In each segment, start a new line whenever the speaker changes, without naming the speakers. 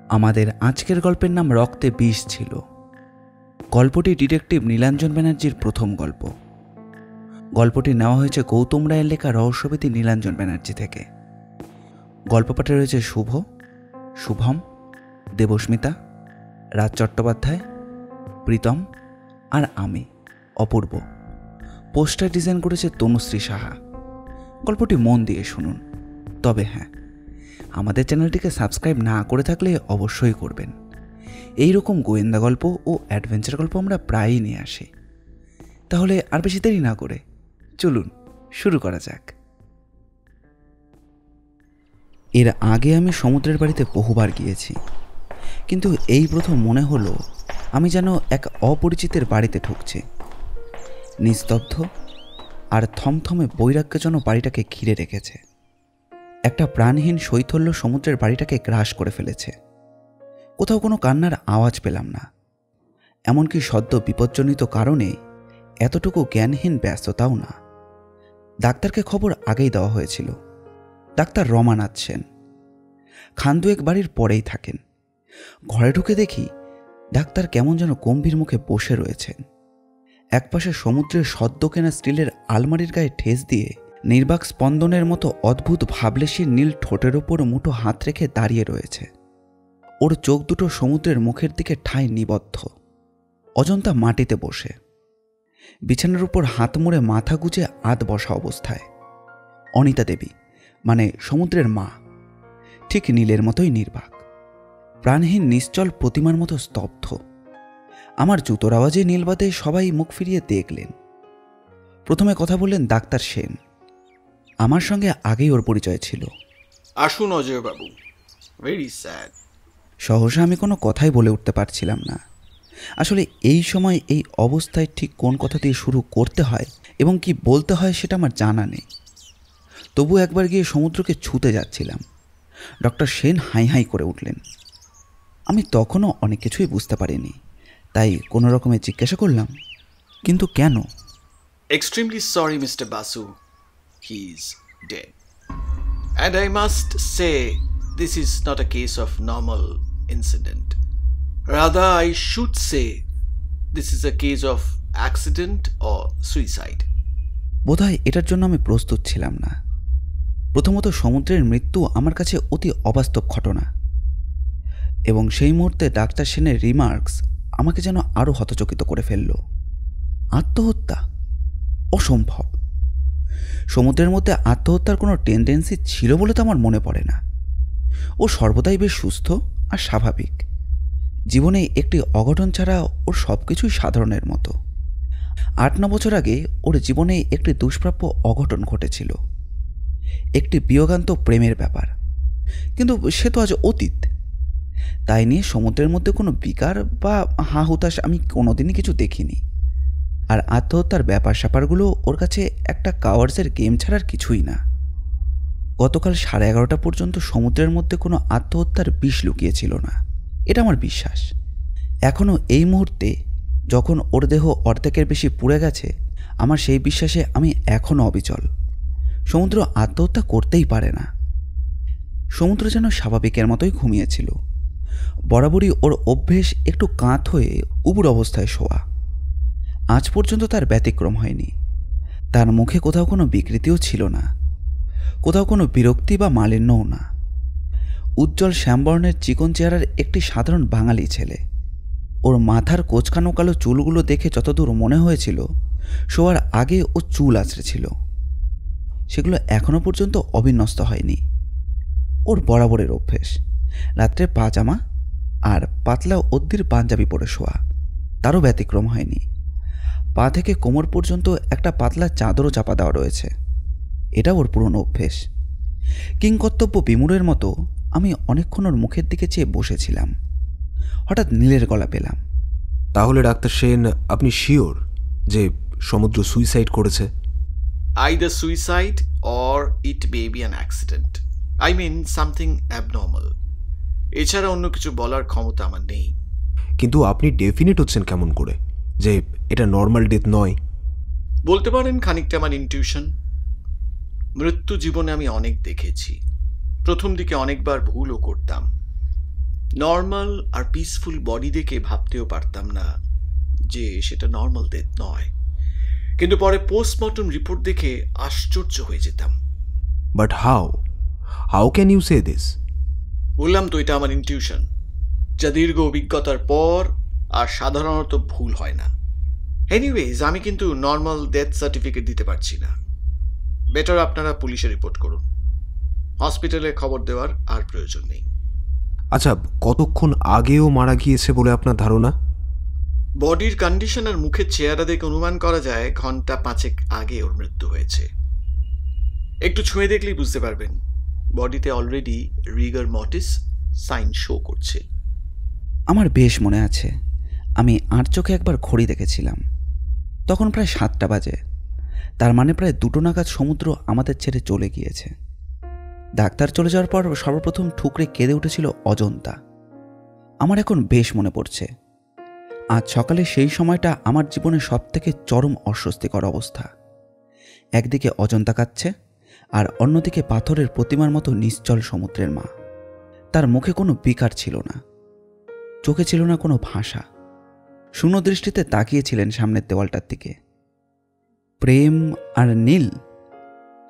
আমাদের আজকের গল্পের নাম রক্তে বিষ ছিল। গল্পটি ডিটেকটিভ নীলাঞ্জন ব্যানার্জির প্রথম গল্প। গল্পটি নেওয়া হয়েছে গৌতম রায়ের লেখা রহস্যবেদী নীলাঞ্জন ব্যানার্জি থেকে। গল্প পাঠে রয়েছে শুভ, শুভম, দেবস্মিতা, রাজ চট্টোপাধ্যায়, প্রীতম আর আমি অপূর্ব। পোস্টার ডিজাইন করেছে তনুশ্রী সাহা। গল্পটি মন দিয়ে শুনুন। তবে হ্যাঁ, আমাদের চ্যানেলটিকে সাবস্ক্রাইব না করে থাকলে অবশ্যই করবেন। এই রকম গোয়েন্দা গল্প ও অ্যাডভেঞ্চার গল্প আমরা প্রায়ই নিয়ে আসি। তাহলে আর বেশি দেরি না করে চলুন শুরু করা যাক। এর আগে আমি সমুদ্রের বাড়িতে বহুবার গিয়েছি, কিন্তু এই প্রথম মনে হলো আমি যেন এক অপরিচিতের বাড়িতে ঢুকছি। নিস্তব্ধ আর থমথমে বৈরাগ্য যেন বাড়িটাকে ঘিরে রেখেছে। একটা প্রাণহীন শৈথল্য সমুদ্রের বাড়িটাকে গ্রাস করে ফেলেছে। কোথাও কোনো কান্নার আওয়াজ পেলাম না, এমনকি সদ্য বিপজ্জনিত কারণে এতটুকু জ্ঞানহীন ব্যস্ততাও না। ডাক্তারকে খবর আগেই দেওয়া হয়েছিল। ডাক্তার রমানাথ সেন খান-দুয়েক বাড়ির পরেই থাকেন। ঘরে ঢুকে দেখি ডাক্তার কেমন যেন গম্ভীর মুখে বসে রয়েছেন। একপাশে সমুদ্রের সদ্য কেনা স্টিলের আলমারির গায়ে ঠেস দিয়ে নির্বাক স্পন্দনের মতো অদ্ভুত ভাবলেশির নীল ঠোঁটের ওপর মুঠো হাত রেখে দাঁড়িয়ে রয়েছে। ওর চোখ দুটো সমুদ্রের মুখের দিকে ঠাঁই নিবদ্ধ। অজন্তা মাটিতে বসে, বিছানার উপর হাত মুড়ে মাথা গুজে আধ বসা অবস্থায়। অনিতা দেবী মানে সমুদ্রের মা, ঠিক নীলের মতোই নির্বাক, প্রাণহীন নিশ্চল প্রতিমার মতো স্তব্ধ। আমার জুতোর আওয়াজে নীলবাদে সবাই মুখ ফিরিয়ে দেখলেন। প্রথমে কথা বললেন ডাক্তার সেন। আমার সঙ্গে আগেই ওর পরিচয় ছিল।
আসুন অজয় বাবু, ভেরি স্যাড।
সহসা আমি কোনো কথাই বলে উঠতে পারছিলাম না। আসলে এই সময় এই অবস্থায় ঠিক কোন কথা দিয়ে শুরু করতে হয় এবং কি বলতে হয় সেটা আমার জানা নেই। তবু একবার গিয়ে সমুদ্রকে ছুতে যাচ্ছিলাম। ডক্টর সেন হাই হাই করে উঠলেন। আমি তখনও অনেক কিছুই বুঝতে পারিনি, তাই কোনো রকমে জিজ্ঞাসা করলাম, কিন্তু কেন?
Extremely sorry, Mr. Basu. He's dead. And I must say, this is not a case of normal incident. Rather, I should say, this is a case of accident or suicide.
বোধহয় এটার জন্য আমি প্রস্তুত ছিলাম না। প্রথমত সমুদ্রের মৃত্যু আমার কাছে অতি অবাস্তব ঘটনা, এবং সেই মুহূর্তে ডাক্তার সেনের রিমার্কস আমাকে যেন আরও হতচকিত করে ফেলল। আত্মহত্যা? অসম্ভব। সমুদ্রের মধ্যে আত্মহত্যার কোনো টেন্ডেন্সি ছিল বলে তো আমার মনে পড়ে না। ও সর্বদাই বেশ সুস্থ আর স্বাভাবিক। জীবনে একটি অঘটন ছাড়া ওর সব কিছুই সাধারণের মতো। 8-9 বছর আগে ওর জীবনে একটি দুষ্প্রাপ্য অঘটন ঘটেছিল, একটি বিয়োগান্ত প্রেমের ব্যাপার, কিন্তু সে তো আজ অতীত। তাই নিয়ে সমুদ্রের মধ্যে কোনো বিকার বা হা হুতাশ আমি কোনোদিনই কিছু দেখিনি। আর আত্মহত্যার ব্যাপার স্যাপারগুলো ওর কাছে একটা কাওয়ার্সের গেম ছাড়ার কিছুই না। গতকাল 11:30 পর্যন্ত সমুদ্রের মধ্যে কোনো আত্মহত্যার বিষ লুকিয়েছিল না, এটা আমার বিশ্বাস। এখনও এই মুহূর্তে যখন ওর দেহ অর্ধেকের বেশি পুড়ে গেছে, আমার সেই বিশ্বাসে আমি এখনও অবিচল। সমুদ্র আত্মহত্যা করতেই পারে না। সমুদ্র যেন স্বাভাবিকের মতোই ঘুমিয়েছিল। বরাবরই ওর অভ্যেস একটু কাঁত হয়ে উবুর অবস্থায় শোয়া। আজ পর্যন্ত তার ব্যতিক্রম হয়নি। তার মুখে কোথাও কোনো বিকৃতিও ছিল না, কোথাও কোনো বিরক্তি বা মালিন্যও না। উজ্জ্বল শ্যামবর্ণের চিকন চেহারার একটি সাধারণ বাঙালি ছেলে। ওর মাথার কোঁচকানো কালো চুলগুলো দেখে যতদূর মনে হয়েছিল শোয়ার আগে ও চুল আঁচড়েছিল, সেগুলো এখনো পর্যন্ত অবিন্যস্ত হয়নি। ওর বরাবরের অভ্যেস রাত্রে পাজামা আর পাতলা অদ্দির পাঞ্জাবি পরে শোয়া, তারও ব্যতিক্রম হয়নি। পা থেকে কোমর পর্যন্ত একটা পাতলা চাদরও চাপা দেওয়া রয়েছে, এটা ওর পুরনো অভ্যেস। কিংকর্তব্য বিমূঢ়ের মতো আমি অনেকক্ষণ ওর মুখের দিকে চেয়ে বসেছিলাম। হঠাৎ নীলের গলা পেলাম।
তাহলে ডাক্তার সেন, আপনি শিওর যে সমুদ্র সুইসাইড করেছে?
Either suicide or it may be an accident. I mean something abnormal. এছাড়া অন্য কিছু বলার ক্ষমতা আমার নেই।
কিন্তু আপনি ডেফিনেট হচ্ছেন কেমন করে যে এটা নর্মাল ডেথ নয়?
বলতে পারেন খানিকটা আমার ইনটিউশন। মৃত্যু জীবনে আমি অনেক দেখেছি। প্রথম দিকে অনেকবার ভুলও করতাম। নর্মাল আর পিসফুল বডি দেখে ভাবতেও পারতাম না যে সেটা নর্মাল ডেথ নয়, কিন্তু পরে পোস্টমর্টম রিপোর্ট দেখে আশ্চর্য হয়ে যেতাম।
But how can you say this?
বললাম তো, এটা আমার ইনটিউশন, যা দীর্ঘ অভিজ্ঞতার পর আর সাধারণত ভুল হয় না। এনিওয়েজ, আমি কিন্তু নর্মাল ডেথ সার্টিফিকেট দিতে পারছি না। বেটার আপনারা পুলিশে রিপোর্ট করুন, হসপিটালে খবর দেওয়ার আর প্রয়োজন নেই।
আচ্ছা, কতক্ষণ আগেও মারা গিয়েছে বলে আপনার ধারণা?
বডির কন্ডিশন আর মুখের চেহারা দেখে অনুমান করা যায় ঘন্টা 5 আগে ওর মৃত্যু হয়েছে। একটু ছুঁয়ে দেখলেই বুঝতে পারবেন, বডিতে already rigor mortis sign show করছে।
আমার বেশ মনে আছে, আমি 8 চোখে একবার ঘড়ি দেখেছিলাম। তখন প্রায় 7টা বাজে। তার মানে প্রায় 2টো নাগাদ সমুদ্র আমাদের ছেড়ে চলে গিয়েছে। ডাক্তার চলে যাওয়ার পর সর্বপ্রথম ঠুকরে কেঁদে উঠেছিল অজন্তা। আমার এখন বেশ মনে পড়ছে। আজ সকালে সেই সময়টা আমার জীবনের সবথেকে চরম অস্বস্তিকর অবস্থা। একদিকে অজন্তা কাঁদছে, আর অন্যদিকে পাথরের প্রতিমার মতো নিশ্চল সমুদ্রের মা। তার মুখে কোনো বিকার ছিল না, চোখে ছিল না কোনো ভাষা। শূন্য দৃষ্টিতে তাকিয়েছিলেন সামনের দেওয়ালটার দিকে। প্রেম আর নীল,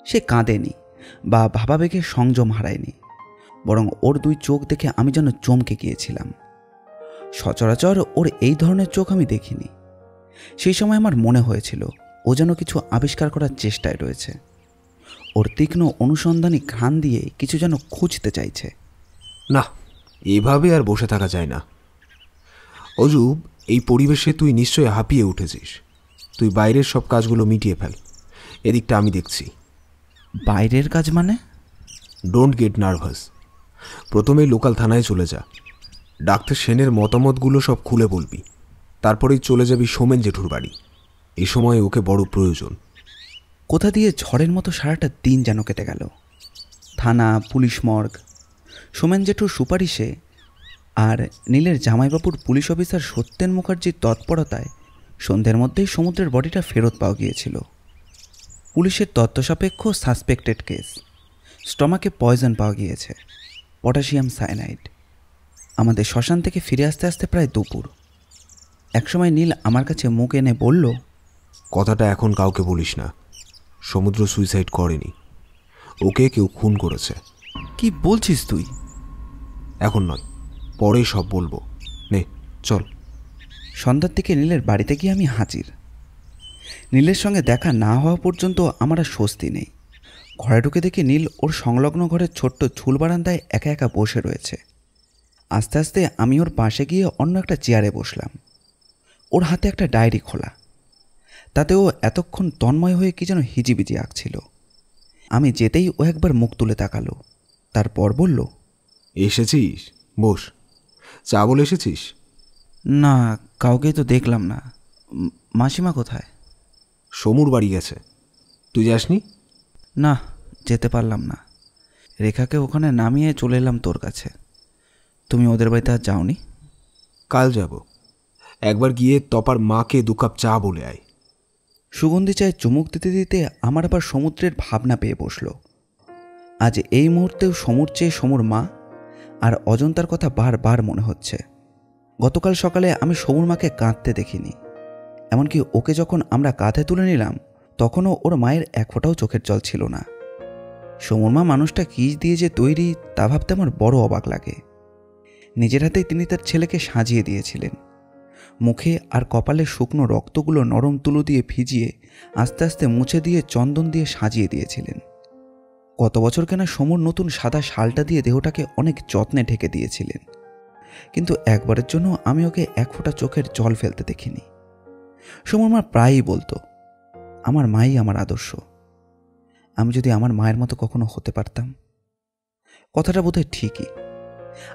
সে কাঁদেনি বা ভাবাবেগে সংযম হারায়নি, বরং ওর 2 চোখ দেখে আমি যেন চমকে গিয়েছিলাম। সচরাচর ওর এই ধরনের চোখ আমি দেখিনি। সেই সময় আমার মনে হয়েছিল ও যেন কিছু আবিষ্কার করার চেষ্টায় রয়েছে। ওর তীক্ষ্ণ অনুসন্ধানী ঘ্রাণ দিয়ে কিছু যেন খুঁজতে চাইছে।
না, এভাবে আর বসে থাকা যায় না। অজুব, এই পরিবেশে তুই নিশ্চয়ই হাঁপিয়ে উঠেছিস। তুই বাইরের সব কাজগুলো মিটিয়ে ফেল, এদিকটা আমি দেখছি।
বাইরের কাজ মানে?
Don't get nervous. প্রথমে লোকাল থানায় চলে যা, ডাক্তার সেনের মতামতগুলো সব খুলে বলবি। তারপরেই চলে যাবি সোমেন জেঠুর বাড়ি। এ সময় ওকে বড় প্রয়োজন।
কোথা দিয়ে ঝড়ের মতো সারাটা দিন যেন কেটে গেল। থানা, পুলিশ মর্গ, সোমেন জেঠুর সুপারিশে আর নীলের জামাইবাবুর পুলিশ অফিসার সত্যেন মুখার্জির তৎপরতায় সন্ধ্যের মধ্যেই সমুদ্রের বডিটা ফেরত পাওয়া গিয়েছিল। পুলিশের তথ্য সাপেক্ষ সাসপেক্টেড কেস। স্টমাকে পয়জন পাওয়া গিয়েছে, পটাশিয়াম সায়ানাইড। আমাদের শ্মশান থেকে ফিরে আসতে আসতে প্রায় দুপুর। একসময় নীল আমার কাছে মুখ এনে বলল,
কথাটা এখন কাউকে বলিস না। সমুদ্র সুইসাইড করেনি, ওকে কেউ খুন করেছে।
কি বলছিস তুই?
এখন নয়, পরে সব বলবো। নে চল।
সন্ধ্যার দিকে নীলের বাড়িতে গিয়ে আমি হাজির। নীলের সঙ্গে দেখা না হওয়া পর্যন্ত আমার আর স্বস্তি নেই। ঘরে ঢুকে দেখি নীল ওর সংলগ্ন ঘরের ছোট্ট ঝুল বারান্দায় একা একা বসে রয়েছে। আস্তে আস্তে আমি ওর পাশে গিয়ে অন্য একটা চেয়ারে বসলাম। ওর হাতে একটা ডায়েরি খোলা, তাতে ও এতক্ষণ তন্ময় হয়ে কি যেন হিজিবিজি আঁকছিল। আমি যেতেই ও একবার মুখ তুলে তাকালো, তারপর বলল,
এসেছিস? বস। চা বলে এসেছিস?
না, কাউকেই তো দেখলাম না। মাসিমা কোথায়?
সমুর বাড়ি গেছে। তুই যাসনি?
না, যেতে পারলাম না। রেখাকে ওখানে নামিয়ে চলে এলাম তোর কাছে। তুমি ওদের বাড়িতে আর যাওনি?
কাল যাব। একবার গিয়ে তপার মাকে 2 কাপ চা বলে আয়।
সুগন্ধি চায়ে চুমুক দিতে দিতে আমার আবার সমুদ্রের ভাবনা পেয়ে বসল। আজ এই মুহূর্তেও সমুর চেয়ে সমুর মা আর অজন্তার কথা বারবার মনে হচ্ছে। গতকাল সকালে আমি সমুর মাকে কাঁদতে দেখিনি। এমনকি ওকে যখন আমরা কাঁধে তুলে নিলাম তখনও ওর মায়ের এক ফোঁটাও চোখের জল ছিল না। সমুর মা মানুষটা কী দিয়ে যে তৈরি তা ভাবতে আমার বড় অবাক লাগে। নিজের হাতেই তিনি তার ছেলেকে সাজিয়ে দিয়েছিলেন। মুখে আর কপালে শুকনো রক্তগুলো নরম তুলো দিয়ে ভিজিয়ে আস্তে আস্তে মুছে দিয়ে চন্দন দিয়ে সাজিয়ে দিয়েছিলেন। গত বছর কেনা সমুর নতুন সাদা শালটা দিয়ে দেহটাকে অনেক যত্নে ঢেকে দিয়েছিলেন, কিন্তু একবারের জন্য আমি ওকে এক ফোঁটা চোখের জল ফেলতে দেখিনি। সমুর মা প্রায়ই বলতো, আমার মাই আমার আদর্শ। আমি যদি আমার মায়ের মতো কখনো হতে পারতাম। কথাটা বোধহয় ঠিকই।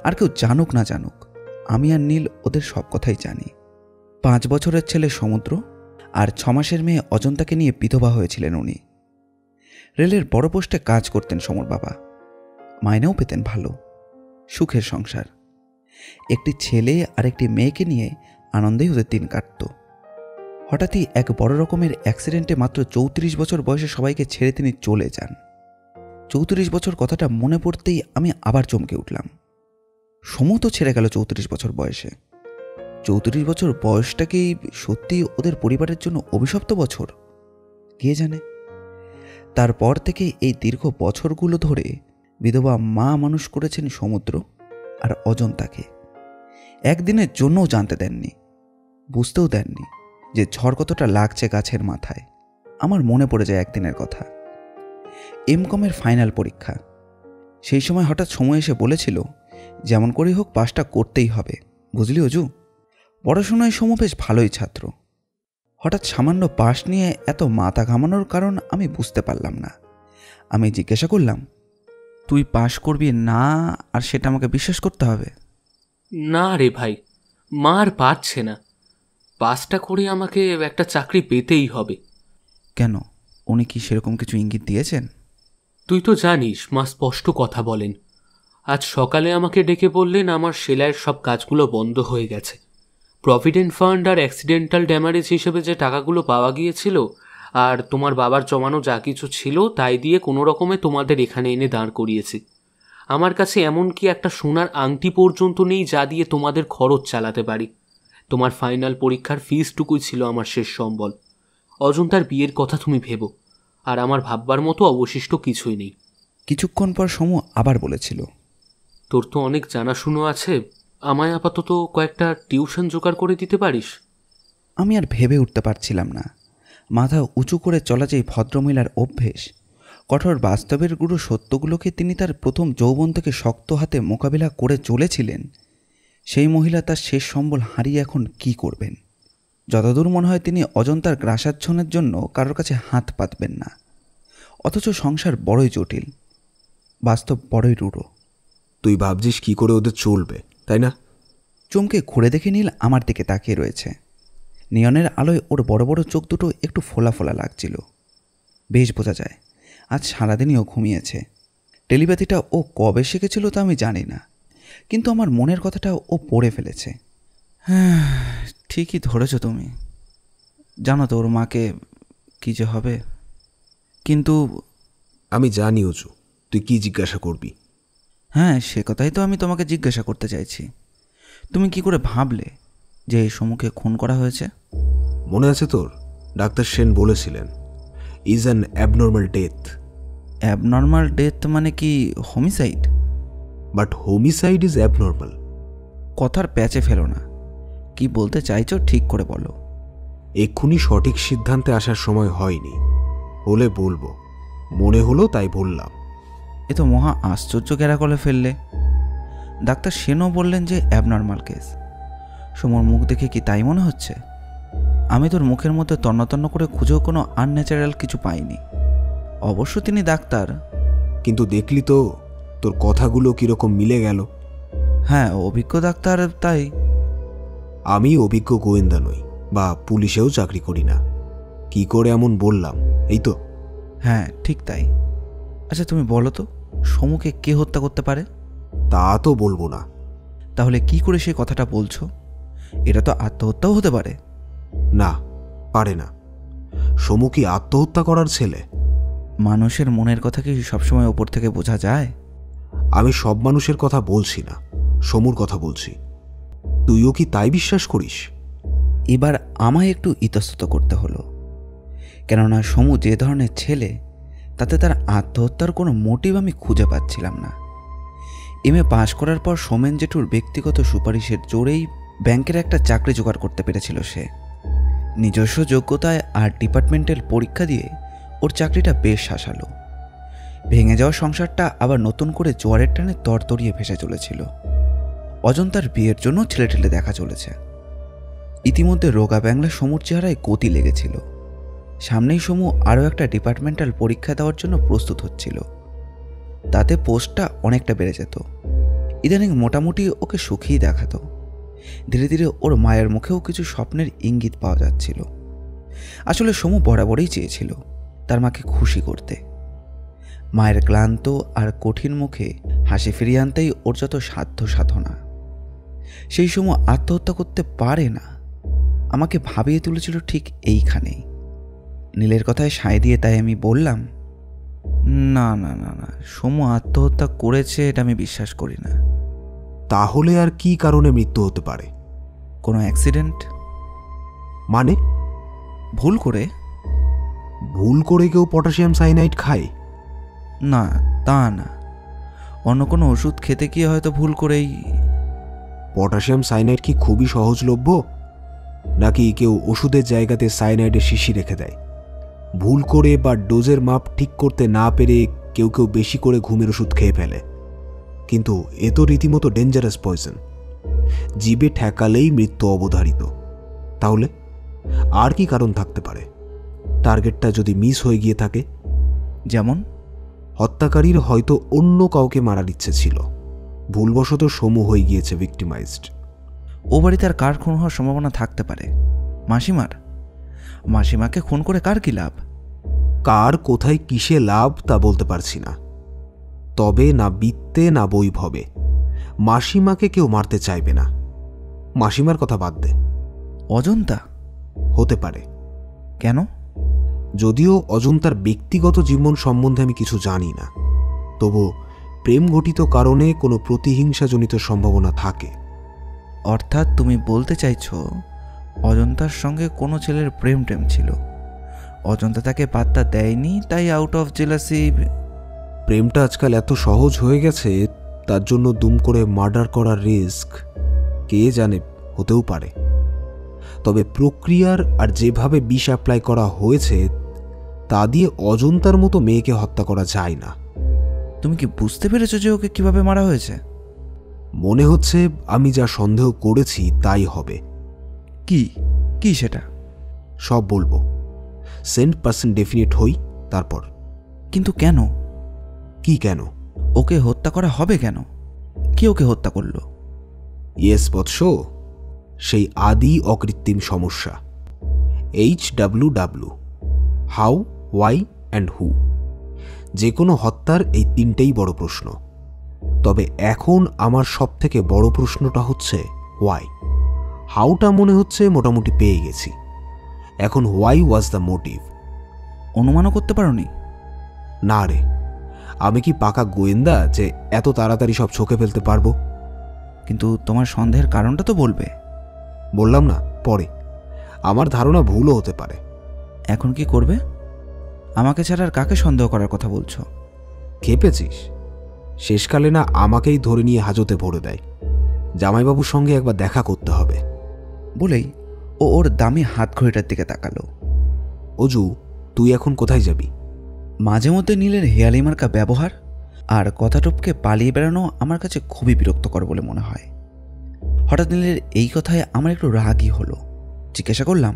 আর কেউ জানুক না জানুক, আমি আর নীল ওদের সব কথাই জানি। 5 বছরের ছেলে সমুদ্র আর 6 মাসের মেয়ে অজন্তাকে নিয়ে বিধবা হয়েছিলেন উনি। রেলের বড় পোস্টে কাজ করতেন সমর বাবা, মাইনেও পেতেন ভালো। সুখের সংসার, একটি ছেলে আর একটি মেয়েকে নিয়ে আনন্দেই ওদের দিন কাটত। হঠাৎই এক বড় রকমের অ্যাক্সিডেন্টে মাত্র 34 বছর বয়সে সবাইকে ছেড়ে তিনি চলে যান। 34 বছর কথাটা মনে পড়তেই আমি আবার চমকে উঠলাম। সমু তো ছেড়ে গেল 34 বছর বয়সে। 34 বছর বয়সটা কি সত্যি ওদের পরিবারের জন্য অভিশপ্ত বছর? কে জানে। তারপর থেকে এই দীর্ঘ বছরগুলো ধরে বিধবা মা মানুষ করেছেন সমুদ্র আর অজন্তাকে। একদিনের জন্যও জানতে দেননি, বুঝতেও দেননি যে ঝড় কতটা লাগছে গাছের মাথায়। আমার মনে পড়ে যায় একদিনের কথা, এমকমের ফাইনাল পরীক্ষা। সেই সময় হঠাৎ সময় এসে বলেছিল যেমন করেই হোক পাসটা করতেই হবে, বুঝলি অজু। পড়াশোনায় সমু বেশ ভালোই ছাত্র। হঠাৎ সামান্য পাস নিয়ে এত মাথা ঘামানোর কারণ আমি বুঝতে পারলাম না। আমি জিজ্ঞাসা করলাম, তুই পাস করবি না আর সেটা আমাকে বিশ্বাস করতে হবে?
না রে ভাই, মা আর পারছে না। পাসটা করে আমাকে একটা চাকরি পেতেই হবে।
কেন, উনি কি সেরকম কিছু ইঙ্গিত দিয়েছেন?
তুই তো জানিস মা স্পষ্ট কথা বলেন। আজ সকালে আমাকে ডেকে বললেন আমার সেলাইয়ের সব কাজগুলো বন্ধ হয়ে গেছে। প্রভিডেন্ট ফান্ড আর অ্যাক্সিডেন্টাল ড্যামারেজ হিসেবে যে টাকাগুলো পাওয়া গিয়েছিল আর তোমার বাবার জমানো যা কিছু ছিল তাই দিয়ে কোনো রকমে তোমাদের এখানে এনে দাঁড় করিয়েছি। আমার কাছে এমনকি একটা সোনার আংটি পর্যন্ত নেই যা দিয়ে তোমাদের খরচ চালাতে পারি। তোমার ফাইনাল পরীক্ষার ফিসটুকুই ছিল আমার শেষ সম্বল। অজন্তার বিয়ের কথা তুমি ভেবো, আর আমার ভাববার মতো অবশিষ্ট কিছুই নেই।
কিছুক্ষণ পর সমু আবার বলেছিল,
তোর তো অনেক জানাশুনো আছে, আমায় আপাতত কয়েকটা টিউশন জোগাড় করে দিতে পারিস?
আমি আর ভেবে উঠতে পারছিলাম না। মাথা উঁচু করে চলা যে ভদ্রমহিলার অভ্যেস, কঠোর বাস্তবের গুরু সত্যগুলোকে তিনি তার প্রথম যৌবন থেকে শক্ত হাতে মোকাবিলা করে চলেছিলেন, সেই মহিলা তার শেষ সম্বল হারিয়ে এখন কি করবেন? যতদূর মনে হয় তিনি অজন্তার গ্রাসাচ্ছন্নের জন্য কারোর কাছে হাত পাতবেন না। অথচ সংসার বড়ই জটিল, বাস্তব বড়ই রূঢ়।
তুই ভাবছিস কি করে ওদের চলবে, তাই না?
চমকে ঘুরে দেখে নীল আমার দিকে তাকিয়ে রয়েছে। নিয়নের আলোয় ওর বড় বড় চোখ দুটো একটু ফোলা ফোলা লাগছিল। বেশ বোঝা যায় আজ সারাদিনই ও ঘুমিয়েছে। টেলিপ্যাথিটা ও কবে শিখেছিল তা আমি জানি না, কিন্তু আমার মনের কথাটা ও পড়ে ফেলেছে। হ্যাঁ, ঠিকই ধরেছ তুমি। জানো তো ওর মাকে কী যে হবে। কিন্তু
আমি জানি অজু, তুই কি জিজ্ঞাসা করবি।
হ্যাঁ, সে কথাই তো আমি তোমাকে জিজ্ঞাসা করতে চাইছি। তুমি কি করে ভাবলে যে এই সমুখে খুন করা হয়েছে?
মনে আছে তোর, ডাক্তার সেন বলেছিলেন is an abnormal death.
Abnormal death মানে কি homicide?
But homicide is abnormal.
কথার প্যাচে ফেলো না, কি বলতে চাইছো ঠিক করে বলো।
এক্ষুনি সঠিক সিদ্ধান্তে আসার সময় হয়নি, হলে বলবো, মনে হলো তাই বললাম।
এ তো মহা আশ্চর্য গেরা করে ফেললে। ডাক্তার সেনও বললেন যে অ্যাবনর্মাল কেস। সমর মুখ দেখে কি তাই মনে হচ্ছে? আমি তোর মুখের মধ্যে তন্ন করে খুঁজেও কোনো আনন্যাচারাল কিছু পাইনি। অবশ্য তিনি ডাক্তার।
কিন্তু দেখলি তো তোর কথাগুলো কিরকম মিলে গেল।
হ্যাঁ, অভিজ্ঞ ডাক্তার তাই।
আমি অভিজ্ঞ গোয়েন্দা নই, বা পুলিশেও চাকরি করি না। কি করে এমন বললাম, এই তো।
হ্যাঁ, ঠিক তাই। আচ্ছা তুমি বলো তো, সমুকে কে হত্যা করতে পারে?
তা তো বলবো না।
তাহলে কি করে সে কথাটা বলছো? এটা তো আত্মহত্যাও হতে পারে।
না, পারে না। সমু কি আত্মহত্যা করার ছেলে?
মানুষের মনের কথা কি সবসময় ওপর থেকে বোঝা যায়?
আমি সব মানুষের কথা বলছি না, সমুর কথা বলছি। তুইও কি তাই বিশ্বাস করিস?
এবার আমায় একটু ইতস্তত করতে হলো, কেননা সমু যে ধরনের ছেলে তাতে তার আত্মহত্যার কোনো মোটিভ আমি খুঁজে পাচ্ছিলাম না। এমএ পাশ করার পর সোমেন জেঠুর ব্যক্তিগত সুপারিশের জোরেই ব্যাংকের একটা চাকরি জোগাড় করতে পেরেছিল সে। নিজস্ব যোগ্যতায় আর ডিপার্টমেন্টাল পরীক্ষা দিয়ে ওর চাকরিটা বেশ শাসালো। ভেঙে যাওয়া সংসারটা আবার নতুন করে জোয়ারের টানে তরতরিয়ে ভেসে চলেছিল। অজন্তার বিয়ের জন্য ছেলেটেলে দেখা চলেছে। ইতিমধ্যে রোগা ব্যাংলা সমুর চেহারায় গতি লেগেছিল। সামনেই সমু আরও একটা ডিপার্টমেন্টাল পরীক্ষা দেওয়ার জন্য প্রস্তুত হচ্ছিল। তাতে পোস্টটা অনেকটা বেড়ে যেত। ইদানিং মোটামুটি ওকে সুখেই দেখাতো। ধীরে ধীরে ওর মায়ের মুখেও কিছু স্বপ্নের ইঙ্গিত পাওয়া যাচ্ছিল। আসলে সমু বরাবরই চেয়েছিল তার মাকে খুশি করতে। মায়ের ক্লান্ত আর কঠিন মুখে হাসি ফিরিয়ে আনতেই ওর যত সাধ্য সাধনা। সেই সময় আত্মহত্যা করতে পারে না, আমাকে ভাবিয়ে তুলেছিল ঠিক এইখানেই। নীলের কথায় সায় দিয়ে তাই আমি বললাম, না না না না, সমু আত্মহত্যা করেছে এটা আমি বিশ্বাস করি না।
তাহলে আর কি কারণে মৃত্যু হতে পারে?
কোনো অ্যাক্সিডেন্ট?
মানে
ভুল করে?
ভুল করে কেউ পটাশিয়াম সাইনাইড খায়?
না, তা না। অন্য কোনো ওষুধ খেতে গিয়ে হয়তো ভুল করেই।
পটাশিয়াম সাইনাইড কি খুবই সহজলভ্য, নাকি কেউ ওষুধের জায়গাতে সাইনাইডের শিশি রেখে দেয়? ভুল করে বা ডোজের মাপ ঠিক করতে না পেরে কেউ কেউ বেশি করে ঘুমের ওষুধ খেয়ে ফেলে। কিন্তু এ তো রীতিমতো ডেঞ্জারাস পয়জন। জিভে ঠেকালেই মৃত্যু অবধারিত। তাহলে আর কি কারণ থাকতে পারে? টার্গেটটা যদি মিস হয়ে গিয়ে থাকে?
যেমন?
হত্যাকারীর হয়তো অন্য কাউকে মারার ইচ্ছে ছিল, ভুলবশত সমু হয়ে গিয়েছে ভিক্টিমাইজড।
ও বাড়িতে আর কার খুন হওয়ার সম্ভাবনা থাকতে পারে? মাসিমার? মাসিমাকে খুন করে কার কি লাভ?
কার কোথায় কিসে লাভ তা বলতে পারছি না, তবে না বিত্তে না বৈভবে মাসিমাকে কেউ মারতে চাইবে না। মাসিমার কথা বাদ দে।
অজন্তা?
হতে পারে।
কেন?
যদিও অজন্তার ব্যক্তিগত জীবন সম্বন্ধে আমি কিছু জানি না, তবু প্রেম ঘটিত কারণে কোনো প্রতিহিংসাজনিত সম্ভাবনা থাকে।
অর্থাৎ তুমি বলতে চাইছো অজন্তার সঙ্গে কোনো ছেলের প্রেম ছিল, অজন্তা তাকে পাত্তা দেয়নি, তাই আউট অফ জেলাসি।
প্রেমটা আজকাল এত সহজ হয়ে গেছে, তার জন্য দুম করে মার্ডার করার রিস্ক কে জানে, হতেও পারে। তবে প্রক্রিয়ার আর যেভাবে বিষ অ্যাপ্লাই করা হয়েছে তা দিয়ে অজন্তার মতো মেয়েকে হত্যা করা যায় না।
তুমি কি বুঝতে পেরেছো যে ওকে কিভাবে মারা হয়েছে?
মনে হচ্ছে আমি যা সন্দেহ করেছি তাই হবে।
কি কি সেটা?
সব বলবো, 100% ডেফিনেট হই তারপর।
কিন্তু কেন?
কি কেন?
ওকে হত্যা করা হবে কেন? কে ওকে হত্যা করলো?
ইয়েস বৎস, সেই আদি অকৃত্রিম সমস্যা HWW, how, why and who. যে কোনো হত্যার এই তিনটেই বড় প্রশ্ন। তবে এখন আমার সবথেকে বড় প্রশ্নটা হচ্ছে ওয়াই। হাউটা মনে হচ্ছে মোটামুটি পেয়ে গেছি, এখন ওয়াই ওয়াজ দ্য মোটিভ।
অনুমানও করতে পারোনি?
না রে, আমি কি পাকা গোয়েন্দা যে এত তাড়াতাড়ি সব ছকে ফেলতে পারবো?
কিন্তু তোমার সন্দেহের কারণটা তো বলবে।
বললাম না, পরে। আমার ধারণা ভুলও হতে পারে।
এখন কি করবে? আমাকে ছাড়া আর কাকে সন্দেহ করার কথা বলছো?
খেপেছিস? শেষকালে না আমাকেই ধরে নিয়ে হাজতে ভরে দেয়। জামাইবাবুর সঙ্গে একবার দেখা করতে হবে।
বলেই ও ওর দামি হাত ঘড়িটার দিকে তাকালো।
অজু, তুই এখন কোথায় যাবি?
মাঝে মধ্যে নীলের হেয়ালি মার্কা ব্যবহার আর কথা টপকে পালিয়ে বেড়ানো আমার কাছে খুবই বিরক্তকর বলে মনে হয়। হঠাৎ নীলের এই কথায় আমার একটু রাগই হলো। জিজ্ঞাসা করলাম,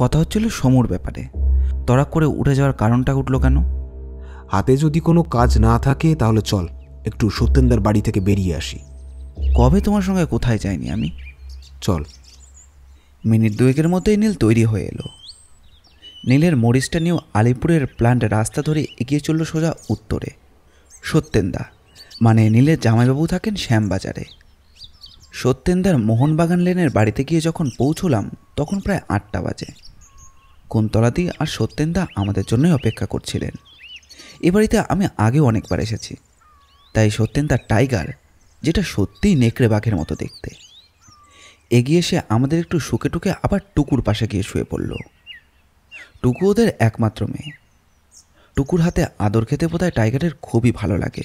কথা হচ্ছিল সমুর ব্যাপারে, তড়াক করে উঠে যাওয়ার কারণটা উঠলো কেন?
হাতে যদি কোনো কাজ না থাকে তাহলে চল একটু সত্যেন্দার বাড়ি থেকে বেরিয়ে আসি।
কবে তোমার সঙ্গে কোথায় যাইনি আমি?
চল।
মিনিট দুয়েকের মধ্যেই নীল তৈরি হয়ে এলো। নীলের মরিচটা নিয়েও আলিপুরের প্ল্যান্ট রাস্তা ধরে এগিয়ে চলল সোজা উত্তরে। সত্যেন্দা মানে নীলের জামাইবাবু থাকেন শ্যামবাজারে। সত্যেন্দার মোহনবাগান লেনের বাড়িতে গিয়ে যখন পৌঁছলাম তখন প্রায় 8টা বাজে। কুন্তলাদি আর সত্যেন্দা আমাদের জন্যই অপেক্ষা করছিলেন। এ বাড়িতে আমি আগেও অনেকবার এসেছি, তাই সত্যেন্দার টাইগার, যেটা সত্যিই নেকড়ে বাঘের মতো দেখতে, এগিয়ে এসে আমাদের একটু শুকে টুকে আবার টুকুর পাশে গিয়ে শুয়ে পড়ল। টুকু ওদের একমাত্র মেয়ে। টুকুর হাতে আদর খেতে বোধহয় টাইগারের খুবই ভালো লাগে।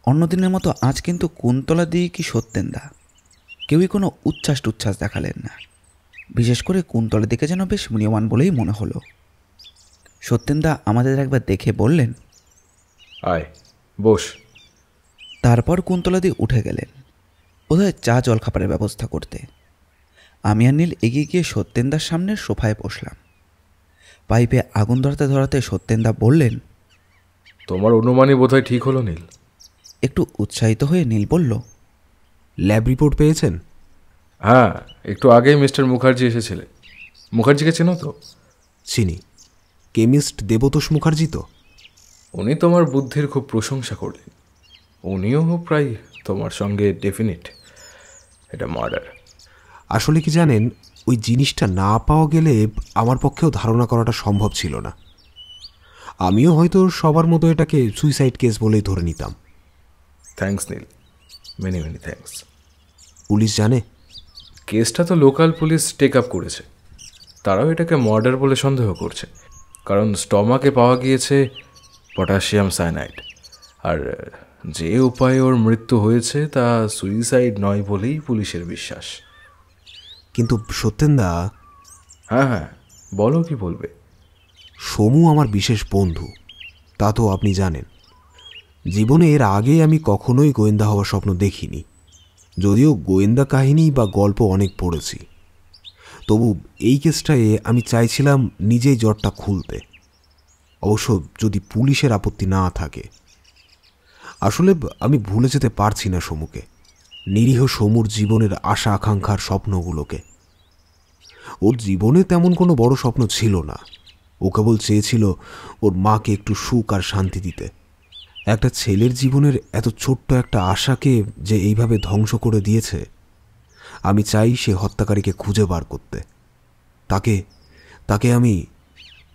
অন্যদিনের মতো আজ কিন্তু কুন্তলা দিয়ে কি সত্যেন্দা কেউই কোনো উচ্ছ্বাস টুচ্ছ্বাস দেখালেন না। বিশেষ করে কুন্তলার দিকে যেন বেশ ম্রিয়মান বলেই মনে হলো। সত্যেন্দা আমাদের একবার দেখে বললেন,
আয় বস।
তারপর কুন্তলাদি উঠে গেলেন বোধহয় চা জলখাবারের ব্যবস্থা করতে। আমি আর নীল এগিয়ে গিয়ে সত্যেন্দার সামনের সোফায় বসলাম। পাইপে আগুন ধরাতে ধরাতে সত্যেন্দা বললেন,
তোমার অনুমানই বোধহয় ঠিক হলো নীল।
একটু উৎসাহিত হয়ে নীল বলল,
ল্যাব রিপোর্ট পেয়েছেন?
হ্যাঁ, একটু আগেই মিস্টার মুখার্জি এসেছিলেন। মুখার্জিকে চেনো তো?
চিনি। কেমিস্ট দেবতোষ মুখার্জি তো?
উনি তোমার বুদ্ধির খুব প্রশংসা করলেন। উনিও প্রায় তোমার সঙ্গে ডেফিনিট এটা মার্ডার।
আসলে কি জানেন, ওই জিনিসটা না পাওয়া গেলে আমার পক্ষেও ধারণা করাটা সম্ভব ছিল না। আমিও হয়তো সবার মতো এটাকে সুইসাইড কেস বলেই ধরে নিতাম।
Thanks Neel. Many many thanks.
Police জানে?
কেসটা তো লোকাল পুলিশ টেক আপ করেছে। তারাও এটাকে মার্ডার বলে সন্দেহ করছে, কারণ স্টমাকে পাওয়া গিয়েছে পটাশিয়াম সায়ানাইড, আর যে উপায়ে ওর মৃত্যু হয়েছে তা সুইসাইড নয় বলেই পুলিশের বিশ্বাস।
কিন্তু সত্যেনদা।
হ্যাঁ হ্যাঁ, বলো কি বলবে?
সমু আমার বিশেষ বন্ধু, তা তো আপনি জানেন। জীবনে এর আগে আমি কখনোই গোয়েন্দা হওয়ার স্বপ্ন দেখিনি, যদিও গোয়েন্দা কাহিনী বা গল্প অনেক পড়েছি। তবু এই কেসটায় আমি চাইছিলাম নিজেই জটটা খুলতে, অবশ্য যদি পুলিশের আপত্তি না থাকে। আসলে আমি ভুলে যেতে পারছি না সমুকে, নিরীহ সমুর জীবনের আশা আকাঙ্ক্ষার স্বপ্নগুলোকে। ওর জীবনে তেমন কোনো বড় স্বপ্ন ছিল না, ও কেবল চেয়েছিল ওর মাকে একটু সুখ আর শান্তি দিতে। একটা ছেলের জীবনের এত ছোট্ট একটা আশাকে যে এইভাবে ধ্বংস করে দিয়েছে, আমি চাই সে হত্যাকারীকে খুঁজে বার করতে। তাকে আমি।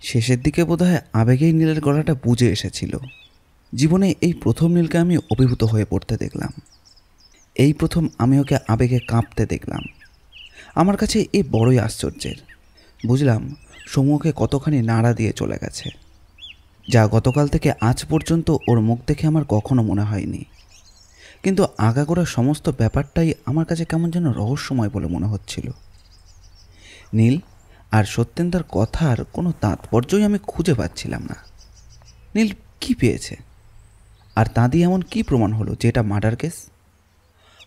শেষের দিকে বোধহয় আবেগেই নীলের গলাটা বুঝে এসেছিল। জীবনে এই প্রথম নীলকে আমি অভিভূত হয়ে পড়তে দেখলাম, এই প্রথম আমি ওকে আবেগে কাঁপতে দেখলাম। আমার কাছে এই বড়ই আশ্চর্যের। বুঝলাম সমুকে কতখানি নাড়া দিয়ে চলে গেছে, যা গতকাল থেকে আজ পর্যন্ত ওর মুখ দেখে আমার কখনো মনে হয়নি। কিন্তু আগাগোড়া সমস্ত ব্যাপারটাই আমার কাছে কেমন যেন রহস্যময় বলে মনে হচ্ছিল। নীল আর সত্যেন্দার কথার কোনো তাৎপর্যই আমি খুঁজে পাচ্ছিলাম না। নীল কি পেয়েছে, আর তা দিয়ে এমন কী প্রমাণ হলো যে এটা মার্ডার কেস?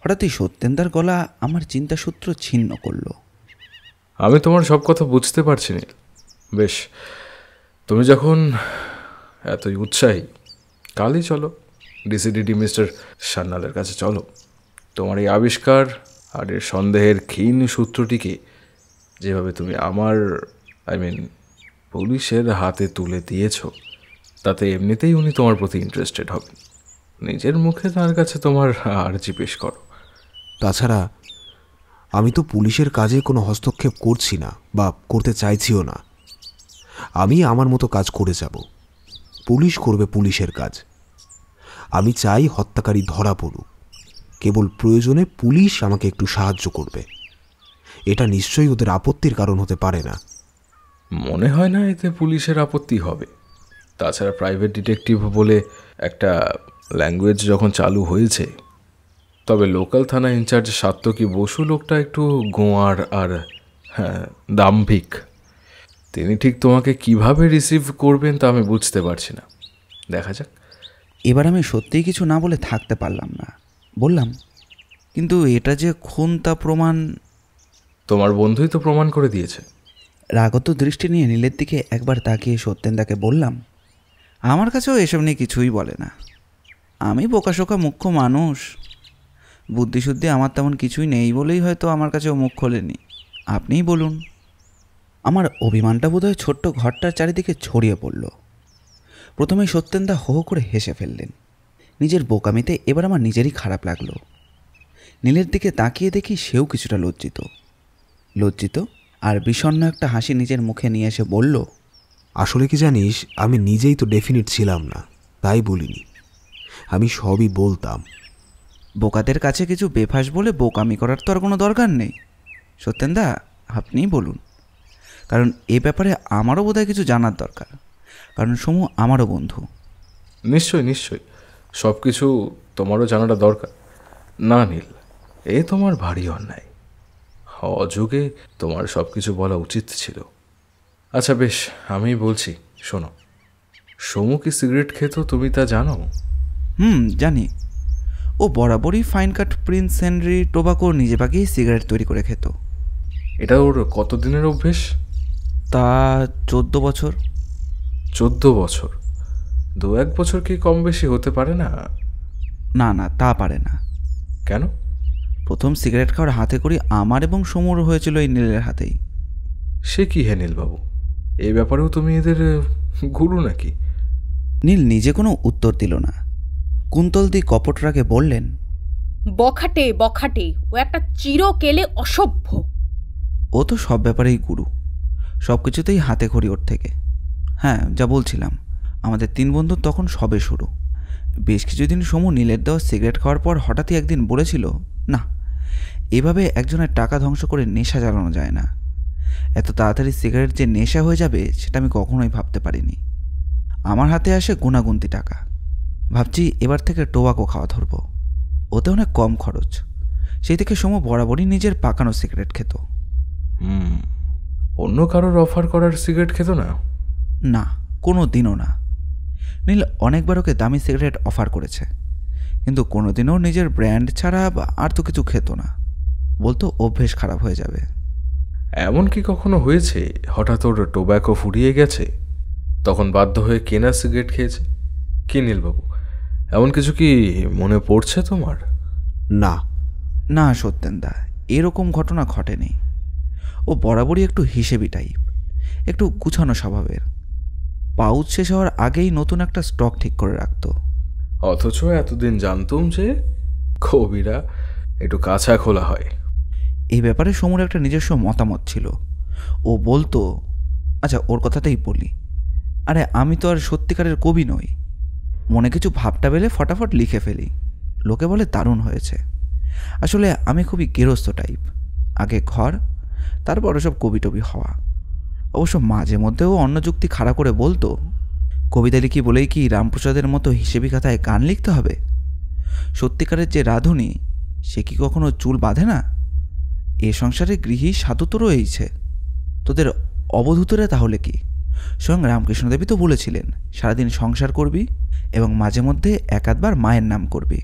হঠাৎই সত্যেন্দার গলা আমার চিন্তাসূত্র ছিন্ন করল।
আমি তোমার সব কথা বুঝতে পারছি নীল। বেশ, তুমি যখন এতই উৎসাহী, কালই চলো ডিসিডিডি মিস্টার সান্যালের কাছে চলো। তোমার এই আবিষ্কার আর এর সন্দেহের ক্ষীণ সূত্রটিকে যেভাবে তুমি আমার পুলিশের হাতে তুলে দিয়েছ, তাতে এমনিতেই উনি তোমার প্রতি ইন্টারেস্টেড হবেন। নিজের মুখে তার কাছে তোমার আর্জি পেশ করো।
তাছাড়া আমি তো পুলিশের কাজে কোনো হস্তক্ষেপ করছি না বা করতে চাইছিও না। আমি আমার মতো কাজ করে যাব, পুলিশ করবে পুলিশের কাজ। আমি চাই হত্যাকারী ধরা পড়ুক, কেবল প্রয়োজনে পুলিশ আমাকে একটু সাহায্য করবে। এটা নিশ্চয়ই ওদের আপত্তির কারণ হতে পারে না।
মনে হয় না এতে পুলিশের আপত্তি হবে। তাছাড়া প্রাইভেট ডিটেকটিভ বলে একটা ল্যাঙ্গুয়েজ যখন চালু হয়েছে, তবে লোকাল থানা ইনচার্জ সাত্তকী বসু লোকটা একটু গোয়ার আর দাম্ভিক। তিনি ঠিক তোমাকে কিভাবে রিসিভ করবেন তা আমি বুঝতে পারছি না। দেখা যাক।
এবার আমি সত্যিই কিছু না বলে থাকতে পারলাম না, বললাম, কিন্তু এটা যে খুন তা প্রমাণ।
তোমার বন্ধুই তো প্রমাণ করে দিয়েছে।
রাগত দৃষ্টি নিয়ে নীলের দিকে একবার তাকিয়ে সত্যেন্দাকে বললাম, আমার কাছেও এসব নিয়ে কিছুই বলে না। আমি বোকাশোকা মুখ্য মানুষ, বুদ্ধিশুদ্ধি আমার তেমন কিছুই নেই বলেই হয়তো আমার কাছেও মুখ খোলেনি। আপনিই বলুন। আমার অভিমানটা বোধহয় ছোট্ট ঘরটার চারিদিকে ছড়িয়ে পড়ল। প্রথমেই সত্যেন্দা হো হো করে হেসে ফেললেন। নিজের বোকামিতে এবার আমার নিজেরই খারাপ লাগলো। নীলের দিকে তাকিয়ে দেখি সেও কিছুটা লজ্জিত আর বিষণ্ণ একটা হাসি নিজের মুখে নিয়ে এসে বলল,
আসলে কি জানিস, আমি নিজেই তো ডেফিনিট ছিলাম না, তাই বলিনি। আমি সবই বলতাম।
বোকাদের কাছে কিছু বেফাস বলে বোকামি করার তো আর কোনো দরকার নেই। সত্যেন্দা, আপনিই বলুন, কারণ এ ব্যাপারে আমারও বোধহয় কিছু জানার দরকার, কারণ সমু আমারও বন্ধু।
নিশ্চয়ই সব কিছু তোমারও জানাটা দরকার। না নীল, এ তোমার ভারী অন্যায়। অযোগে তোমার সব কিছু বলা উচিত ছিল। আচ্ছা বেশ, আমি বলছি, শোনো। সমু কি সিগারেট খেত তুমি তা জানো?
জানি। ও বরাবরই ফাইন কাট প্রিন্স হেনরি টোবাকো নিজে পাকিয়ে সিগারেট তৈরি করে খেত।
এটা ওর কতদিনের অভ্যেস?
তা 14 বছর।
14 বছর? 2-1 বছর কি কম বেশি হতে পারে না?
না, তা পারে না।
কেন?
প্রথম সিগারেট খাওয়ার হাতে করি আমার এবং সমুর হয়েছিল এই নীলের হাতেই।
সে কি হে নীলবাবু, এই ব্যাপারেও তুমি এদের গুরু নাকি?
নীল নিজে কোনো উত্তর দিল না। কুন্তল দি কপট রাগে বললেন,
বখাটে, ও একটা চিরকেলে অসভ্য।
ও তো সব ব্যাপারেই গুরু, সব কিছুতেই হাতে খড়ি ওর থেকে। হ্যাঁ, যা বলছিলাম, আমাদের 3 বন্ধু তখন সবে শুরু। বেশ কিছুদিন সমু নীলের দেওয়া সিগারেট খাওয়ার পর হঠাৎই একদিন বলেছিল, না, এভাবে একজনের টাকা ধ্বংস করে নেশা চালানো যায় না। এত তাড়াতাড়ি সিগারেট যে নেশা হয়ে যাবে সেটা আমি কখনোই ভাবতে পারিনি। আমার হাতে আসে গুণাগুন্তি টাকা। ভাবছি এবার থেকে টোবাকো খাওয়া ধরবো, ওতে অনেক কম খরচ। সেই থেকে সমু বরাবরই নিজের পাকানো সিগারেট খেত।
অন্য কারোর অফার করার সিগারেট খেত না?
না, কোনো দিনও না। নীল অনেকবার ওকে দামি সিগারেট অফার করেছে, কিন্তু কোনোদিনও নিজের ব্র্যান্ড ছাড়া আর তো কিছু খেত না। বলতো অভ্যেস খারাপ হয়ে যাবে।
এমন কি কখনো হয়েছে হঠাৎ ওর টোব্যাকো ফুরিয়ে গেছে, তখন বাধ্য হয়ে কেনা সিগারেট খেয়েছে? কি নীলবাবু, এমন কিছু কি মনে পড়ছে তোমার?
না
না সত্যেনদা, এরকম ঘটনা ঘটেনি। ও বরাবরই একটু হিসেবি টাইপ, একটু গুছানো স্বভাবের। পাউচ শেষ হওয়ার আগেই নতুন একটা স্টক ঠিক করে রাখতো।
অথচ এতদিন জানতুম যে কবিরা একটু কাঁচা খোলা হয়।
এই ব্যাপারে সমুর একটা নিজস্ব মতামত ছিল। ও বলতো, আচ্ছা ওর কথাতেই বলি, আরে আমি তো আর সত্যিকারের কবি নই, মনে কিছু ভাবটা পেলে ফটাফট লিখে ফেলি, লোকে বলে দারুণ হয়েছে। আসলে আমি খুবই গেরস্থ টাইপ, আগে ঘর, তারপর ওসব কবি টবি হওয়া। অবশ্য মাঝে মধ্যেও অন্য যুক্তি খাড়া করে বলতো, কবিতা লিখি বলেই কি রামপ্রসাদের মতো হিসেবি খাতায় গান লিখতে হবে? সত্যিকারের যে রাঁধুনি সে কি কখনো চুল বাঁধে না? এ সংসারে গৃহী সাধু তো রয়েছে, তোদের অবধূতরা তাহলে কি? স্বয়ং রামকৃষ্ণদেবী তো বলেছিলেন, সারাদিন সংসার করবি এবং মাঝে মধ্যে এক আধবার মায়ের নাম করবি,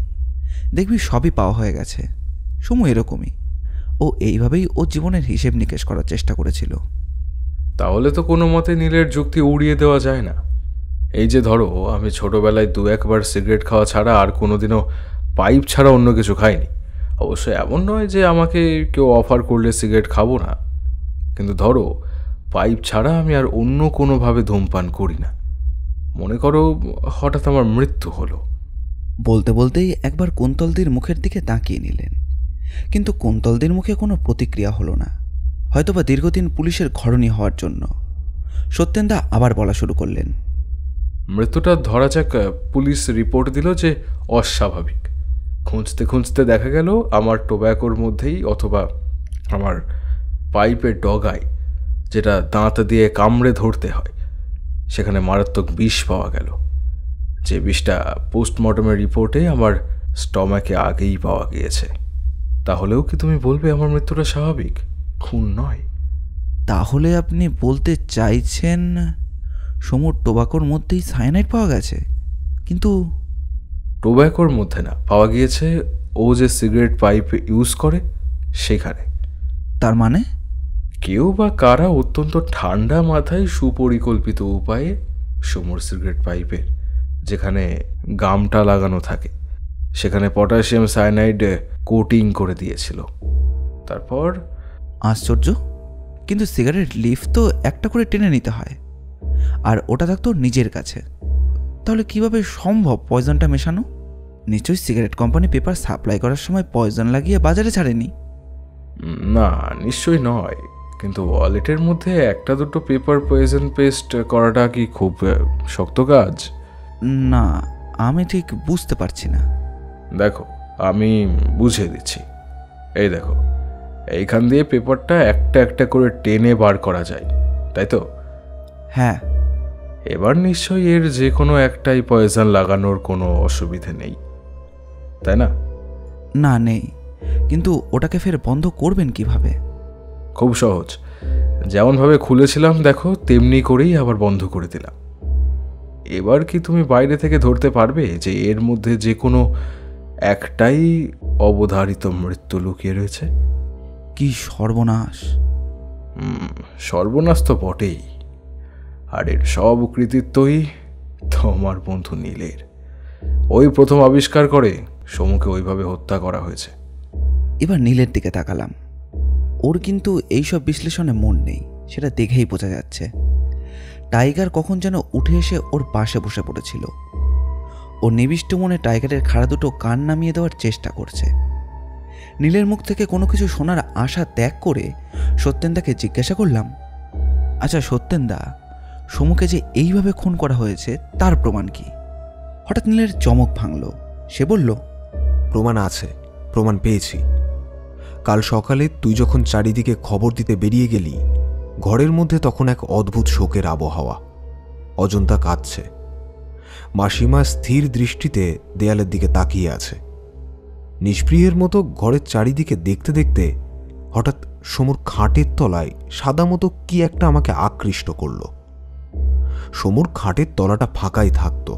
দেখবি সবই পাওয়া হয়ে গেছে। সমু এরকমই, ও এইভাবেই ও জীবনের হিসেব নিকেশ করার চেষ্টা করেছিল।
তাহলে তো কোনো মতে নীলের যুক্তি উড়িয়ে দেওয়া যায় না। এই যে ধরো, আমি ছোটবেলায় 2-1 বার সিগারেট খাওয়া ছাড়া আর কোনোদিনও পাইপ ছাড়া অন্য কিছু খাইনি। অবশ্য এমন নয় যে আমাকে কেউ অফার করলে সিগারেট খাবো না, কিন্তু ধরো পাইপ ছাড়া আমি আর অন্য কোনোভাবে ধূমপান করি না। মনে করো হঠাৎ আমার মৃত্যু হলো।
বলতে বলতেই একবার কুন্তলদির মুখের দিকে তাকিয়ে নিলেন, কিন্তু কুন্তলদির মুখে কোনো প্রতিক্রিয়া হলো না, হয়তোবা দীর্ঘদিন পুলিশের ঘরণী হওয়ার জন্য। সত্যেনদা আবার বলা শুরু করলেন,
মৃত্যুটা ধরা যাক পুলিশ রিপোর্ট দিল যে অস্বাভাবিক। খুঁজতে খুঁজতে দেখা গেল আমার টোব্যাকোর মধ্যেই অথবা আমার পাইপের ডগায়, যেটা দাঁত দিয়ে কামড়ে ধরতে হয়, সেখানে মারাত্মক বিষ পাওয়া গেল। যে বিষটা পোস্টমর্টমের রিপোর্টে আমার স্টমাকে আগেই পাওয়া গিয়েছে। তাহলেও কি তুমি বলবে আমার মৃত্যুটা স্বাভাবিক, খুন নয়?
তাহলে আপনি বলতে চাইছেন সমুর টোবাকোর মধ্যেই সায়ানাইড পাওয়া গেছে? কিন্তু
টোব্যাকোর মধ্যে না, পাওয়া গিয়েছে ও যে সিগারেট পাইপ ইউজ করে সেখানে।
তার মানে
কেউ বা কারা অত্যন্ত ঠান্ডা মাথায় সুপরিকল্পিত উপায়ে সমুর সিগারেট পাইপের যেখানে গামটা লাগানো থাকে সেখানে পটাশিয়াম সায়ানাইড কোটিং করে দিয়েছিল। তারপর
আশ্চর্য, কিন্তু সিগারেট লিফ তো একটা করে টেনে নিতে হয়, আর ওটা থাকতো নিজের কাছে। তাহলে কিভাবে সম্ভব পয়জনটা মেশানো? নিশ্চয়ই সিগারেট কোম্পানি পেপার সাপ্লাই করার সময় পয়জন লাগিয়ে বাজারে ছাড়েনি।
না, নিশ্চয়ই নয়, কিন্তু ওয়ালেটের মধ্যে 1-2 পেপার পয়জন পেস্ট করাটা কি খুব শক্ত কাজ?
না, আমি ঠিক বুঝতে পারছি না।
দেখো, আমি বুঝিয়ে দিচ্ছি। এই দেখো, এইখান দিয়ে পেপারটা একটা একটা করে টেনে বার করা যায়, তাই তো?
হ্যাঁ।
এবার নিশ্চয়ই এর যে কোনো একটাই পয়জন লাগানোর কোনো অসুবিধে নেই, তাই না?
না, নেই, কিন্তু ওটাকে ফের বন্ধ করবেন কিভাবে?
খুব সহজ, যেমনভাবে খুলেছিলাম দেখো তেমনি করেই আবার বন্ধ করে দিলাম। এবার কি তুমি বাইরে থেকে ধরতে পারবে যে এর মধ্যে যে কোনো একটাই অবধারিত মৃত্যু লুকিয়ে রয়েছে?
কি সর্বনাশ!
সর্বনাশ তো বটেই, আর এর সব কৃতিত্বই তোমার বন্ধু নীলের। ওই প্রথম আবিষ্কার করে সমুকে ওইভাবে হত্যা করা হয়েছে।
এবার নীলের দিকে তাকালাম। ওর কিন্তু এইসব বিশ্লেষণে মন নেই, সেটা দেখেই বোঝা যাচ্ছে। টাইগার কখন যেন উঠে এসে ওর পাশে বসে পড়েছিল। ও নিবিষ্ট মনে টাইগারের খাড়া দুটো কান নামিয়ে দেওয়ার চেষ্টা করছে। নীলের মুখ থেকে কোনো কিছু শোনার আশা ত্যাগ করে সত্যেনদাকে জিজ্ঞাসা করলাম, আচ্ছা সত্যেনদা, সমুকে যে এইভাবে খুন করা হয়েছে তার প্রমাণ কি? হঠাৎ নীলের চমক ভাঙল। সে বলল,
প্রমাণ আছে, প্রমাণ পেয়েছি। কাল সকালে তুই যখন চারিদিকে খবর দিতে বেরিয়ে গেলি, ঘরের মধ্যে তখন এক অদ্ভুত শোকের আবহাওয়া। অজন্তা কাঁদছে, মাসিমা স্থির দৃষ্টিতে দেয়ালের দিকে তাকিয়ে আছে। নিষ্প্রিয়ের মতো ঘরের চারিদিকে দেখতে দেখতে হঠাৎ সমুর খাটের তলায় সাদা মতো কি একটা আমাকে আকৃষ্ট করল। সমুর খাটের তলাটা ফাঁকাই থাকত।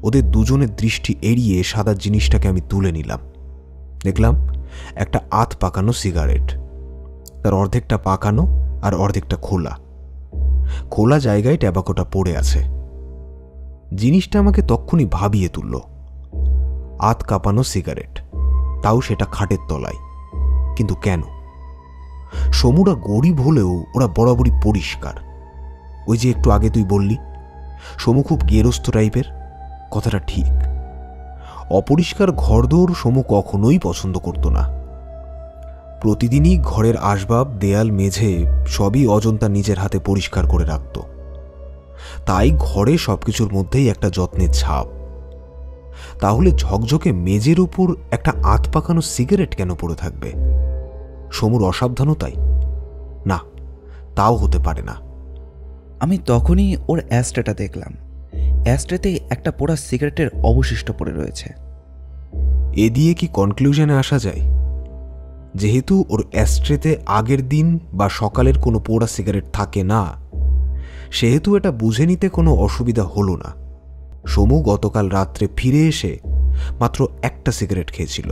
ওদের দুজনের দৃষ্টি এড়িয়ে সাদা জিনিসটাকে আমি তুলে নিলাম। দেখলাম একটা আধ পাকানো সিগারেট, তার অর্ধেকটা পাকানো আর অর্ধেকটা খোলা। খোলা জায়গায় ট্যাবাকোটা পড়ে আছে। জিনিসটা আমাকে তক্ষুনি ভাবিয়ে তুলল। আধ কাঁপানো সিগারেট, তাও সেটা খাটের তলায়। কিন্তু কেন? সমুরা গরিব হলেও ওরা বরাবরই পরিষ্কার। ওই যে একটু আগে তুই বললি সমু খুব গেরস্থ টাইপের, কথাটা ঠিক। অপরিষ্কার ঘরদোর সমু কখনোই পছন্দ করত না। প্রতিদিনই ঘরের আসবাব, দেয়াল, মেঝে সবই অজন্তা নিজের হাতে পরিষ্কার করে রাখত। তাই ঘরে সবকিছুর মধ্যেই একটা যত্নের ছাপ। তাহলে ঝকঝকে মেঝের উপর একটা আধ পাকানো সিগারেট কেন পড়ে থাকবে? সমুর অসাবধানতাই? না, তাও হতে পারে না।
আমি তখনই ওর অ্যাস্ট্রেটা দেখলাম। অ্যাস্ট্রেতেই একটা পোড়া সিগারেটের অবশিষ্ট পড়ে রয়েছে।
এ দিয়ে কি কনক্লুশনে আসা যায়? যেহেতু ওর অ্যাস্ট্রেতে আগের দিন বা সকালের কোনো পোড়া সিগারেট থাকে না, সেহেতু এটা বুঝে নিতে কোনো অসুবিধা হলো না। সমু গতকাল রাত্রে ফিরে এসে মাত্র একটা সিগারেট খেয়েছিল,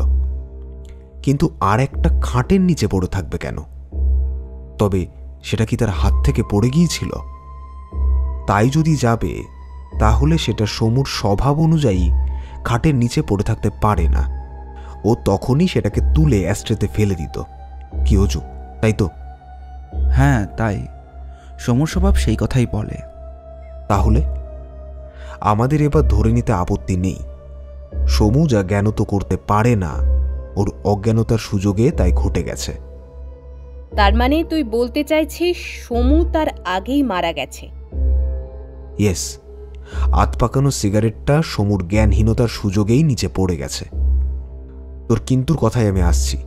কিন্তু আর একটা খাটের নিচে পড়ে থাকবে কেন? তবে সেটা কি তার হাত থেকে পড়ে গিয়েছিল? তাই যদি যাবে, তাহলে সেটা সমুর স্বভাব অনুযায়ী খাটের নিচে পড়ে থাকতে পারে না। ও তখনই সেটাকে তুলে অ্যাস্ট্রেতে ফেলে দিত। কি অজু, তাই তো?
হ্যাঁ, তাই। সমুর স্বভাব সেই কথাই বলে।
তাহলে আমাদের এবার ধরে নিতে আপত্তি নেই, সমু যা জ্ঞানত করতে পারে না, ওর অজ্ঞানতার সুযোগে তাই ঘটে গেছে।
তার মানে তুই বলতে চাইছিস সমু তার আগেই মারা গেছে?
ইয়েস, আধ পাকানো সিগারেটটা সমুর জ্ঞানহীনতার সুযোগেই নিচে পড়ে গেছে। তোর কিন্তুর কথায় আমি আসছি।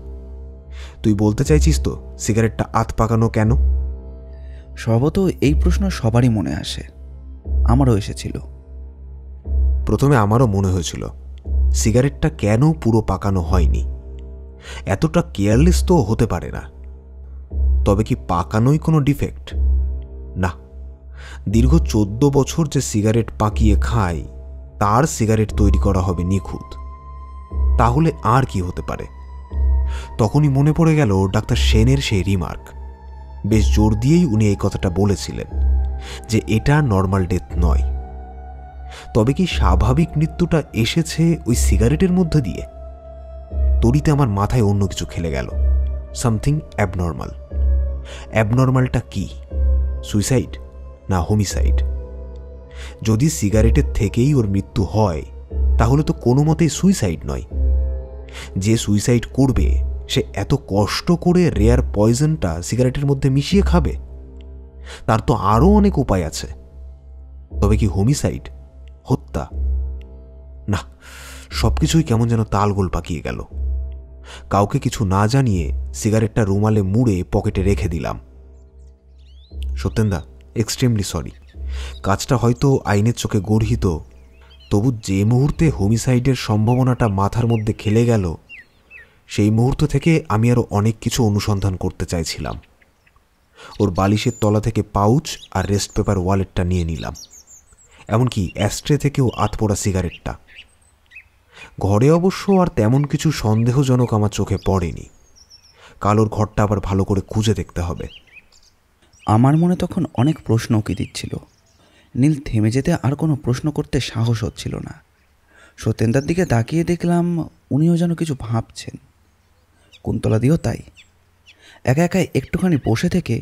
তুই বলতে চাইছিস তো সিগারেটটা আধ পাকানো কেন?
স্বভাবত এই প্রশ্ন সবারই মনে আসে, আমারও এসেছিল।
প্রথমে আমারও মনে হয়েছিল সিগারেটটা কেন পুরো পাকানো হয়নি। এতটা কেয়ারলেস তো হতে পারে না। তবে কি পাকানোই কোনো ডিফেক্ট? না, দীর্ঘ 14 বছর যে সিগারেট পাকিয়ে খায়, তার সিগারেট তৈরি করা হবে নিখুঁত। তাহলে আর কি হতে পারে? তখনই মনে পড়ে গেল ডাক্তার সেনের সেই রিমার্ক। বেশ জোর দিয়েই উনি এই কথাটা বলেছিলেন যে এটা নর্মাল ডেথ নয়। তবে কি স্বাভাবিক মৃত্যুটা এসেছে ওই সিগারেটের মধ্যে দিয়ে? তড়িতে আমার মাথায় অন্য কিছু খেলে গেল, সামথিং অ্যাবনর্মাল। অ্যাবনর্মালটা কি? সুইসাইড না হোমিসাইড? যদি সিগারেটের থেকেই ওর মৃত্যু হয়, তাহলে তো কোনো মতেই সুইসাইড নয়। যে সুইসাইড করবে সে এত কষ্ট করে রেয়ার পয়জনটা সিগারেটের মধ্যে মিশিয়ে খাবে? তার তো আরও অনেক উপায় আছে। তবে কি হোমিসাইড, হত্যা? না, সবকিছুই কেমন যেন তালগোল পাকিয়ে গেল। কাউকে কিছু না জানিয়ে সিগারেটটা রুমালে মুড়ে পকেটে রেখে দিলাম। সত্যেন্দা, এক্সট্রিমলি সরি। কাজটা হয়তো আইনের চোখে গর্হিত, তবু যে মুহূর্তে হোমিসাইডের সম্ভাবনাটা মাথার মধ্যে খেলে গেল, সেই মুহূর্ত থেকে আমি আরও অনেক কিছু অনুসন্ধান করতে চাইছিলাম। ওর বালিশের তলা থেকে পাউচ আর রেস্ট পেপার ওয়ালেটটা নিয়ে নিলাম, এমনকি অ্যাস্ট্রে থেকেও আধপোড়া সিগারেটটা। ঘরে অবশ্য আর তেমন কিছু সন্দেহজনক আমার চোখে পড়েনি। কালোর ঘরটা আবার ভালো করে খুঁজে দেখতে হবে।
আমার মনে তখন অনেক প্রশ্ন উকি দিচ্ছিল। নীল থেমে যেতে আর কোনো প্রশ্ন করতে সাহস হচ্ছিল না। সত্যেন্দার দিকে তাকিয়ে দেখলাম উনিও যেন কিছু ভাবছেন। কুন্তলা দিও তাই। একা একা একটুখানি বসে থেকে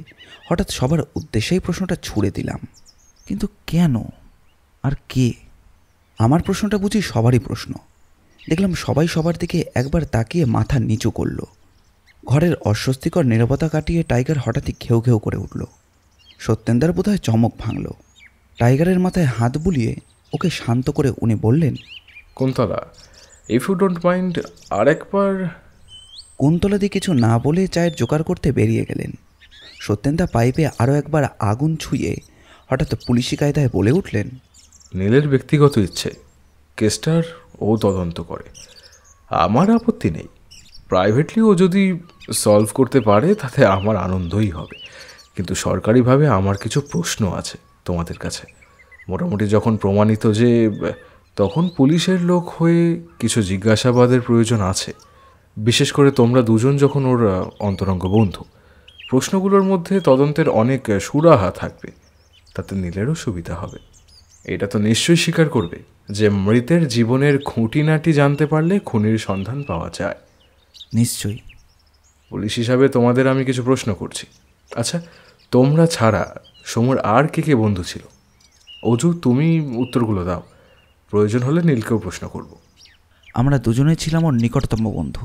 হঠাৎ সবার উদ্দেশ্যেই প্রশ্নটা ছুড়ে দিলাম, কিন্তু কেন আর কে? আমার প্রশ্নটা বুঝি সবারই প্রশ্ন। দেখলাম সবাই সবার দিকে একবার তাকিয়ে মাথা নিচু করল। ঘরের অস্বস্তিকর নীরবতা কাটিয়ে টাইগার হঠাৎই ঘেউ ঘেউ করে উঠল। সত্যেন্দার বোধহয় চমক ভাঙল। টাইগারের মাথায় হাত বুলিয়ে ওকে শান্ত করে উনি বললেন,
Kuntala, if you don't mind আর একবার।
কুন্তলা দিয়ে কিছু না বলে চায়ের জোগাড় করতে বেরিয়ে গেলেন। সত্যেনদা পাইপে আরও একবার আগুন ছুঁয়ে হঠাৎ পুলিশি কায়দায় বলে উঠলেন,
নীলের ব্যক্তিগত ইচ্ছে, কেসটার ও তদন্ত করে, আমার আপত্তি নেই। প্রাইভেটলি ও যদি সলভ করতে পারে তাতে আমার আনন্দই হবে, কিন্তু সরকারিভাবে আমার কিছু প্রশ্ন আছে তোমাদের কাছে। মোটামুটি যখন প্রমাণিত যে, তখন পুলিশের লোক হয়ে কিছু জিজ্ঞাসাবাদের প্রয়োজন আছে, বিশেষ করে তোমরা দুজন যখন ওর অন্তরঙ্গ বন্ধু। প্রশ্নগুলোর মধ্যে তদন্তের অনেক সুরাহা থাকবে, তাতে নীলেরও সুবিধা হবে। এটা তো নিশ্চয়ই স্বীকার করবে যে মৃতের জীবনের খুঁটিনাটি জানতে পারলে খুনির সন্ধান পাওয়া যায়।
নিশ্চয়ই।
পুলিশ হিসাবে তোমাদের আমি কিছু প্রশ্ন করছি। আচ্ছা, তোমরা ছাড়া সমুর আর কে কে বন্ধু ছিল? অজু, তুমি উত্তরগুলো দাও, প্রয়োজন হলে নীলকেও প্রশ্ন করব।
আমরা দুজনেই ছিলাম ওর নিকটতম বন্ধু,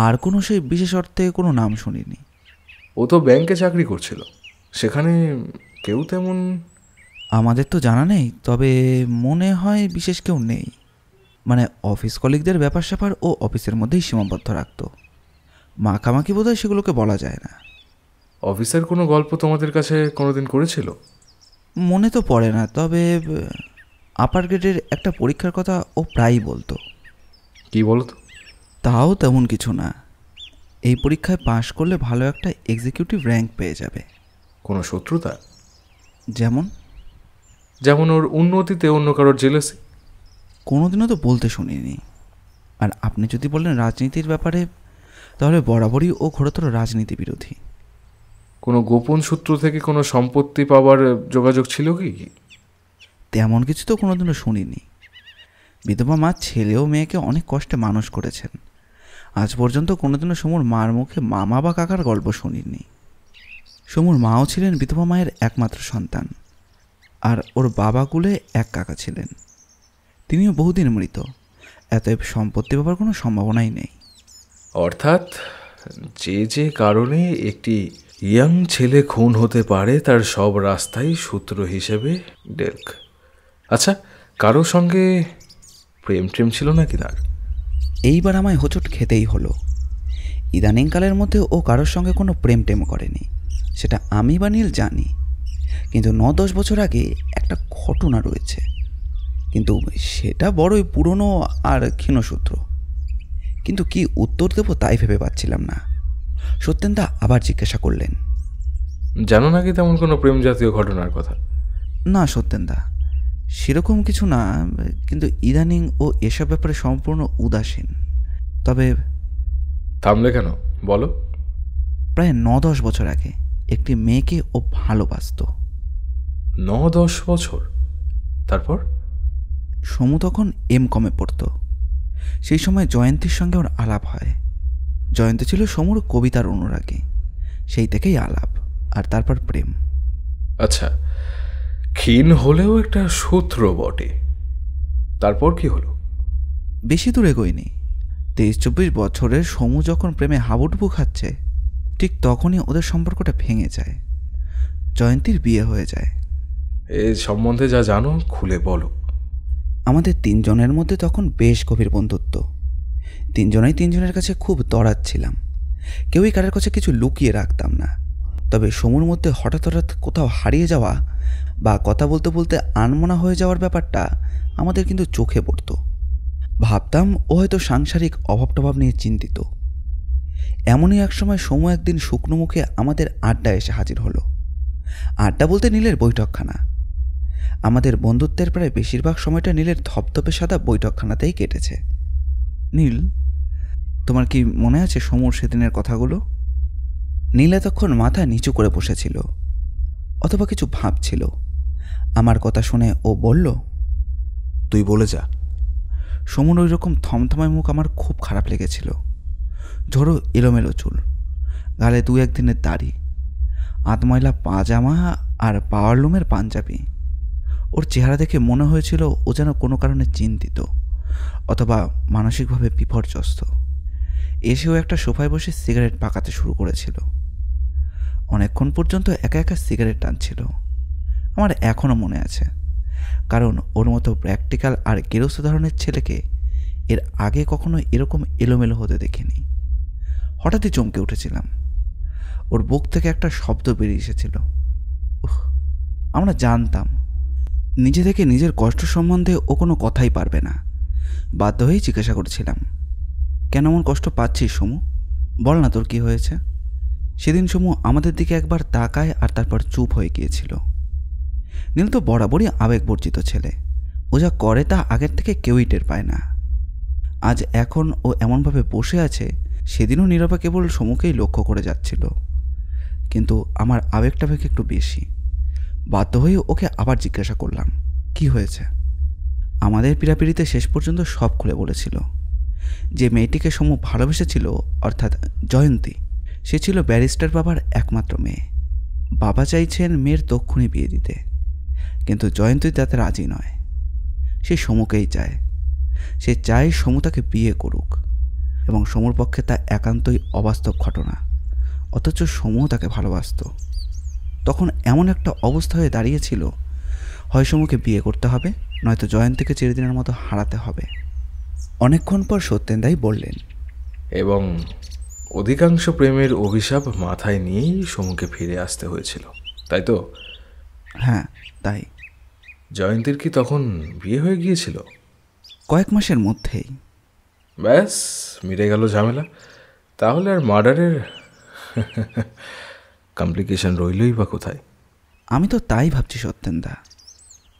আর কোনো সেই বিশেষ অর্থে কোনো নাম শুনিনি।
ও তো ব্যাংকে চাকরি করছিল, সেখানে কেউ তেমন?
আমাদের তো জানা নেই, তবে মনে হয় বিশেষ কেউ নেই। মানে অফিস কলিগদের ব্যাপার স্যাপার ও অফিসের মধ্যেই সীমাবদ্ধ রাখত, মাখামাখি বোধহয় সেগুলোকে বলা যায় না।
অফিসের কোনো গল্প তোমাদের কাছে কোনোদিন করেছিল?
মনে তো পড়ে না, তবে আপার গ্রেডের একটা পরীক্ষার কথা ও প্রায়ই বলতো।
কি বলতো?
তাও তেমন কিছু না, এই পরীক্ষায় পাশ করলে ভালো একটা এক্সিকিউটিভ র্যাঙ্ক পেয়ে যাবে।
কোনো শত্রুতা?
যেমন?
যেমন ওর উন্নতিতে অন্য কারোর জেলাসি?
কোনোদিনও তো বলতে শুনিনি। আর আপনি যদি বলেন রাজনীতির ব্যাপারে, তাহলে বরাবরই ও ঘোরতর রাজনীতি বিরোধী।
কোনো গোপন সূত্র থেকে কোনো সম্পত্তি পাওয়ার যোগাযোগ ছিল কি?
তেমন কিছু তো কোনোদিনও শুনিনি। বিধবা মা ছেলে ও মেয়েকে অনেক কষ্টে মানুষ করেছেন, আজ পর্যন্ত কোনোদিনও সমুর মার মুখে মামা বা কাকার গল্প শুনিনি। সমুর মাও ছিলেন বিধবা মায়ের একমাত্র সন্তান, আর ওর বাবাকুলে এক কাকা ছিলেন, তিনিও বহুদিন মৃত। এতএব সম্পত্তি পাবার কোনো সম্ভাবনাই নেই।
অর্থাৎ যে যে কারণে একটি ইয়াং ছেলে খুন হতে পারে তার সব রাস্তাই সূত্র হিসেবে ডেল্ক। আচ্ছা, কারো সঙ্গে প্রেম ট্রেম ছিল নাকি তার?
এইবার আমায় হোঁচট খেতেই হলো। ইদানিংকালের মধ্যে ও কারোর সঙ্গে কোনো প্রেম টেম করেনি, সেটা আমি বা নীল জানি। কিন্তু 9-10 বছর আগে একটা ঘটনা রয়েছে, কিন্তু সেটা বড়ই পুরনো আর ক্ষীণসূত্র। কিন্তু কি উত্তর দেব তাই ভেবে পাচ্ছিলাম না। সত্যেনদা আবার জিজ্ঞাসা করলেন,
জানো নাকি তেমন কোনো প্রেম জাতীয় ঘটনার কথা?
না সত্যেনদা, সেরকম কিছু না, কিন্তু ইদানিং ও এসব ব্যাপারে সম্পূর্ণ উদাসীন। তবে
থামলে কেন, বলো।
প্রায় 9-10 বছর আগে একটি মেয়েকে ও ভালোবাসত।
9-10 বছর? তারপর?
সমু তখন এমকমে পড়ত। সেই সময় জয়ন্তীর সঙ্গে ওর আলাপ হয়। জয়ন্তী ছিল সমুর কবিতার অনুরাগী, সেই থেকেই আলাপ, আর তারপর প্রেম।
আচ্ছা, ক্ষীণ হলেও একটা সূত্র বটে। তারপর কি হলো?
বেশি দূরে গইনি। 23-24 বছরের সমু যখন প্রেমে হাবুডুবু খাচ্ছে, ঠিক তখনই ওদের সম্পর্কটা ভেঙে যায়। জয়ন্তীর বিয়ে হয়ে যায়।
এ সম্বন্ধে যা জানো খুলে বলো।
আমাদের 3 জনের মধ্যে তখন বেশ গভীর বন্ধুত্ব। 3 জনেই 3 জনের কাছে খুব দরাদ ছিলাম, কেউই কারোর কাছে কিছু লুকিয়ে রাখতাম না। তবে সমুর মধ্যে হঠাৎ হঠাৎ কোথাও হারিয়ে যাওয়া বা কথা বলতে বলতে আনমনা হয়ে যাওয়ার ব্যাপারটা আমাদের কিন্তু চোখে পড়ত। ভাবতাম ও হয়তো সাংসারিক অভাব টভাব নিয়ে চিন্তিত। এমনই এক সময় সমু একদিন শুকনো মুখে আমাদের আড্ডায় এসে হাজির হলো। আড্ডা বলতে নীলের বৈঠকখানা। আমাদের বন্ধুত্বের প্রায় বেশিরভাগ সময়টা নীলের ধপধপে সাদা বৈঠকখানাতেই কেটেছে। নীল, তোমার কি মনে আছে সমুর সেদিনের কথাগুলো? নীল এতক্ষণ মাথা নিচু করে বসেছিল, অথবা কিছু ভাবছিল। আমার কথা শুনে ও বলল,
তুই বলে যা।
সমুর ওই রকম থমথমায় মুখ আমার খুব খারাপ লেগেছিল। ঝোড়ো এলোমেলো চুল, গালে 2-1 দিনের দাড়ি, আতময়লা পাজামা আর পাওয়ারলুমের পাঞ্জাবি। ওর চেহারা দেখে মনে হয়েছিল ও যেন কোনো কারণে চিন্তিত অথবা মানসিকভাবে বিপর্যস্ত। এসেও একটা সোফায় বসে সিগারেট পাকাতে শুরু করেছিল। অনেকক্ষণ পর্যন্ত একা একা সিগারেট টানছিল। আমার এখনও মনে আছে কারণ ওর মতো প্র্যাকটিক্যাল আর গেরস্ত ধরনের ছেলেকে এর আগে কখনো এরকম এলোমেলো হতে দেখিনি। হঠাৎই চমকে উঠেছিলাম। ওর বুক থেকে একটা শব্দ বেরিয়ে এসেছিল। আমরা জানতাম নিজে থেকে নিজের কষ্ট সম্বন্ধে ও কোনো কথাই পারবে না। বাধ্য হয়েই জিজ্ঞাসা করছিলাম, কেন এমন কষ্ট পাচ্ছিস সমু? বল না তোর কি হয়েছে। সেদিন সমু আমাদের দিকে একবার তাকায় আর তারপর চুপ হয়ে গিয়েছিল। নীল তো বরাবরই আবেগবর্জিত ছেলে। ও যা করে তা আগের থেকে কেউই টের পায় না। আজ এখন ও এমনভাবে বসে আছে, সেদিনও নীরবা কেবল সমুকেই লক্ষ্য করে যাচ্ছিল। কিন্তু আমার আবেগটা একটু বেশি। বাধ্য হয়ে ওকে আবার জিজ্ঞাসা করলাম, কি হয়েছে? আমাদের পিড়াপিড়িতে শেষ পর্যন্ত সব খুলে বলেছিল। যে মেয়েটিকে সমু ভালোবেসেছিল, অর্থাৎ জয়ন্তী, সে ছিল ব্যারিস্টার বাবার একমাত্র মেয়ে। বাবা চাইছেন মেয়ের তক্ষুনি বিয়ে দিতে, কিন্তু জয়ন্তী তাতে রাজি নয়। সে সমুকেই চায়। সে চায় সমু তাকে বিয়ে করুক, এবং সমুর পক্ষে তা একান্তই অবাস্তব ঘটনা। অথচ সমুও তাকে ভালোবাসত। তখন এমন একটা অবস্থা হয়ে দাঁড়িয়েছিল, হয় সমুকে বিয়ে করতে হবে, নয়তো জয়ন্তীকে চিরদিনের মতো হারাতে হবে। অনেকক্ষণ পর সত্যেন্দাই বললেন,
এবং অধিকাংশ প্রেমের অভিশাপ মাথায় নিয়েই সমুকে ফিরে আসতে হয়েছিল, তাই তো?
হ্যাঁ, তাই।
জয়ন্তীর কি তখন বিয়ে হয়ে গিয়েছিল?
কয়েক মাসের মধ্যেই।
ব্যাস, মিটে গেল ঝামেলা। তাহলে আর মার্ডারের কমপ্লিকেশন রইলই বা কোথায়?
আমি তো তাই ভাবছি সত্যেন্দা।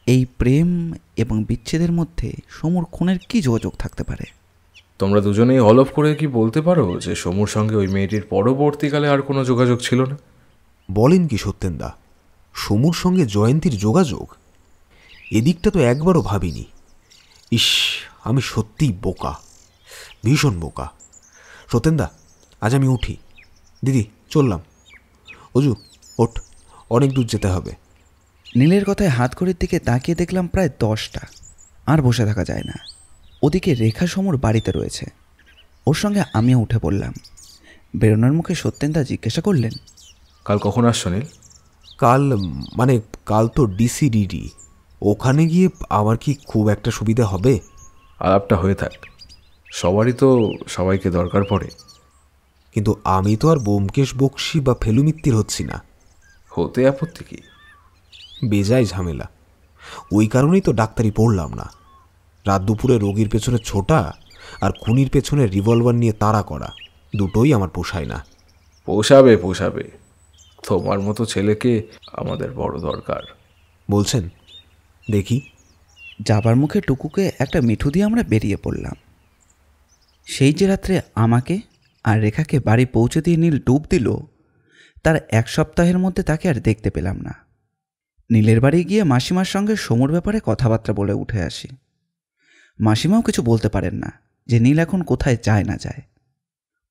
এই প্রেম এবং বিচ্ছেদের মধ্যে সমুর খুনের কি যোগাযোগ থাকতে পারে?
তোমরা দুজনেই হলফ করে কি বলতে পারো যে সমুর সঙ্গে ওই মেয়েটির পরবর্তীকালে আর কোনো যোগাযোগ ছিল না?
বলেন কি সত্যেন্দা, সমুর সঙ্গে জয়ন্তীর যোগাযোগ? এদিকটা তো একবারও ভাবিনি। ইস, আমি সত্যিই বোকা, ভীষণ বোকা। সত্যেন্দা, আজ আমি উঠি। দিদি, চললাম। অজু, ওঠ, অনেক দূর যেতে হবে।
নীলের কথায় হাত ঘড়ির দিকে তাকিয়ে দেখলাম প্রায় 10টা। আর বসে থাকা যায় না। ওদিকে রেখা সমুর বাড়িতে রয়েছে। ওর সঙ্গে আমিও উঠে পড়লাম। বেরোনোর মুখে সত্যেন্দা জিজ্ঞাসা করলেন,
কাল কখন আসছো নীল?
কাল তো ডিসিডিডি। ওখানে গিয়ে আমার কি খুব একটা সুবিধা হবে?
আলাপটা হয়ে থাক, সবারই তো সবাইকে দরকার পড়ে।
কিন্তু আমি তো আর ব্যোমকেশ বক্সি বা ফেলুমিত্তির হচ্ছি না।
হতে আপত্তি কি?
বেজায় ঝামেলা। ওই কারণেই তো ডাক্তারি পড়লাম না। রাত দুপুরে রোগীর পেছনে ছোটা আর খুনির পেছনে রিভলভার নিয়ে তাড়া করা, দুটোই আমার পোষায় না।
পোষাবে। তোমার মতো ছেলেকে আমাদের বড় দরকার।
বলছেন? দেখি।
যাবার মুখে টুকুকে একটা মিঠু দিয়ে আমরা বেরিয়ে পড়লাম। সেই যে রাত্রে আমাকে আর রেখাকে বাড়ি পৌঁছে দিয়ে নীল ডুব দিল, তার 1 সপ্তাহের মধ্যে তাকে আর দেখতে পেলাম না। নীলের বাড়ি গিয়ে মাসিমার সঙ্গে সমুর ব্যাপারে কথাবার্তা বলে উঠে আসি। মাসিমাও কিছু বলতে পারেন না যে নীল এখন কোথায় যায় না যায়।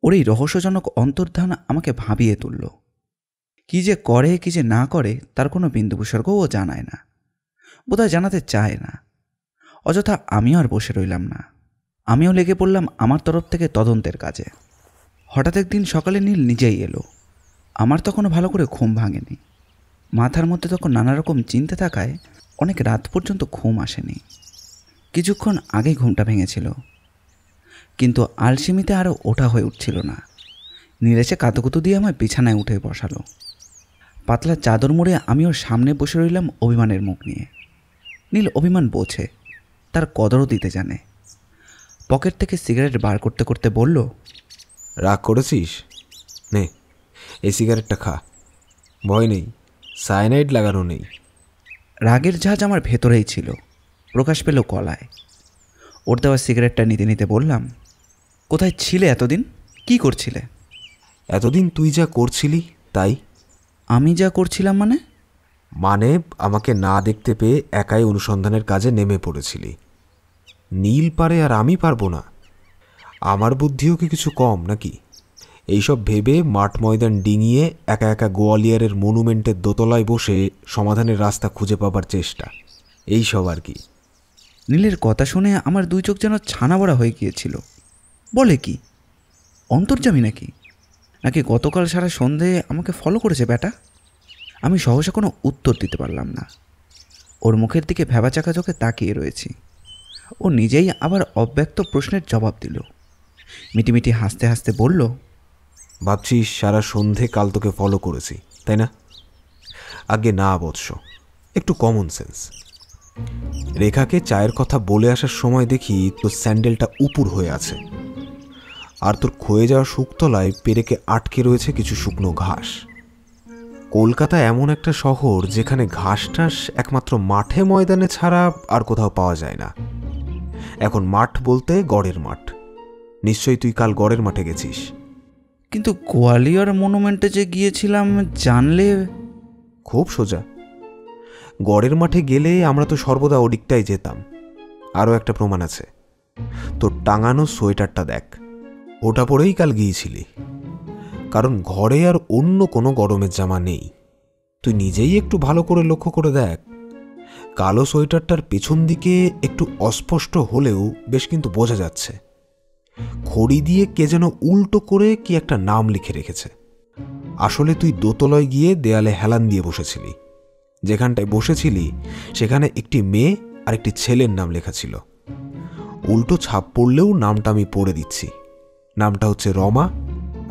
ওর এই রহস্যজনক অন্তর্ধান আমাকে ভাবিয়ে তুলল। কি যে করে কি যে না করে তার কোনো বিন্দু বিসর্গও ও জানায় না, বোধহয় জানাতে চায় না। অযথা আমিও আর বসে রইলাম না। আমিও লেগে পড়লাম আমার তরফ থেকে তদন্তের কাজে। হঠাৎ একদিন সকালে নীল নিজেই এলো। আমার তখনও ভালো করে ঘুম ভাঙেনি। মাথার মধ্যে তখন নানা রকম চিন্তা থাকায় অনেক রাত পর্যন্ত ঘুম আসেনি। কিছুক্ষণ আগে ঘুমটা ভেঙেছিল, কিন্তু আলসেমিতে আরও ওঠা হয়ে উঠছিল না। নীল এসে কাতুকুতু দিয়ে আমার বিছানায় উঠে বসালো। পাতলা চাদর মুড়ে আমি ওর সামনে বসে রইলাম অভিমানের মুখ নিয়ে। নীল অভিমান বোঝে, তার কদরও দিতে জানে। পকেট থেকে সিগারেট বার করতে করতে বলল,
রাগ করেছিস? নে, এই সিগারেটটা খা। ভয় নেই, সায়ানাইড লাগানো নেই।
রাগের ঝাঁজ আমার ভেতরেই ছিল, প্রকাশ পেল গলায়। ওর দেওয়া সিগারেটটা নিতে নিতে বললাম, কোথায় ছিলে এতদিন? কি করছিলে?
এতদিন তুই যা করছিলি তাই।
আমি যা করছিলাম
মানে আমাকে না দেখতে পেয়ে একাই অনুসন্ধানের কাজে নেমে পড়েছিলি। নীল পারে আর আমি পারবো না? আমার বুদ্ধিও কি কিছু কম নাকি? এইসব ভেবে মাঠ ময়দান ডিঙিয়ে একা একা গোয়ালিয়রের মনুমেন্টের দোতলায় বসে সমাধানের রাস্তা খুঁজে পাবার চেষ্টা, এইসব আর কি।
নীলের কথা শুনে আমার 2 চোখ যেন ছানা বড়া হয়ে গিয়েছিল। বলে কি, অন্তর্যামী নাকি? নাকি গতকাল সারা সন্ধে আমাকে ফলো করেছে ব্যাটা? আমি সহসা কোনো উত্তর দিতে পারলাম না। ওর মুখের দিকে ভ্যাবাচাকা চোখে তাকিয়ে রয়েছি। ও নিজেই আবার অব্যক্ত প্রশ্নের জবাব দিল। মিটিমিটি হাসতে হাসতে বলল,
ভাবছিস সারা সন্ধে কাল তোকে ফলো করেছি, তাই না? আগে না বৎস, একটু কমন সেন্স। রেখাকে চায়ের কথা বলে আসার সময় দেখি তোর স্যান্ডেলটা উপুর হয়ে আছে, আর তোর ক্ষয়ে যাওয়া শুকতলায় পেরেকে আটকে রয়েছে কিছু শুকনো ঘাস। কলকাতা এমন একটা শহর যেখানে ঘাস টাস একমাত্র মাঠে ময়দানে ছাড়া আর কোথাও পাওয়া যায় না। এখন মাঠ বলতে গড়ের মাঠ। নিশ্চয়ই তুই কাল গড়ের মাঠে গেছিস।
কিন্তু গোয়ালিয়র মনুমেন্টে যে গিয়েছিলাম জানলে।
খুব সোজা, গড়ের মাঠে গেলে আমরা তো সর্বদা ওদিকটাই যেতাম। আরও একটা প্রমাণ আছে, তোর টাঙানো সোয়েটারটা দেখ, ওটা পরেই কাল গিয়েছিলি। কারণ ঘরে আর অন্য কোনো গরমের জামা নেই। তুই নিজেই একটু ভালো করে লক্ষ্য করে দেখ, কালো সোয়েটারটার পেছন দিকে একটু অস্পষ্ট হলেও বেশ কিন্তু বোঝা যাচ্ছে খড়ি দিয়ে কে যেন উল্টো করে কি একটা নাম লিখে রেখেছে। আসলে তুই দোতলায় গিয়ে দেয়ালে হেলান দিয়ে বসেছিলি। যেখানটায় বসেছিলি সেখানে একটি মেয়ে আর একটি ছেলের নাম লেখা ছিল। উল্টো ছাপ পড়লেও নামটা আমি পড়ে দিচ্ছি। নামটা হচ্ছে রমা,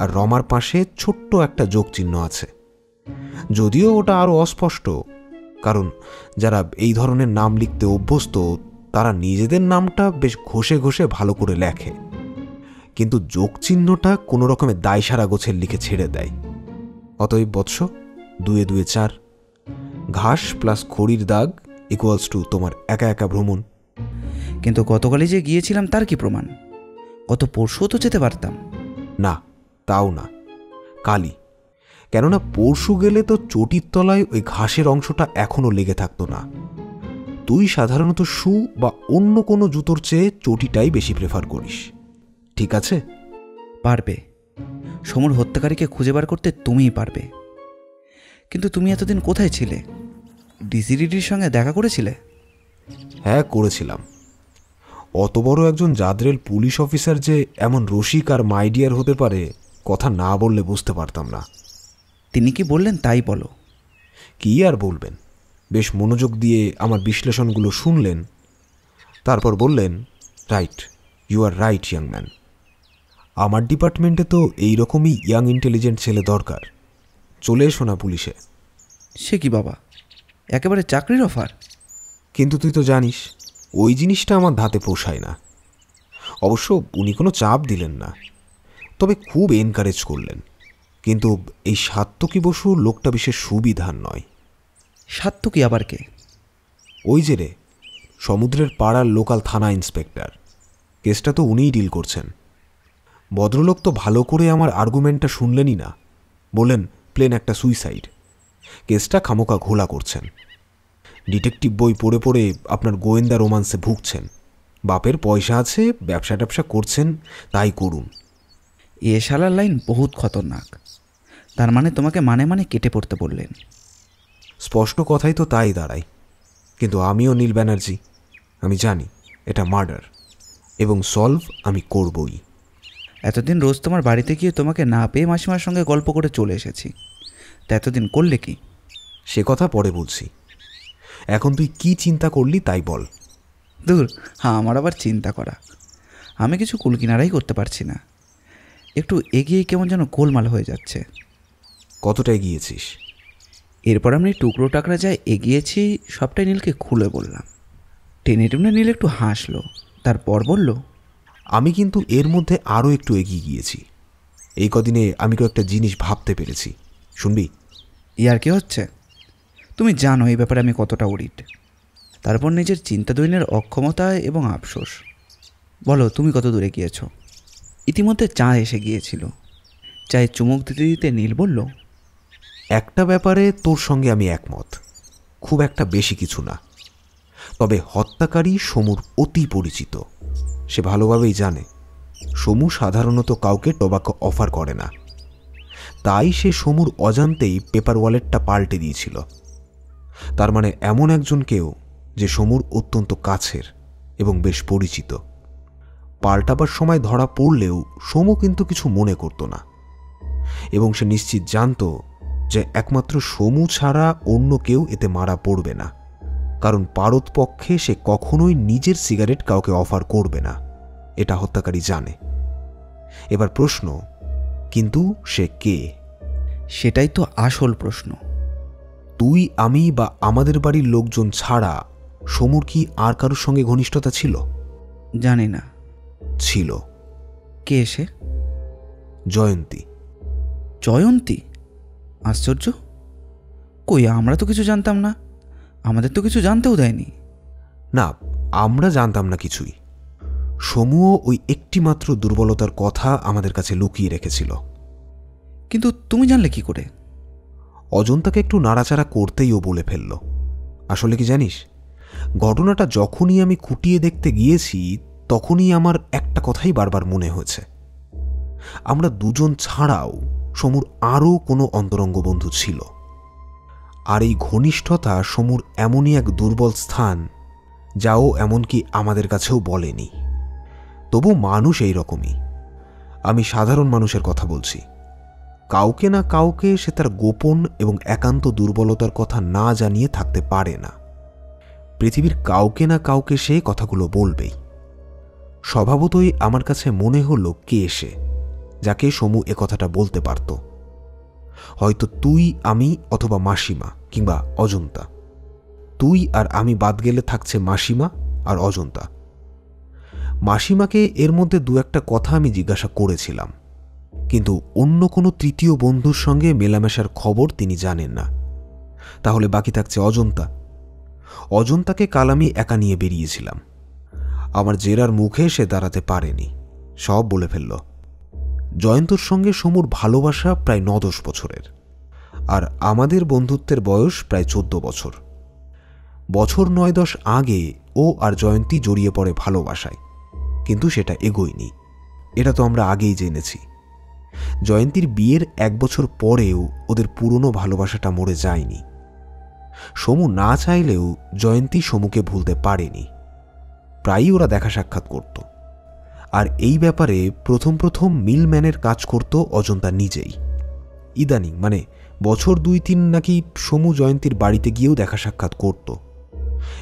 আর রমার পাশে ছোট্ট একটা যোগ চিহ্ন আছে। যদিও ওটা আরও অস্পষ্ট, কারণ যারা এই ধরনের নাম লিখতে অভ্যস্ত তারা নিজেদের নামটা বেশ ঘষে ঘষে ভালো করে লেখে, কিন্তু যোগ চিহ্নটা কোনো রকমের দায়সারা গোছের লিখে ছেড়ে দেয়। অতএব বৎস, 2 এ 2 4, ঘাস প্লাস খড়ির দাগ ইকুয়ালস টু তোমার একা একা ভ্রমণ।
কিন্তু গতকালই যে গিয়েছিলাম তার কি প্রমাণ? গত পরশুও তো যেতে পারতাম।
না, তাও না, কালই। কেননা পরশু গেলে তো চটির তলায় ওই ঘাসের অংশটা এখনও লেগে থাকতো না। তুই সাধারণত শু বা অন্য কোনো জুতোর চেয়ে চটিটাই বেশি প্রেফার করিস, ঠিক আছে?
পারবে, সমুর হত্যাকারীকে খুঁজে বার করতে তুমিই পারবে। কিন্তু তুমি এতদিন কোথায় ছিলে? ডিসিডিডির সঙ্গে দেখা করেছিলে?
হ্যাঁ, করেছিলাম। অত বড় একজন জাদরেল পুলিশ অফিসার যে এমন রসিক আর মাইডিয়ার হতে পারে কথা না বললে বুঝতে পারতাম না।
তিনি কি বললেন তাই বলো।
কি আর বলবেন, বেশ মনোযোগ দিয়ে আমার বিশ্লেষণগুলো শুনলেন, তারপর বললেন, right, you are right young man. আমার ডিপার্টমেন্টে তো এইরকমই ইয়াং ইন্টেলিজেন্ট ছেলে দরকার। চলে এসো না পুলিশে।
সে কি বাবা, একেবারে চাকরির অফার?
কিন্তু তুই তো জানিস ওই জিনিসটা আমার ধাতে পোষায় না। অবশ্য উনি কোনো চাপ দিলেন না, তবে খুব এনকারেজ করলেন। কিন্তু এই সাত্তকী বসু লোকটা বিশেষ সুবিধার নয়।
সাত্তকী আবার কে?
ওই যে রে, সমুদ্রের পাড়ার লোকাল থানা ইন্সপেক্টর। কেসটা তো উনিই ডিল করছেন। ভদ্রলোক তো ভালো করে আমার আর্গুমেন্টটা শুনলেনই না, বললেন প্লেন একটা সুইসাইড। কেসটা খামোকা ঘোলা করছেন। ডিটেকটিভ বই পড়ে পড়ে আপনার গোয়েন্দা রোমান্সে ভুগছেন। বাপের পয়সা আছে, ব্যবসা ট্যাবসা করছেন, তাই করুন।
এ শালার লাইন বহুত খতরনাক। তার মানে তোমাকে মানে মানে কেটে পড়তে বললেন?
স্পষ্ট কথাই তো তাই দাঁড়ায়। কিন্তু আমিও নীল ব্যানার্জি, আমি জানি এটা মার্ডার, এবং সলভ আমি করবই।
এতদিন রোজ তোমার বাড়িতে গিয়ে তোমাকে না পেয়ে মাসিমার সঙ্গে গল্প করে চলে এসেছি, তা এতদিন করলে কি?
সে কথা পরে বলছি। এখন তুই কি চিন্তা করলি তাই বল।
দূর, হ্যাঁ, আমার আবার চিন্তা করা। আমি কিছু কুলকিনারাই করতে পারছি না। একটু এগিয়ে কেমন যেন গোলমাল হয়ে যাচ্ছে।
কতটা এগিয়েছিস?
এরপর আমি টুকরো টাকরা যা এগিয়েছি সবটাই নীলকে খুলে বললাম। টেনে টেনে নীল একটু হাসলো, তারপর বলল,
আমি কিন্তু এর মধ্যে আরও একটু এগিয়ে গিয়েছি। এই কদিনে আমি কয়েকটা জিনিস ভাবতে পেরেছি, শুনবি?
ইয়ার কি হচ্ছে? তুমি জানো এই ব্যাপারে আমি কতটা উড়িট। তারপর নিজের চিন্তাদৈন্যের অক্ষমতা এবং আফসোস। বলো, তুমি কত দূরে গিয়েছ? ইতিমধ্যে চা এসে গিয়েছিল। চায়ে চুমুক দিতে দিতে নীল বলল,
একটা ব্যাপারে তোর সঙ্গে আমি একমত, খুব একটা বেশি কিছু না। তবে হত্যাকারী সমুর অতি পরিচিত। সে ভালোভাবেই জানে সমু সাধারণত কাউকে টোবাকো অফার করে না। তাই সে সমুর অজান্তেই পেপার ওয়ালেটটা পাল্টে দিয়েছিল। তার মানে এমন একজনকেও যে সমুর অত্যন্ত কাছের এবং বেশ পরিচিত। পাল্টাবার সময় ধরা পড়লেও সমু কিন্তু কিছু মনে করত না, এবং সে নিশ্চিত জানত যে একমাত্র সমু ছাড়া অন্য কেউ এতে মারা পড়বে না। কারণ পারতপক্ষে সে কখনোই নিজের সিগারেট কাউকে অফার করবে না, এটা হত্যাকারী জানে। এবার প্রশ্ন, কিন্তু সে কে?
সেটাই তো আসল প্রশ্ন।
তুই, আমি বা আমাদের বাড়ির লোকজন ছাড়া সমুর কি আর কারোর সঙ্গে ঘনিষ্ঠতা ছিল?
জানি না।
ছিল।
কে সে?
জয়ন্তী।
জয়ন্তী? আশ্চর্য। কই, আমরা তো কিছু জানতাম না, আমাদের তো কিছু জানতেও দেয়নি।
না, আমরা জানতাম না কিছুই। সমুও ওই একটি মাত্র দুর্বলতার কথা আমাদের কাছে লুকিয়ে রেখেছিল।
কিন্তু তুমি জানলে কি করে?
অজন্তাকে একটু নাড়াচাড়া করতেই ও বলে ফেলল। আসলে কি জানিস, ঘটনাটা যখনই আমি খুঁটিয়ে দেখতে গিয়েছি তখনই আমার একটা কথাই বারবার মনে হয়েছে। আমরা দুজন ছাড়াও সমুর আরও কোনো অন্তরঙ্গ বন্ধু ছিল, আর এই ঘনিষ্ঠতা সমুর এমনই এক দুর্বল স্থান যাও এমনকি আমাদের কাছেও বলেনি। তবু মানুষ এই রকমই। আমি সাধারণ মানুষের কথা বলছি। কাউকে না কাউকে সে তার গোপন এবং একান্ত দুর্বলতার কথা না জানিয়ে থাকতে পারে না। পৃথিবীর কাউকে না কাউকে সে কথাগুলো বলবেই। স্বভাবতই আমার কাছে মনে হলো কে সে, যাকে সমু এ কথাটা বলতে পারত। হয়তো তুই, আমি, অথবা মাসিমা কিংবা অজন্তা। তুই আর আমি বাদ গেলে থাকছে মাসিমা আর অজন্তা। মাসিমাকে এর মধ্যে দু একটা কথা আমি জিজ্ঞাসা করেছিলাম, কিন্তু অন্য কোনো তৃতীয় বন্ধুর সঙ্গে মেলামেশার খবর তিনি জানেন না। তাহলে বাকি থাকছে অজন্তা। অজন্তাকে কাল আমি একা নিয়ে বেরিয়েছিলাম। আমার জেরার মুখে সে দাঁড়াতে পারেনি, সব বলে ফেলল। জয়ন্তর সঙ্গে সমুর ভালোবাসা প্রায় 9-10 বছরের, আর আমাদের বন্ধুত্বের বয়স প্রায় 14 বছর। বছর 9-10 আগে ও আর জয়ন্তী জড়িয়ে পড়ে ভালোবাসায়, কিন্তু সেটা এগোয়নি। এটা তো আমরা আগেই জেনেছি। জয়ন্তীর বিয়ের 1 বছর পরেও ওদের পুরনো ভালোবাসাটা মরে যায়নি। সমু না চাইলেও জয়ন্তী সমুকে ভুলতে পারেনি। প্রায়ই ওরা দেখা সাক্ষাৎ করত, আর এই ব্যাপারে প্রথম প্রথম মিলম্যানের কাজ করত অজন্তা নিজেই। ইদানিং মানে বছর 2-3 নাকি সমু জয়ন্তীর বাড়িতে গিয়েও দেখা সাক্ষাৎ করত,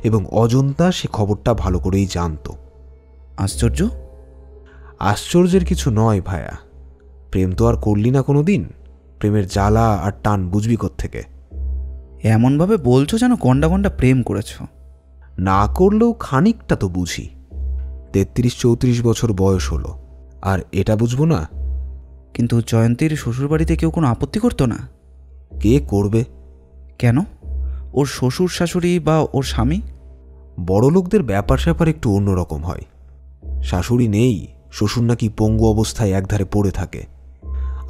এবং অজন্তা সে খবরটা ভালো করেই জানত।
আশ্চর্য?
আশ্চর্যের কিছু নয় ভায়া। প্রেম তো আর করলি না কোনো দিন, প্রেমের জ্বালা আর টান বুঝবি কোত্থেকে?
এমনভাবে বলছো যেন গন্ডা গন্ডা প্রেম করেছ।
না করলেও খানিকটা তো বুঝি। 33-34 বছর বয়স হলো, আর এটা বুঝবো না?
কিন্তু জয়ন্তীর শ্বশুরবাড়িতে কেউ কোনো আপত্তি করতো না?
কে করবে?
কেন? ওর শ্বশুর শাশুড়ি বা ওর স্বামী?
বড়লোকদের ব্যাপার স্যাপার একটু অন্যরকম হয়। শাশুড়ি নেই, শ্বশুর নাকি পঙ্গু অবস্থায় একধারে পড়ে থাকে,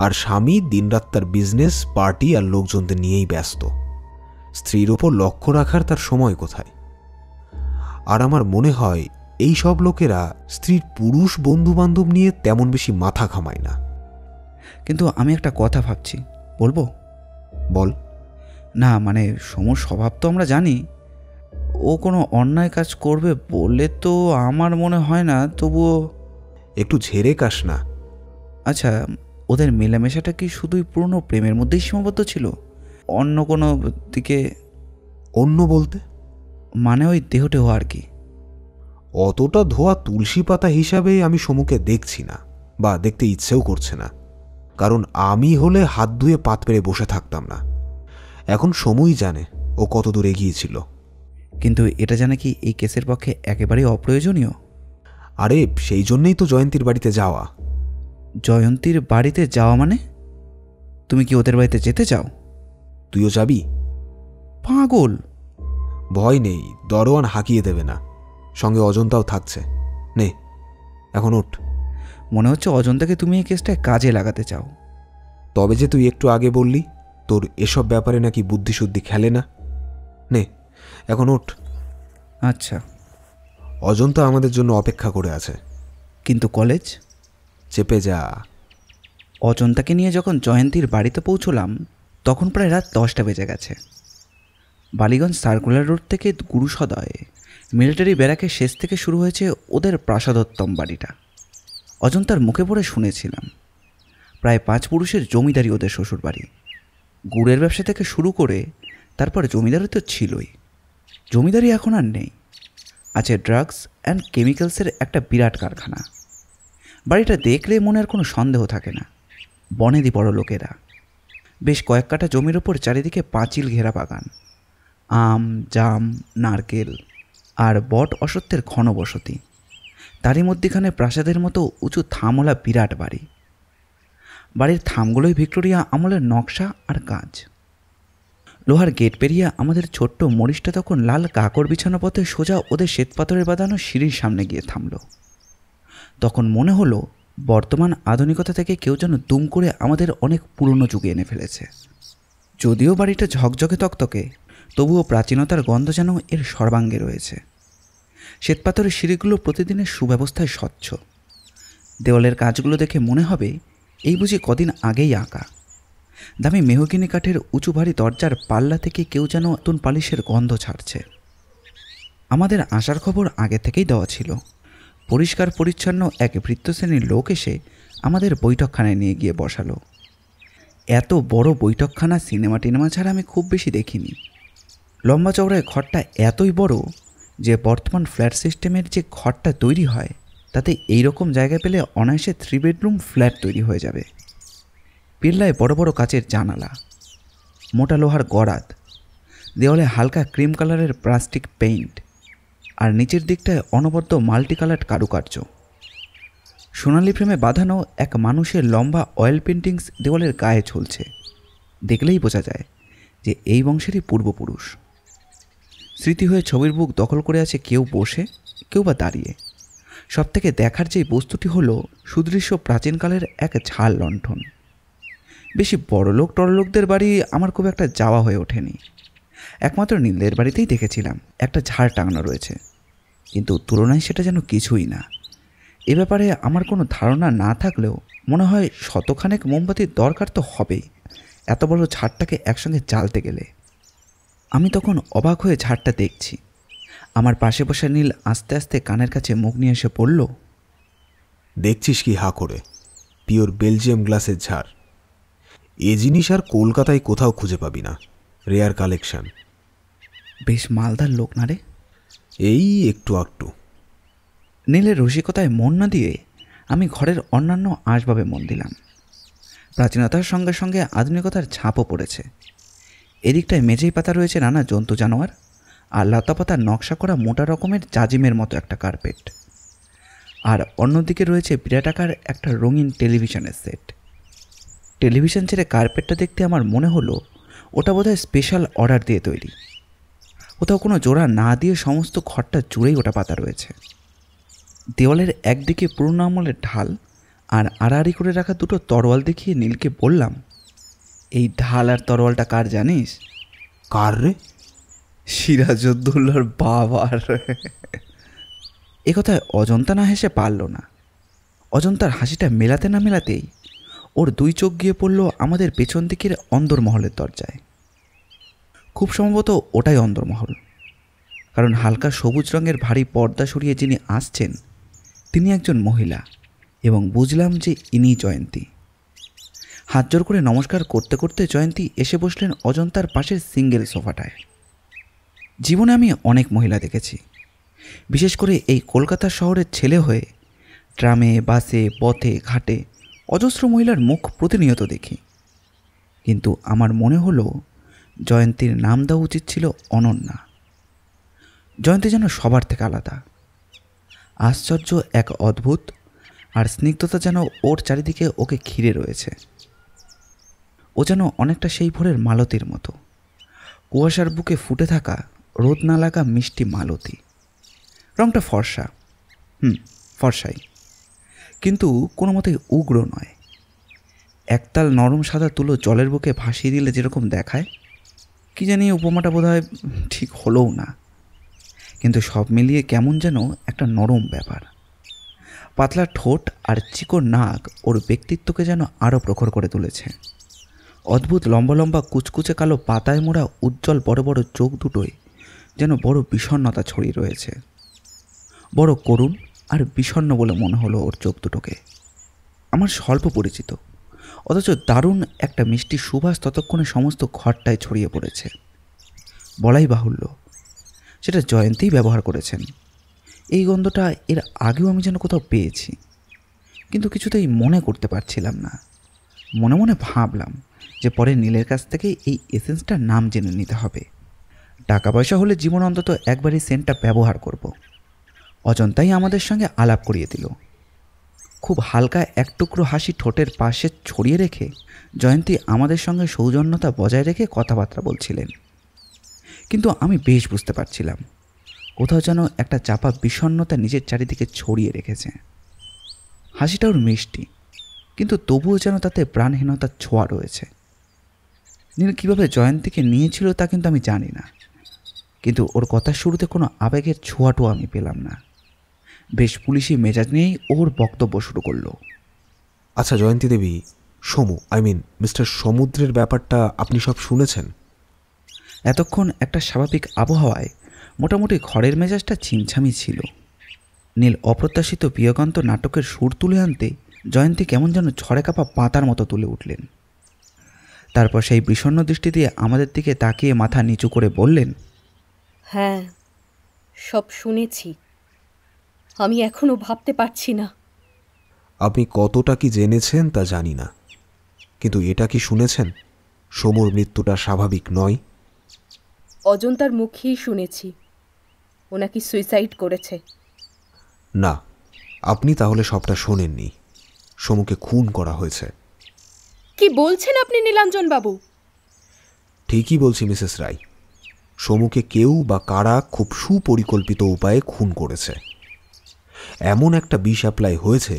আর স্বামী দিনরাত তার বিজনেস, পার্টি আর লোকজনদের নিয়েই ব্যস্ত। স্ত্রীর ওপর লক্ষ্য রাখার তার সময় কোথায়? আর আমার মনে হয় এই সব লোকেরা স্ত্রীর পুরুষ বন্ধু বান্ধব নিয়ে তেমন বেশি মাথা ঘামায় না।
কিন্তু আমি একটা কথা ভাবছি, বলবো?
বল।
না মানে সমর স্বভাব তো আমরা জানি, ও কোনো অন্যায় কাজ করবে বলে তো আমার মনে হয় না। তবুও
একটু ঝেড়ে কাস না।
আচ্ছা, ওদের মেলামেশাটা কি শুধুই পুরনো প্রেমের মধ্যেই সীমাবদ্ধ ছিল? অন্য কোনো দিকে?
অন্য বলতে?
মানে ওই দেহটেহ আর কি।
অতটা ধোয়া তুলসী পাতা হিসাবে আমি সমুকে দেখছি না, বা দেখতে ইচ্ছেও করছে না। কারণ আমি হলে হাত ধুয়ে পাত পেরে বসে থাকতাম না। এখন সময় জানে ও কত দূর এগিয়েছিল।
কিন্তু এটা জানা কি এই কেসের পক্ষে একেবারেই অপ্রয়োজনীয়?
আরে সেই জন্যই তো জয়ন্তীর বাড়িতে যাওয়া।
জয়ন্তীর বাড়িতে যাওয়া মানে? তুমি কি ওদের বাড়িতে যেতে চাও?
তুইও যাবি?
পাগল!
ভয় নেই, দরোয়ান হাঁকিয়ে দেবে না, সঙ্গে অজন্তাও থাকছে। নে এখন ওঠ।
মনে হচ্ছে অজন্তাকে তুমি এই কেসটায় কাজে লাগাতে চাও।
তবে যে তুই একটু আগে বললি তোর এসব ব্যাপারে নাকি বুদ্ধিশুদ্ধি খেলে না। নে এখন ওঠ।
আচ্ছা।
অজন্তা আমাদের জন্য অপেক্ষা করে আছে।
কিন্তু কলেজ?
চেপে যা।
অজন্তাকে নিয়ে যখন জয়ন্তীর বাড়িতে পৌঁছলাম তখন প্রায় রাত 10টা বেজে গেছে। বালিগঞ্জ সার্কুলার রোড থেকে গুরুসদয়ে মিলিটারি ব্যারাকের শেষ থেকে শুরু হয়েছে ওদের প্রাসাদোত্তম বাড়িটা। অজন্তার মুখে পড়ে শুনেছিলাম প্রায় 5 পুরুষের জমিদারি ওদের শ্বশুর বাড়ি। গুড়ের ব্যবসা থেকে শুরু করে তারপর জমিদারি তো ছিলই। জমিদারি এখন আর নেই, আছে ড্রাগস অ্যান্ড কেমিক্যালসের একটা বিরাট কারখানা। বাড়িটা দেখলে মনে আর কোনো সন্দেহ থাকে না, বনেদি বড় লোকেরা। বেশ কয়েক কাঠা জমির ওপর চারিদিকে পাঁচিল ঘেরা বাগান, আম, জাম, নারকেল আর বট অসত্যের ঘন বসতি। তারই মধ্যেখানে প্রাসাদের মতো উঁচু থামওয়ালা বিরাট বাড়ি। বাড়ির থামগুলোই ভিক্টোরিয়া আমলের নকশা আর কাজ। লোহার গেট পেরিয়ে আমাদের ছোট্ট মরিচটা তখন লাল কাকড় বিছানো পথে সোজা ওদের শ্বেতপাথরের বাঁধানো সিঁড়ির সামনে গিয়ে থামল। তখন মনে হলো বর্তমান আধুনিকতা থেকে কেউ যেন দুম করে আমাদের অনেক পুরনো যুগে এনে ফেলেছে। যদিও বাড়িটা ঝকঝকে তকতকে, তবুও প্রাচীনতার গন্ধ যেন এর সর্বাঙ্গে রয়েছে। শ্বেতপাথরের সিঁড়িগুলো প্রতিদিনের সুব্যবস্থায় স্বচ্ছ। দেওয়ালের কাজগুলো দেখে মনে হবে এই বুঝি কদিন আগেই আঁকা। দামি মেহগিনি কাঠের উঁচু ভারী দরজার পাল্লা থেকে কেউ যেন নতুন পালিশের গন্ধ ছাড়ছে। আমাদের আসার খবর আগে থেকেই দেওয়া ছিল। পরিষ্কার পরিচ্ছন্ন এক ভৃত্যশ্রেণীর লোক এসে আমাদের বৈঠকখানায় নিয়ে গিয়ে বসালো। এত বড় বৈঠকখানা সিনেমা টিনেমা ছাড়া আমি খুব বেশি দেখিনি। লম্বা চওড়ায় ঘরটা এতই বড় যে বর্তমান ফ্ল্যাট সিস্টেমের যে ঘরটা তৈরি হয় তাতে এই রকম জায়গা পেলে অনায়াসে 3 বেডরুম ফ্ল্যাট তৈরি হয়ে যাবে। পিল্লায় বড় বড় কাচের জানালা, মোটা লোহার গড়াত, দেওয়ালে হালকা ক্রিম কালারের প্লাস্টিক পেইন্ট, আর নিচের দিকটায় অনবদ্য মাল্টি কালার্ড কারুকার্য। সোনালি ফ্রেমে বাঁধানো এক মানুষের লম্বা অয়েল পেন্টিংস দেওয়ালের গায়ে ঝুলছে। দেখলেই বোঝা যায় যে এই বংশেরই পূর্বপুরুষ। স্মৃতি হয়ে ছবির বুক দখল করে আছে কেউ বসে, কেউ বা দাঁড়িয়ে। সবথেকে দেখার যে বস্তুটি হলো সুদৃশ্য প্রাচীনকালের এক ঝাল লণ্ঠন। বেশি বড়লোক টড়লোকদের বাড়ি আমার খুব একটা যাওয়া হয়ে ওঠেনি। একমাত্র নীলদের বাড়িতেই দেখেছিলাম একটা ঝাড় টাঙানো রয়েছে, কিন্তু তুলনায় সেটা যেন কিছুই না। এ ব্যাপারে আমার কোনো ধারণা না থাকলেও মনে হয় শতখানেক মোমবাতির দরকার তো হবেই এত বড় ঝাড়টাকে একসঙ্গে জ্বালতে গেলে। আমি তখন অবাক হয়ে ঝাড়টা দেখছি। আমার পাশে বসা নীল আস্তে আস্তে কানের কাছে মুখ নিয়ে এসে পড়ল,
দেখছিস কি হা করে? পিওর বেলজিয়াম গ্লাসের ঝাড়। এ জিনিস আর কলকাতায় কোথাও খুঁজে পাবি না, রেয়ার কালেকশন।
বেশ মালদার লোক না রে?
এই একটু একটু।
নীলের রসিকতায় মন না দিয়ে আমি ঘরের অন্যান্য আসবাবে মন দিলাম। প্রাচীনতার সঙ্গে সঙ্গে আধুনিকতার ছাপও পড়েছে। এদিকটায় মেঝেই পাতা রয়েছে নানা জন্তু জানোয়ার, আর লতাপাতার নকশা করা মোটা রকমের জাজিমের মতো একটা কার্পেট। আর অন্যদিকে রয়েছে বিরাটাকার একটা রঙিন টেলিভিশনের সেট। টেলিভিশন ছেড়ে কার্পেটটা দেখতে আমার মনে হলো ওটা বোধহয় স্পেশাল অর্ডার দিয়ে তৈরি। কোথাও কোনো জোড়া না দিয়ে সমস্ত ঘরটা জুড়েই ওটা পাতা রয়েছে। দেওয়ালের একদিকে পুরনো আমলের ঢাল আর আড়াআড়ি করে রাখা দুটো তরোয়াল দেখিয়ে নীলকে বললাম, এই ঢাল আর তরোয়ালটা কার জানিস?
কার রে?
সিরাজউদ্দৌলার বাবার। একথায় অজন্তা না হেসে পারল না। অজন্তার হাসিটা মেলাতে না মেলাতেই ওর 2 চোখ গিয়ে পড়ল আমাদের পেছন দিকের অন্দরমহলের দরজায়। খুব সম্ভবত ওটাই অন্দরমহল, কারণ হালকা সবুজ রঙের ভারী পর্দা সরিয়ে যিনি আসছেন তিনি একজন মহিলা, এবং বুঝলাম যে ইনি জয়ন্তী। হাত জোর করে নমস্কার করতে করতে জয়ন্তী এসে বসলেন অজন্তার পাশের সিঙ্গেল সোফাটায়। জীবনে আমি অনেক মহিলা দেখেছি, বিশেষ করে এই কলকাতা শহরের ছেলে হয়ে ট্রামে, বাসে, পথে, ঘাটে অজস্র মহিলার মুখ প্রতিনিয়ত দেখি। কিন্তু আমার মনে হলো জয়ন্তীর নাম দেওয়া উচিত ছিল অনন্যা। জয়ন্তী যেন সবার থেকে আলাদা। আশ্চর্য এক অদ্ভুত আর স্নিগ্ধতা যেন ওর চারিদিকে ওকে ঘিরে রয়েছে। ও যেন অনেকটা সেই ভোরের মালতীর মতো, কুয়াশার বুকে ফুটে থাকা রোদ না লাগা মিষ্টি মালতী। রংটা ফর্সা, ফর্সাই, কিন্তু কোনো মতেই উগ্র নয়। একতাল নরম সাদা তুলো জলের বুকে ভাসিয়ে দিলে যেরকম দেখায়, কি জানি উপমাটা বোধহয় ঠিক হলোও না, কিন্তু সব মিলিয়ে কেমন যেন একটা নরম ব্যাপার। পাতলা ঠোঁট আর চিকন নাক ওর ব্যক্তিত্বকে যেন আরও প্রখর করে তুলেছে। অদ্ভুত লম্বা লম্বা কুচকুচে কালো পাতায় মোড়া উজ্জ্বল বড় বড় চোখ দুটোয় যেন বড় বিষণ্ণতা ছড়িয়ে রয়েছে। বড় করুণ আর বিষণ্ণ বলে মনে হলো ওর চোখ দুটোকে। আমার স্বল্প পরিচিত, অথচ দারুণ একটা মিষ্টি সুবাস ততক্ষণে সমস্ত ঘরটায় ছড়িয়ে পড়েছে। বলাই বাহুল্য, সেটা জয়ন্তীই ব্যবহার করেছেন। এই গন্ধটা এর আগেও আমি যেন কোথাও পেয়েছি, কিন্তু কিছুতেই মনে করতে পারছিলাম না। মনে মনে ভাবলাম যে পরে নীলের কাছ থেকে এই এসেন্সটার নাম জেনে নিতে হবে। টাকা পয়সা হলে জীবন অন্তত একবারই সেন্টটা ব্যবহার করব। অজন্তাই আমাদের সঙ্গে আলাপ করিয়ে দিল। খুব হালকা এক টুকরো হাসি ঠোঁটের পাশে ছড়িয়ে রেখে জয়ন্তী আমাদের সঙ্গে সৌজন্যতা বজায় রেখে কথাবার্তা বলছিলেন। কিন্তু আমি বেশ বুঝতে পারছিলাম কোথাও যেন একটা চাপা বিষণ্ণতা নিজের চারিদিকে ছড়িয়ে রেখেছে। হাসিটা ওর মিষ্টি, কিন্তু তবুও যেন তাতে প্রাণহীনতার ছোঁয়া রয়েছে। নীল কীভাবে জয়ন্তীকে নিয়েছিল তা কিন্তু আমি জানি না, কিন্তু ওর কথার শুরুতে কোনো আবেগের ছোঁয়াটাও আমি পেলাম না। বেশ পুলিশি মেজাজ নিয়েই ওর বক্তব্য শুরু করলো।
আচ্ছা জয়ন্তী দেবী, মিস্টার সমুদ্রের ব্যাপারটা আপনি সব শুনেছেন?
এতক্ষণ একটা স্বাভাবিক আবহাওয়ায় মোটামুটি ঘরের মেজাজটা ছিমছামি ছিল। নীল অপ্রত্যাশিত বিয়োগান্ত নাটকের সুর তুলে আনতে জয়ন্তী কেমন যেন ঝড়ে কাঁপা পাতার মতো তুলে উঠলেন। তারপর সেই বিষণ্ণ দৃষ্টি দিয়ে আমাদের দিকে তাকিয়ে মাথা নিচু করে বললেন,
হ্যাঁ, সব শুনেছি। আমি এখনো ভাবতে পারছি না।
আপনি কতটা কি জেনেছেন তা জানি না, কিন্তু এটা কি শুনেছেন সমুর মৃত্যুটা স্বাভাবিক নয়?
অজন্তার মুখেই শুনেছি ও নাকি সুইসাইড করেছে।
না, আপনি তাহলে সবটা শোনেননি। সমুকে খুন করা হয়েছে।
কি বলছেন আপনি নীলাঞ্জন বাবু?
ঠিকই বলছি মিসেস রায়। সমুকে কেউ বা কারা খুব সুপরিকল্পিত উপায়ে খুন করেছে। এমন একটা বিষ অ্যাপ্লাই হয়েছে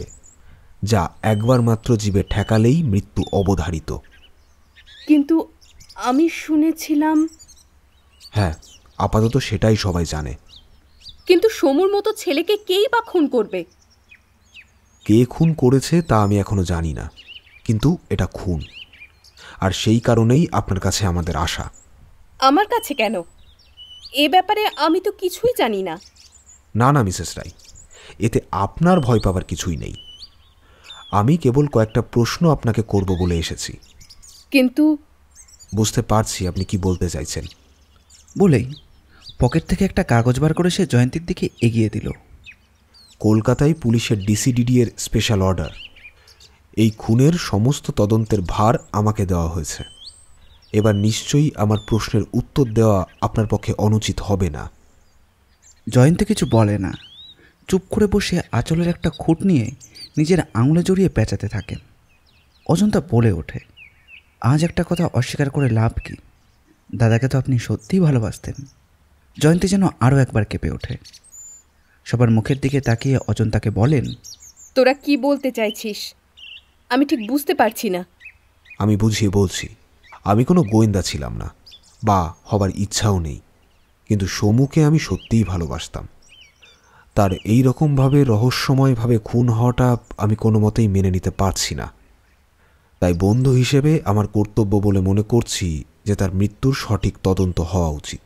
যা একবার মাত্র জীবে ঠেকালেই মৃত্যু অবধারিত।
কিন্তু আমি শুনেছিলাম।
হ্যাঁ, আপাতত সেটাই সবাই জানে।
কিন্তু সমুর মতো ছেলেকে কেই বা খুন করবে?
কে খুন করেছে তা আমি এখনো জানি না, কিন্তু এটা খুন, আর সেই কারণেই আপনার কাছে আমাদের আশা।
আমার কাছে কেন? এ ব্যাপারে আমি তো কিছুই জানি না।
না না মিসেস রায়, এতে আপনার ভয় পাবার কিছুই নেই। আমি কেবল কয়েকটা প্রশ্ন আপনাকে করব বলে এসেছি।
কিন্তু
বুঝতে পারছি আপনি কি বলতে চাইছেন।
বলেই পকেট থেকে একটা কাগজ বার করে সে জয়ন্তীর দিকে এগিয়ে দিল।
কলকাতায় পুলিশের ডিসিডিডি এর স্পেশাল অর্ডার। এই খুনের সমস্ত তদন্তের ভার আমাকে দেওয়া হয়েছে। এবার নিশ্চয়ই আমার প্রশ্নের উত্তর দেওয়া আপনার পক্ষে অনুচিত হবে না।
জয়ন্তী কিছু বলে না, চুপ করে বসে আঁচলের একটা খুঁট নিয়ে নিজের আঙুলে জড়িয়ে পেঁচাতে থাকেন। অজন্তা বলে ওঠে, আজ একটা কথা অস্বীকার করে লাভ কি? দাদাকে তো আপনি সত্যিই ভালোবাসতেন। জয়ন্তী যেন আরও একবার কেঁপে ওঠে। সবার মুখের দিকে তাকিয়ে অজন্তাকে বলেন,
তোরা কি বলতে চাইছিস? আমি ঠিক বুঝতে পারছি না।
আমি বুঝিয়ে বলছি, আমি কোনো গোয়েন্দা ছিলাম না, বা হবার ইচ্ছাও নেই, কিন্তু সমুকে আমি সত্যিই ভালোবাসতাম। তার এই রকমভাবে রহস্যময়ভাবে খুন হওয়াটা আমি কোনো মতেই মেনে নিতে পারছি না। তাই বন্ধু হিসেবে আমার কর্তব্য বলে মনে করছি যে তার মৃত্যুর সঠিক তদন্ত হওয়া উচিত।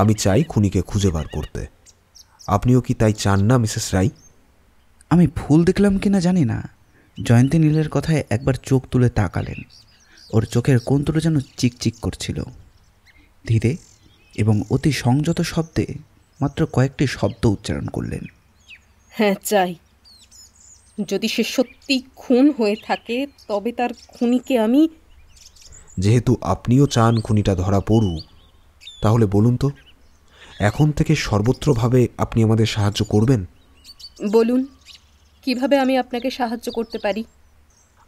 আমি চাই খুনিকে খুঁজে বার করতে। আপনিও কি তাই চান না মিসেস রাই?
আমি ভুল দেখলাম কিনা জানি না, জয়ন্তী নীলের কথায় একবার চোখ তুলে তাকালেন। ওর চোখের কোণ দুটো যেন চিকচিক করছিল। ধীরে এবং অতি সংযত শব্দে মাত্র কয়েকটি শব্দ উচ্চারণ করলেন।
হ্যাঁ, চাই। যদি সে সত্যি খুন হয়ে থাকে তবে তার খুনিকে আমি।
যেহেতু আপনিও চান খুনিটা ধরা পড়ুক, তাহলে বলুন তো, এখন থেকে সর্বত্রভাবে আপনি আমাদের সাহায্য করবেন?
বলুন, কিভাবে আমি আপনাকে সাহায্য করতে পারি?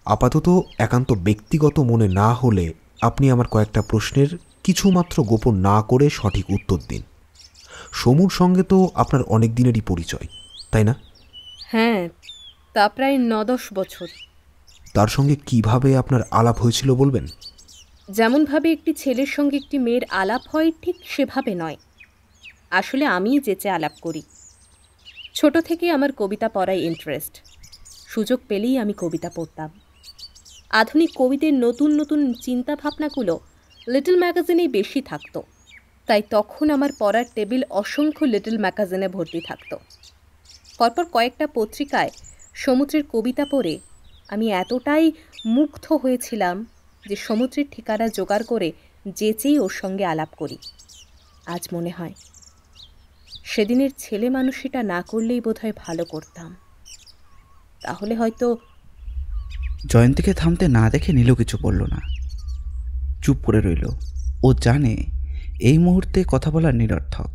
আপাতত একান্ত ব্যক্তিগত মনে না হলে আপনি আমার কয়েকটা প্রশ্নের কিছুমাত্র গোপন না করে সঠিক উত্তর দিন। সমুর সঙ্গে তো আপনার অনেক দিনেরই পরিচয়, তাই না?
হ্যাঁ, তা প্রায় 9-10 বছর।
তার সঙ্গে কিভাবে আপনার আলাপ হয়েছিল বলবেন?
যেমনভাবে একটি ছেলের সঙ্গে একটি মেয়ের আলাপ হয় ঠিক সেভাবে নয়। আসলে আমিই যেচে আলাপ করি। ছোট থেকে আমার কবিতা পড়ায় ইন্টারেস্ট। সুযোগ পেলেই আমি কবিতা পড়তাম। আধুনিক কবিদের নতুন নতুন চিন্তা ভাবনাগুলো লিটল ম্যাগাজিনেই বেশি থাকতো, তাই তখন আমার পড়ার টেবিল অসংখ্য লিটল ম্যাগাজিনে ভর্তি থাকতো। পরপর কয়েকটা পত্রিকায় সমুদ্রের কবিতা পড়ে আমি এতটাই মুগ্ধ হয়েছিলাম যে সমুদ্রের ঠিকানা জোগাড় করে যেচেই ওর সঙ্গে আলাপ করি। আজ মনে হয় সেদিনের ছেলে মানুষটা না করলেই বোধহয় ভালো করতাম। তাহলে হয়তো।
জয়ন্তীকে থামতে না দেখে নীলু কিছু বলল না, চুপ করে রইল। ও জানে এই মুহূর্তে কথা বলা নিরর্থক।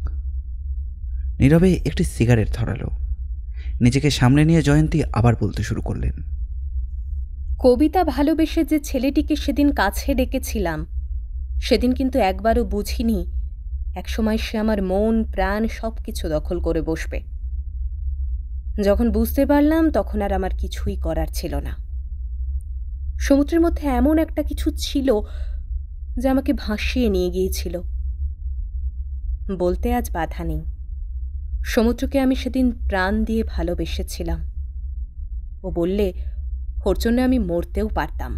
নীরবে একটি সিগারেট ধরালো। নিজেকে সামনে নিয়ে জয়ন্তী আবার বলতে শুরু করলেন।
কবিতা ভালোবেসে যে ছেলেটিকে সেদিন কাছে ডেকেছিলাম, সেদিন কিন্তু একবারও বুঝিনি একসময় সে আমার মন প্রাণ সব কিছু দখল করে বসবে। যখন বুঝতে পারলাম তখন আর আমার কিছুই করার ছিল না। সমুদ্রের মধ্যে এমন একটা কিছু ছিল যা আমাকে ভাসিয়ে নিয়ে গিয়েছিল। বলতে আজ বাধা নেই, সমুদ্রকে আমি সেদিন প্রাণ দিয়ে ভালোবেসেছিলাম। ও বললে ওর জন্য আমি মরতেও পারতাম।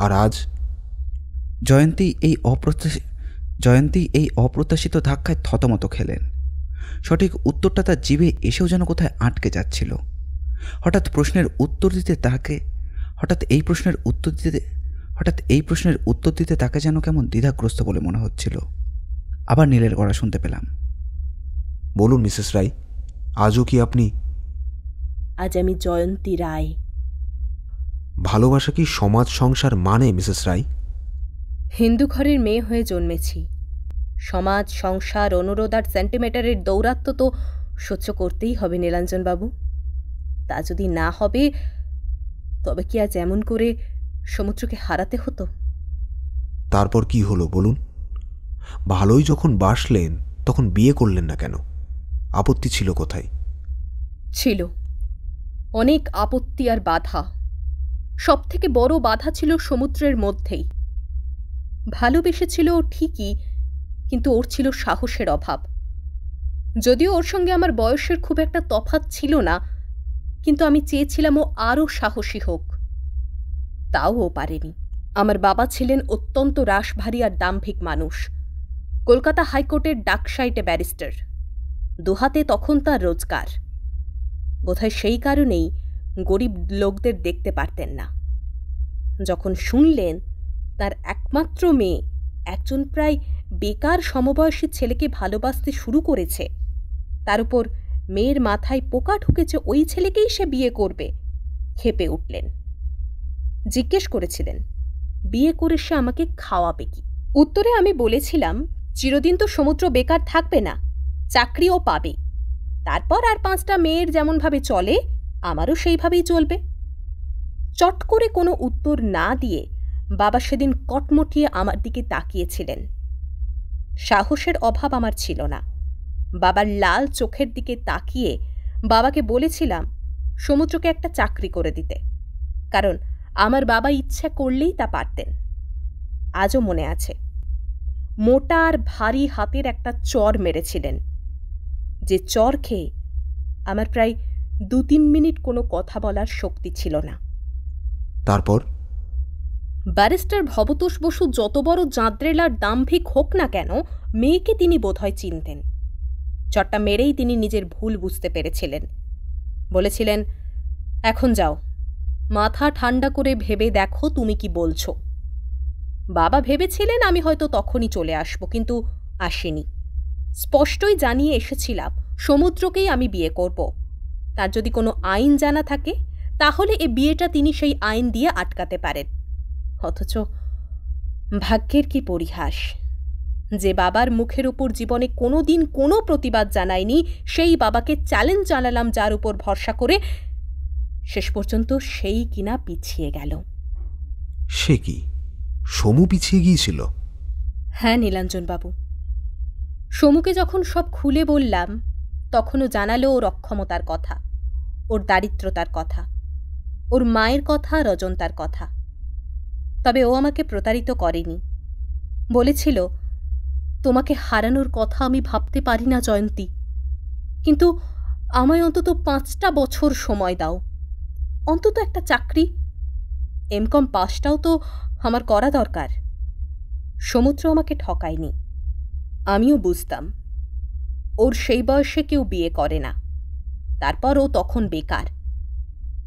আর আজ?
জয়ন্তী এই অপ্রত্যাশিত ধাক্কায় থতমত খেলেন। সঠিক উত্তরটা তার জিভে এসেও যেন কোথায় আটকে যাচ্ছিল। হঠাৎ এই প্রশ্নের উত্তর দিতে তাকে যেন কেমন দ্বিধাগ্রস্ত বলে মনে হচ্ছিল। আবার নীলের গলা শুনতে পেলাম।
বলুন মিসেস রায়, আজও কি আপনি?
আজ আমি জয়ন্তী রায়।
ভালোবাসা কি সমাজ সংসার মানে মিসেস রায়?
হিন্দু ঘরের মেয়ে হয়ে জন্মেছি। সমাজ সংসার অনুরোধ আর সেন্টিমিটারের দৌরাত্ম্য তো সহ্য করতেই হবে নীলাঞ্জনবাবু। তা যদি না হবে তবে কি আজ এমন করে সমুদ্রকে হারাতে হতো?
তারপর কি হলো বলুন? ভালোই যখন বাসলেন তখন বিয়ে করলেন না কেন? আপত্তি ছিল কোথায়?
ছিল অনেক আপত্তি আর বাধা। সবথেকে বড় বাধা ছিল সমুদ্রের মধ্যেই। ভালোবেসেছিল ঠিকই, কিন্তু ওর ছিল সাহসের অভাব। যদিও ওর সঙ্গে আমার বয়সের খুব একটা তফাৎ ছিল না, কিন্তু আমি চেয়েছিলাম ও আরও সাহসী হোক। তাও ও পারেনি। আমার বাবা ছিলেন অত্যন্ত রাশভারী আর দাম্ভিক মানুষ। কলকাতা হাইকোর্টের ডাকসাইটে ব্যারিস্টার। দুহাতে তখন তার রোজগার। বোধহয় সেই কারণেই গরিব লোকদের দেখতে পারতেন না। যখন শুনলেন তার একমাত্র মেয়ে একজন প্রায় বেকার সমবয়সী ছেলেকে ভালোবাসতে শুরু করেছে, তার উপর মেয়ের মাথায় পোকা ঢুকেছে ওই ছেলেকেই সে বিয়ে করবে, ক্ষেপে উঠলেন। জিজ্ঞেস করেছিলেন বিয়ে করে সে আমাকে খাওয়াবে কি? উত্তরে আমি বলেছিলাম চিরদিন তো সমুদ্র বেকার থাকবে না, চাকরিও পাবে। তারপর আর 5টা মেয়ের যেমনভাবে চলে আমারও সেইভাবেই চলবে। চট করে কোনো উত্তর না দিয়ে বাবা সেদিন কটমটিয়ে আমার দিকে তাকিয়েছিলেন। সাহসের অভাব আমার ছিল না। বাবার লাল চোখের দিকে তাকিয়ে বাবাকে বলেছিলাম সমুদ্রকে একটা চাকরি করে দিতে, কারণ আমার বাবা ইচ্ছা করলেই তা পারতেন। আজও মনে আছে, মোটা আর ভারী হাতের একটা চর মেরেছিলেন, যে চর খেয়ে আমার প্রায় 2-3 মিনিট কোনো কথা বলার শক্তি ছিল না।
তারপর?
ব্যারিস্টার ভবতোষ বসু যত বড় জাঁদ্রেলার দাম্ভিক হোক না কেন, মেয়েকে তিনি বোধহয় চিনতেন। চটটা মেরেই তিনি নিজের ভুল বুঝতে পেরেছিলেন। বলেছিলেন, এখন যাও, মাথা ঠান্ডা করে ভেবে দেখো তুমি কি বলছো। বাবা ভেবেছিলেন আমি হয়তো তখনই চলে আসব, কিন্তু আসিনি। স্পষ্টই জানিয়ে এসেছিলাম সমুদ্রকেই আমি বিয়ে করব। তার যদি কোনো আইন জানা থাকে তাহলে এ বিয়েটা তিনি সেই আইন দিয়ে আটকাতে পারেন। অথচ ভাগ্যের কি পরিহাস, যে বাবার মুখের উপর জীবনে কোনো দিন কোনো প্রতিবাদ জানায়নি, সেই বাবাকে চ্যালেঞ্জ জানালাম যার উপর ভরসা করে, শেষ পর্যন্ত সেই কিনা পিছিয়ে গেল।
সে কি, সমু পিছিয়ে গিয়েছিল?
হ্যাঁ নীলাঞ্জনবাবু, সমুকে যখন সব খুলে বললাম তখনও জানালো ওর অক্ষমতার কথা, ওর দারিদ্রতার কথা, ওর মায়ের কথা, রজন্তার কথা। তবে ও আমাকে প্রতারিত করেনি। বলেছিল, তোমাকে হারানোর কথা আমি ভাবতে পারি না জয়ন্তী, কিন্তু আমায় অন্তত 5টা বছর সময় দাও, অন্তত একটা চাকরি। এমকম পাসটাও তো আমার করা দরকার। সমুদ্র আমাকে ঠকায়নি। আমিও বুঝতাম ওর সেই বয়সে কেউ বিয়ে করে না, তারপর ও তখন বেকার।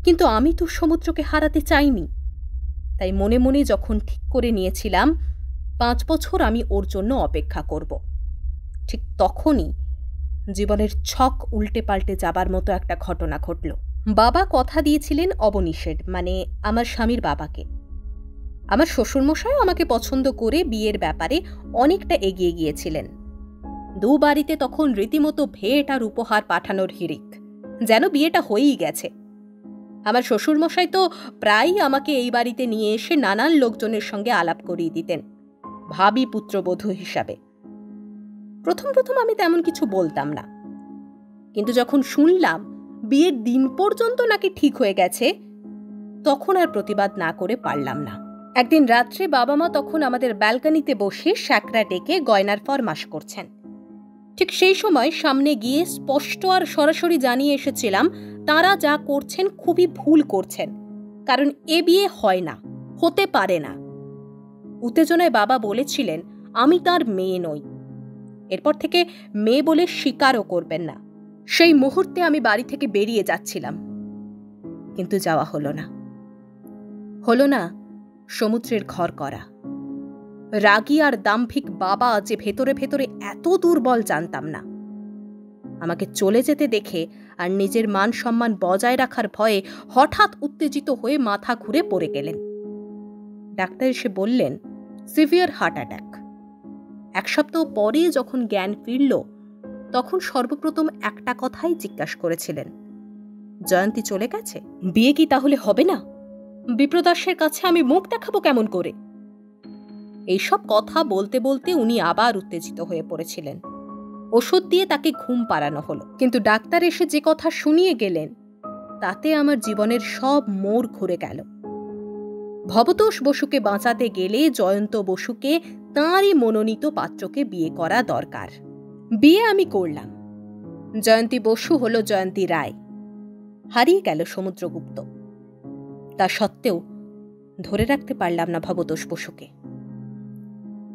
কিন্তু আমি তো সমুদ্রকে হারাতে চাইনি। তাই মনে মনে যখন ঠিক করে নিয়েছিলাম 5 বছর আমি ওর জন্য অপেক্ষা করব, ঠিক তখনই জীবনের ছক উল্টে পাল্টে যাবার মতো একটা ঘটনা ঘটল। বাবা কথা দিয়েছিলেন অবনিষেধ, মানে আমার স্বামীর বাবাকে। আমার শ্বশুরমশাই আমাকে পছন্দ করে বিয়ের ব্যাপারে অনেকটা এগিয়ে গিয়েছিলেন। দু বাড়িতে তখন রীতিমতো ভেট আর উপহার পাঠানোর হিড়িক, যেন বিয়েটা হয়েই গেছে। আমার শ্বশুরমশাই তো প্রায়ই আমাকে এই বাড়িতে নিয়ে এসে নানান লোকজনের সঙ্গে আলাপ করিয়ে দিতেন, ভাবি পুত্রবধূ হিসাবে। প্রথম প্রথম আমি তেমন কিছু বলতাম না, কিন্তু যখন শুনলাম বিয়ের দিন পর্যন্ত নাকি ঠিক হয়ে গেছে, তখন আর প্রতিবাদ না করে পারলাম না। একদিন রাত্রে বাবা মা তখন আমাদের ব্যালকনিতে বসে শ্যাকরা ডেকে গয়নার ফরমাশ করছেন। ঠিক সেই সময় সামনে গিয়ে স্পষ্ট আর সরাসরি জানিয়ে এসেছিলাম তাঁরা যা করছেন খুবই ভুল করছেন, কারণ এ বিয়ে হয় না, হতে পারে না। উত্তেজনায় বাবা বলেছিলেন আমি তার মেয়ে নই, এরপর থেকে মেয়ে বলে স্বীকারও করবেন না। সেই মুহূর্তে আমি বাড়ি থেকে বেরিয়ে যাচ্ছিলাম, কিন্তু যাওয়া হলো না। হলো না সমুদ্রের ঘর করা। রাগী আর দাম্ভিক বাবা যে ভেতরে ভেতরে এত দুর্বল জানতাম না। আমাকে চলে যেতে দেখে আর নিজের মান সম্মান বজায় রাখার ভয়ে হঠাৎ উত্তেজিত হয়ে মাথা ঘুরে পড়ে গেলেন। ডাক্তার এসে বললেন সিভিয়ার হার্ট অ্যাটাক। 1 সপ্তাহ পরে যখন জ্ঞান ফিরল, তখন সর্বপ্রথম একটা কথাই জিজ্ঞাসা করেছিলেন, জয়ন্তী চলে গেছে, বিয়ে কি তাহলে হবে না? বিপ্রদাসের কাছে আমি মুখ দেখাবো কেমন করে? এইসব কথা বলতে বলতে উনি আবার উত্তেজিত হয়ে পড়েছিলেন। ওষুধ দিয়ে তাকে ঘুম পাড়ানো হলো, কিন্তু ডাক্তার এসে যে কথা শুনিয়ে গেলেন তাতে আমার জীবনের সব মোড় ঘুরে গেল। ভবতোষ বসুকে বাঁচাতে গেলে জয়ন্ত বসুকে তাঁরই মনোনীত পাত্রকে বিয়ে করা দরকার। বিয়ে আমি করলাম। জয়ন্তী বসু হলো জয়ন্তী রায়। হারিয়ে গেল সমুদ্রগুপ্ত। তা সত্ত্বেও ধরে রাখতে পারলাম না ভবতোষ বসুকে।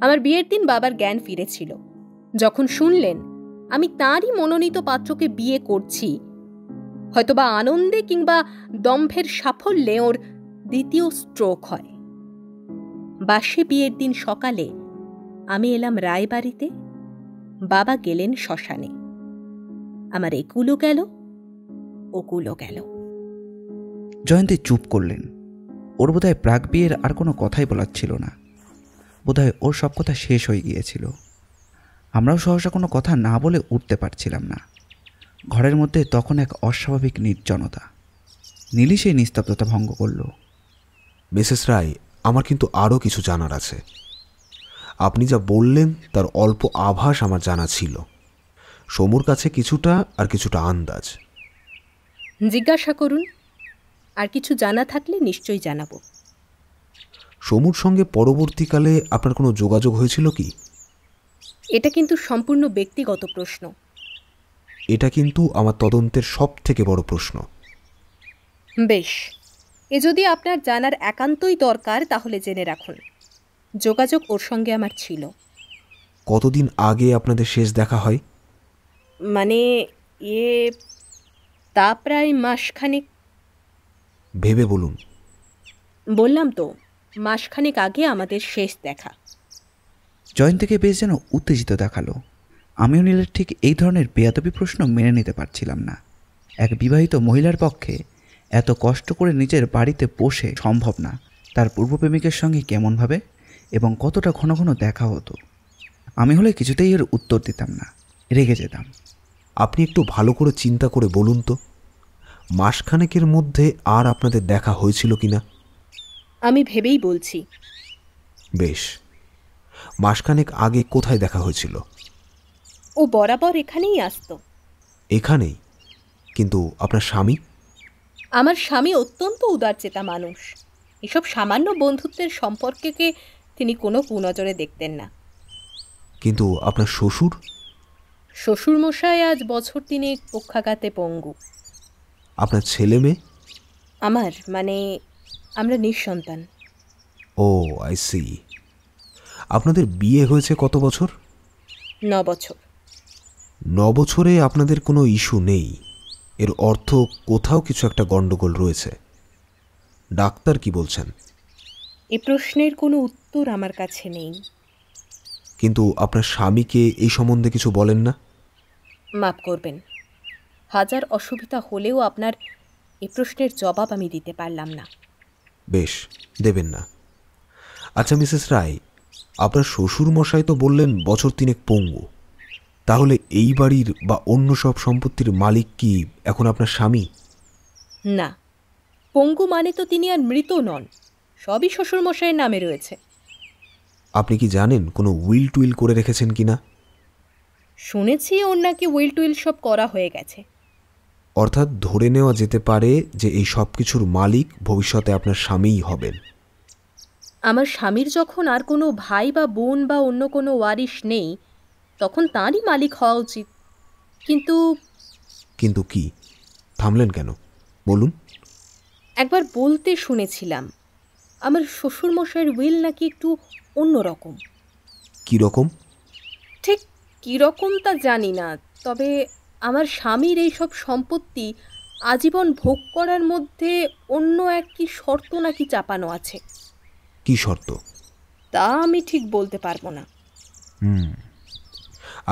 আমার বিয়ের দিন বাবার জ্ঞান ফিরেছিল। যখন শুনলেন আমি তাঁরই মনোনীত পাত্রকে বিয়ে করছি, হয়তোবা আনন্দে কিংবা দম্ভের সাফল্যে ওর দ্বিতীয় স্ট্রোক হয়। বাসে বিয়ের দিন সকালে আমি এলাম রায়বাড়িতে, বাবা গেলেন শ্মশানে। আমার একুলো গেল, ওকুলো গেল।
জয়ন্তী চুপ করলেন। ওর বোধহয় প্রাক বিয়ের আর কোনো কথাই বলার ছিল না। বোধহয় ওর সব কথা শেষ হয়ে গিয়েছিল। আমরাও সহসা কোনো কথা না বলে উঠতে পারছিলাম না। ঘরের মধ্যে তখন এক অস্বাভাবিক নির্জনতা। নীলি সেই নিস্তব্ধতা ভঙ্গ করল।
মিসেস রায়, আমার কিন্তু আরও কিছু জানার আছে। আপনি যা বললেন তার অল্প আভাস আমার জানা ছিল। সমুর কাছে কিছুটা আর কিছুটা আন্দাজ।
জিজ্ঞাসা করুন, আর কিছু জানা থাকলে নিশ্চয়ই জানাবো।
সমুর সঙ্গে পরবর্তীকালে আপনার কোনো যোগাযোগ হয়েছিল কি?
এটা কিন্তু সম্পূর্ণ ব্যক্তিগত প্রশ্ন।
এটা কিন্তু আমার তদন্তের সব থেকে বড় প্রশ্ন।
বেশ, এ যদি আপনার জানার একান্তই দরকার তাহলে জেনে রাখুন, যোগাযোগ ওর সঙ্গে আমার ছিল।
কতদিন আগে আপনাদের শেষ দেখা হয়?
মানে তা প্রায় মাসখানেক।
ভেবে বলুন।
বললাম তো, মাসখানেক আগে আমাদের শেষ দেখা।
জয়ন্তীকে বেশ যেন উত্তেজিত দেখালো। আমিও নীলের ঠিক এই ধরনের বেয়াদবি প্রশ্ন মেনে নিতে পারছিলাম না। এক বিবাহিত মহিলার পক্ষে এত কষ্ট করে নিজের বাড়িতে বসে সম্ভব না। তার পূর্ব প্রেমিকের সঙ্গে কেমনভাবে এবং কতটা ঘন ঘন দেখা হতো। আমি হলে কিছুতেই এর উত্তর দিতাম না, রেগে যেতাম।
আপনি একটু ভালো করে চিন্তা করে বলুন তো, মাসখানেকের মধ্যে আর আপনাদের দেখা হয়েছিল কিনা?
আমি ভেবেই বলছি।
বেশ, মাসখানেক আগে কোথায় দেখা হয়েছিল?
ও বরাবর এখানেই আসতো।
এখানেই? কিন্তু আপনার স্বামী?
আমার স্বামী অত্যন্ত উদারচেতা মানুষ। এসব সামান্য বন্ধুত্বের সম্পর্ককে তিনি কোনো কুনজরে দেখতেন না।
কিন্তু আপনার শ্বশুর?
শ্বশুরমশাই আজ বছর 3 পক্ষাঘাতে পঙ্গু।
আপনার ছেলে মেয়ে?
মানে আমরা নিঃসন্তান।
ও, আই সি। আপনাদের বিয়ে হয়েছে কত বছর?
9 বছর।
9 বছরে আপনাদের কোনো ইস্যু নেই, এর অর্থ কোথাও কিছু একটা গণ্ডগোল রয়েছে। ডাক্তার কি বলছেন?
এ প্রশ্নের কোনো উত্তর আমার কাছে নেই।
কিন্তু আপনার স্বামীকে এই সম্বন্ধে কিছু বলেন না?
মাফ করবেন, হাজার অসুবিধা হলেও আপনার এ প্রশ্নের জবাব আমি দিতে পারলাম না।
বেশ, দেবেন না। আচ্ছা মিসেস রায়, আপনার শ্বশুর মশাই তো বললেন বছর 3 পঙ্গু। তাহলে এই বাড়ির বা অন্য সব সম্পত্তির মালিক কি এখন আপনার স্বামী?
না, পঙ্গু মানে তো তিনি আর মৃত নন, সবই শ্বশুরমশাইয়ের নামে রয়েছে।
আপনি কি জানেন কোনো উইল টুইল করে রেখেছেন কিনা?
শুনেছি ওর নাকি উইল টুইল সব করা হয়ে গেছে।
অর্থাৎ ধরে নেওয়া যেতে পারে যে এই সব কিছুর মালিক ভবিষ্যতে আপনার স্বামীই হবেন।
আমার স্বামীর যখন আর কোনো ভাই বা বোন বা অন্য কোনো ওয়ারিশ নেই, তখন তাঁরই মালিক হওয়া উচিত। কিন্তু
কিন্তু কি? থামলেন কেন, বলুন।
একবার বলতে শুনেছিলাম, আমার শ্বশুরমশাইয়ের উইল নাকি একটু অন্যরকম।
কি রকম?
ঠিক কীরকম তা জানি না, তবে আমার স্বামীর এই সব সম্পত্তি আজীবন ভোগ করার মধ্যে অন্য এক কি শর্ত নাকি চাপানো আছে।
কি শর্ত?
তা আমি ঠিক বলতে পারবো না।